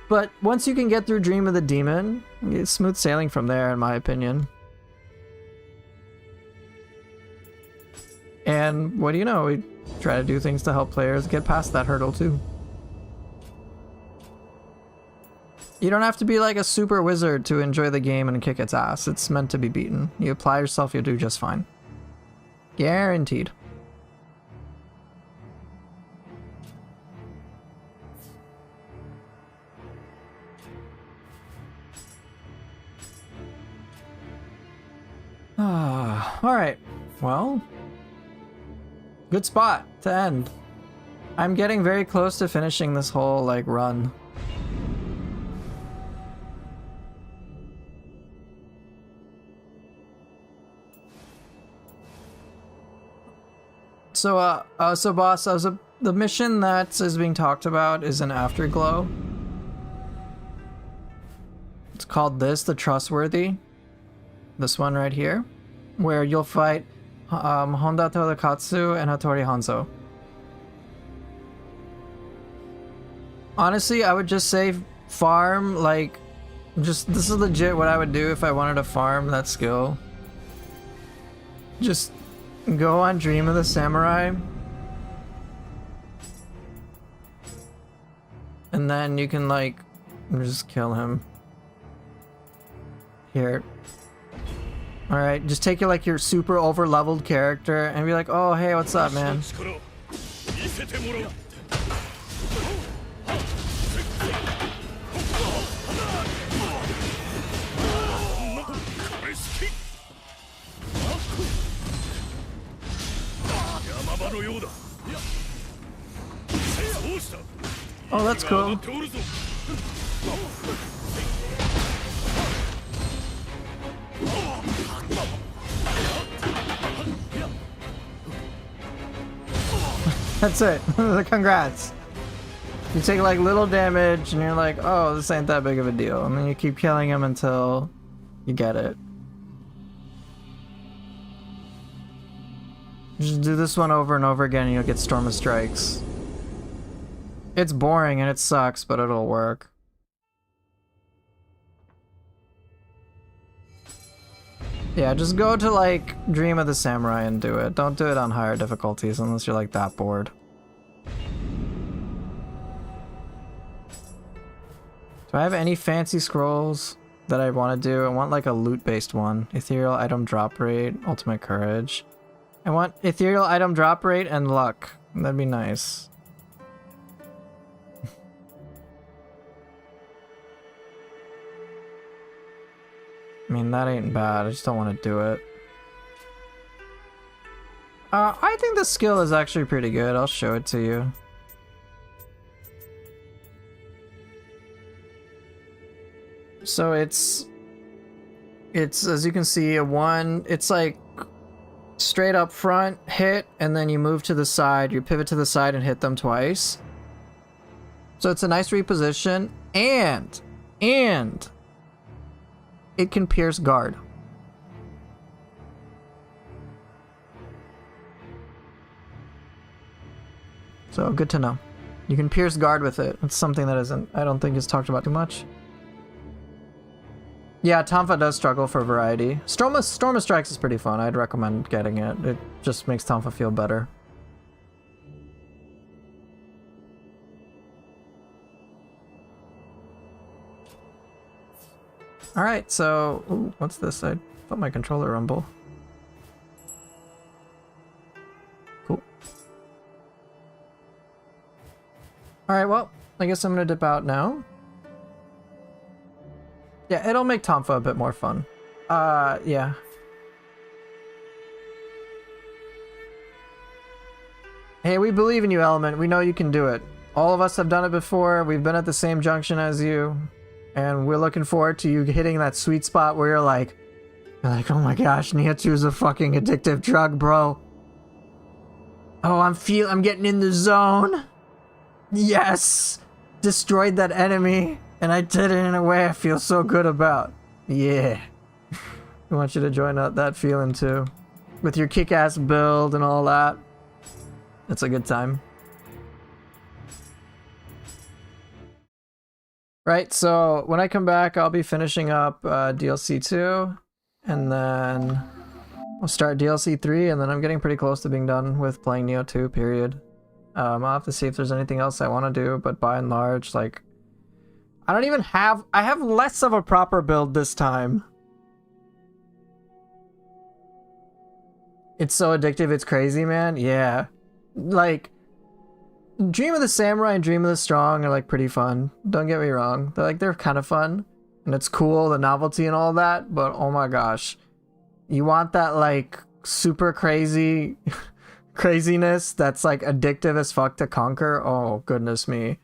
But once you can get through Dream of the Demon, it's smooth sailing from there, in my opinion. And what do you know? We try to do things to help players get past that hurdle too. You don't have to be like a super wizard to enjoy the game and kick its ass. It's meant to be beaten. You apply yourself, you'll do just fine. Guaranteed. Alright. Well, good spot to end. I'm getting very close to finishing this whole, like, run. So, boss, the mission that is being talked about is an Afterglow. It's called the Trustworthy. This one right here, where you'll fight Honda Todakatsu and Hattori Hanzo. Honestly, I would just say farm, like, this is legit what I would do if I wanted to farm that skill. Just go on Dream of the Samurai, and then you can, like, just kill him. Here. Alright, just take your super over-leveled character and be like, oh, hey, what's up, man? Oh, that's cool. That's it. Congrats. You take like little damage and you're like, oh, this ain't that big of a deal. And then you keep killing him until you get it. Just do this one over and over again and you'll get Storm of Strikes. It's boring and it sucks, but it'll work. Yeah, just go to like Dream of the Samurai and do it. Don't do it on higher difficulties unless you're like that bored. Do I have any fancy scrolls that I want to do? I want like a loot-based one. Ethereal item drop rate, ultimate courage. I want ethereal item drop rate and luck. That'd be nice. I mean, that ain't bad. I just don't want to do it. I think the skill is actually pretty good. I'll show it to you. So it's as you can see, it's like straight up front hit, and then you move to the side, you pivot to the side and hit them twice. So it's a nice reposition, and it can pierce guard. So good to know. You can pierce guard with it. It's something that I don't think is talked about too much. Yeah, Tonfa does struggle for variety. Storm of Strikes is pretty fun. I'd recommend getting it. It just makes Tonfa feel better. Alright, so... Ooh, what's this? I felt my controller rumble. Cool. Alright, well, I guess I'm gonna dip out now. Yeah, it'll make Tonfa a bit more fun. Yeah. Hey, we believe in you, Element. We know you can do it. All of us have done it before. We've been at the same junction as you. And we're looking forward to you hitting that sweet spot where you're like, oh my gosh, Nioh 2 is a fucking addictive drug, bro. Oh, I'm getting in the zone. Yes! Destroyed that enemy. And I did it in a way I feel so good about. Yeah. I want you to join out that feeling too. With your kick-ass build and all that. It's a good time. Right, so when I come back, I'll be finishing up DLC 2. And then we'll start DLC 3. And then I'm getting pretty close to being done with playing Nioh 2, period. I'll have to see if there's anything else I want to do. But by and large, like... I have less of a proper build this time. It's so addictive, it's crazy, man. Yeah. Like, Dream of the Samurai and Dream of the Strong are like pretty fun. Don't get me wrong. They're kind of fun. And it's cool, the novelty and all that, but oh my gosh. You want that like super crazy craziness that's like addictive as fuck to conquer? Oh goodness me.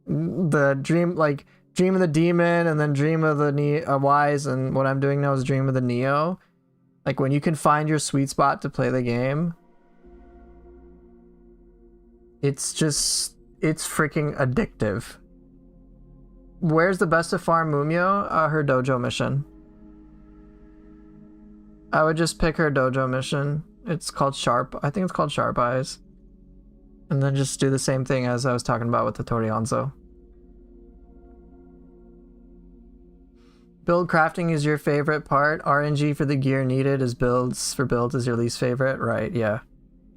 The Dream of the Demon and then Dream of the Wise, and what I'm doing now is Dream of the Nioh. Like when you can find your sweet spot to play the game, it's freaking addictive. Where's the best to farm Mumio? Her dojo mission. I would just pick her dojo mission. It's called Sharp. I think it's called Sharp Eyes. And then just do the same thing as I was talking about with the Torianzo. Build crafting is your favorite part. RNG for the gear needed is builds is your least favorite. Right, yeah.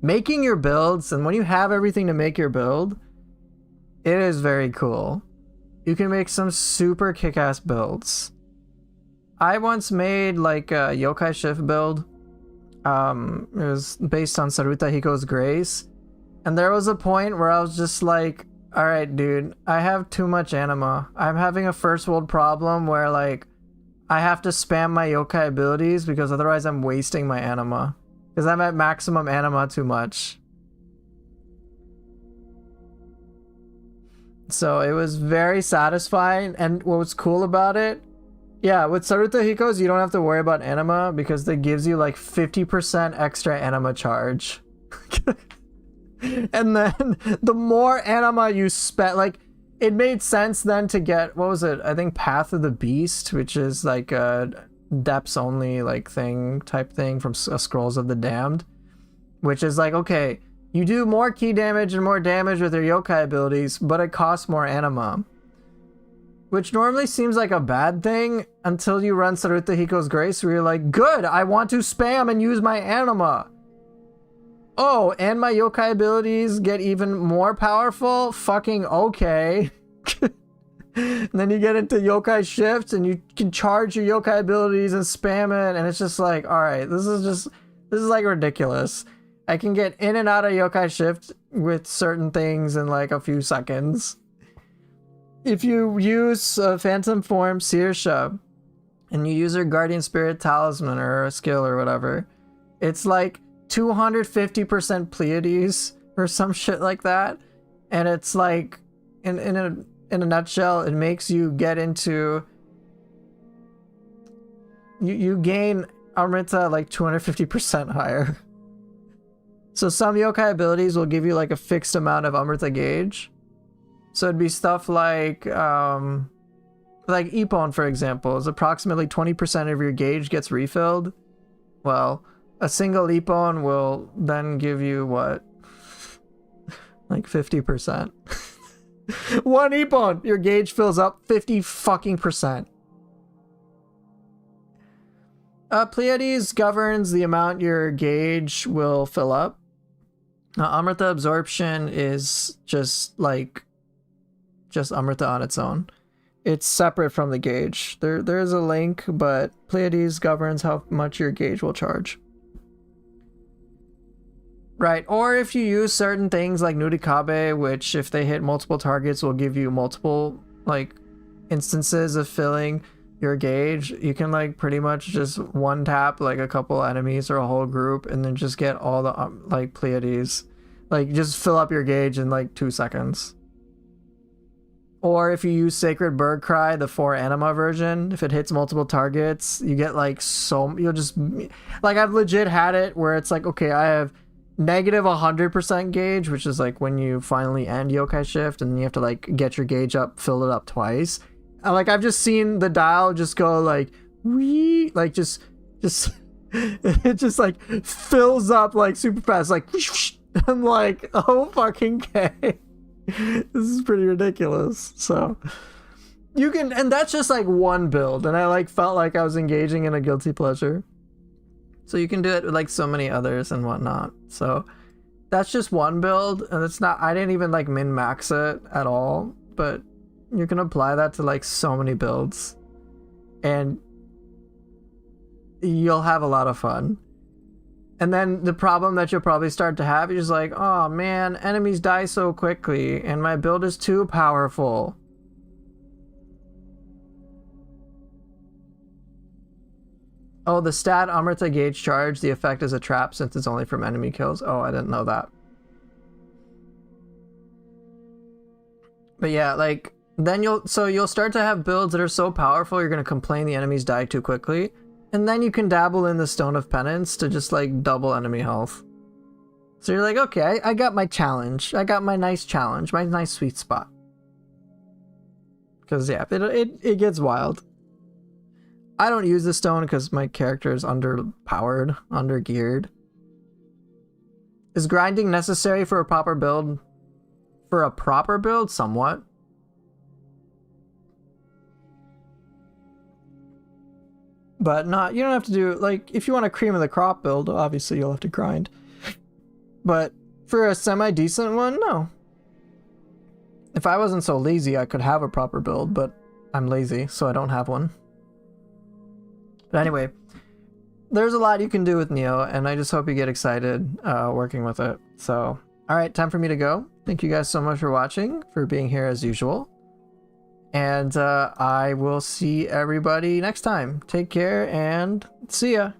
Making your builds, and when you have everything to make your build, it is very cool. You can make some super kick-ass builds. I once made like a Yokai Shift build. It was based on Saruta Hiko's Grace. And there was a point where I was just like, alright dude, I have too much anima. I'm having a first world problem where like, I have to spam my yokai abilities because otherwise I'm wasting my anima. Because I'm at maximum anima too much. So it was very satisfying, and what was cool about it, yeah, with Saruta Hiko's you don't have to worry about anima because it gives you like 50% extra anima charge. And then the more anima you spend, like, it made sense then to get, what was it? I think Path of the Beast, which is like a depths only like type thing from Scrolls of the Damned, which is like, okay, you do more key damage and more damage with your yokai abilities, but it costs more anima. Which normally seems like a bad thing until you run Saruta Hiko's Grace, where you're like, good, I want to spam and use my anima. Oh, and my yokai abilities get even more powerful? Fucking okay. And then you get into yokai shifts and you can charge your yokai abilities and spam it, and it's just like, alright, this is like ridiculous. I can get in and out of yokai shift with certain things in like a few seconds. If you use Phantom Form Sirsha and you use her Guardian Spirit Talisman or a skill or whatever, it's like 250% Pleiades or some shit like that, and it's like in a nutshell, it makes you get into you gain Amrita like 250% higher. So some yokai abilities will give you like a fixed amount of Amrita gauge. So it'd be stuff like Ippon, for example, is approximately 20% of your gauge gets refilled. Well, a single Ippon will then give you what? like 50%. One Epon, your gauge fills up 50 fucking percent. Pleiades governs the amount your gauge will fill up. Amrita absorption is just Amrita on its own. It's separate from the gauge. There is a link, but Pleiades governs how much your gauge will charge. Right, or if you use certain things like Nurikabe, which if they hit multiple targets will give you multiple like instances of filling your gauge, you can like pretty much just one tap like a couple enemies or a whole group and then just get all the like Pleiades. Like just fill up your gauge in like 2 seconds. Or if you use Sacred Bird Cry, the 4 anima version, if it hits multiple targets, you get like you'll just like I've legit had it where it's like, okay, I have negative 100% gauge, which is like when you finally end Yokai Shift and you have to like get your gauge up, fill it up twice. And like I've just seen the dial just go like wee, like just it just like fills up like super fast, like I'm like, oh fucking okay. This is pretty ridiculous. So you can, and that's just like one build, and I like felt like I was engaging in a guilty pleasure. So you can do it with like so many others and whatnot. So that's just one build, and it's not, I didn't even like min-max it at all, but you can apply that to like so many builds and you'll have a lot of fun. And then the problem that you'll probably start to have is like, oh man, enemies die so quickly and my build is too powerful. Oh, the stat Amrita gauge charge, the effect is a trap since it's only from enemy kills. Oh, I didn't know that. But yeah, like, then you'll start to have builds that are so powerful you're going to complain the enemies die too quickly. And then you can dabble in the Stone of Penance to just like double enemy health. So you're like, okay, I got my challenge. I got my nice challenge, my nice sweet spot. Because yeah, it gets wild. I don't use the stone because my character is underpowered, undergeared. Is grinding necessary for a proper build? For a proper build, somewhat. But not, you don't have to do, like, if you want a cream of the crop build, obviously you'll have to grind. But for a semi-decent one, no. If I wasn't so lazy, I could have a proper build, but I'm lazy, so I don't have one. But anyway, there's a lot you can do with Nioh, and I just hope you get excited working with it. So, alright, time for me to go. Thank you guys so much for watching, for being here as usual. And I will see everybody next time. Take care, and see ya!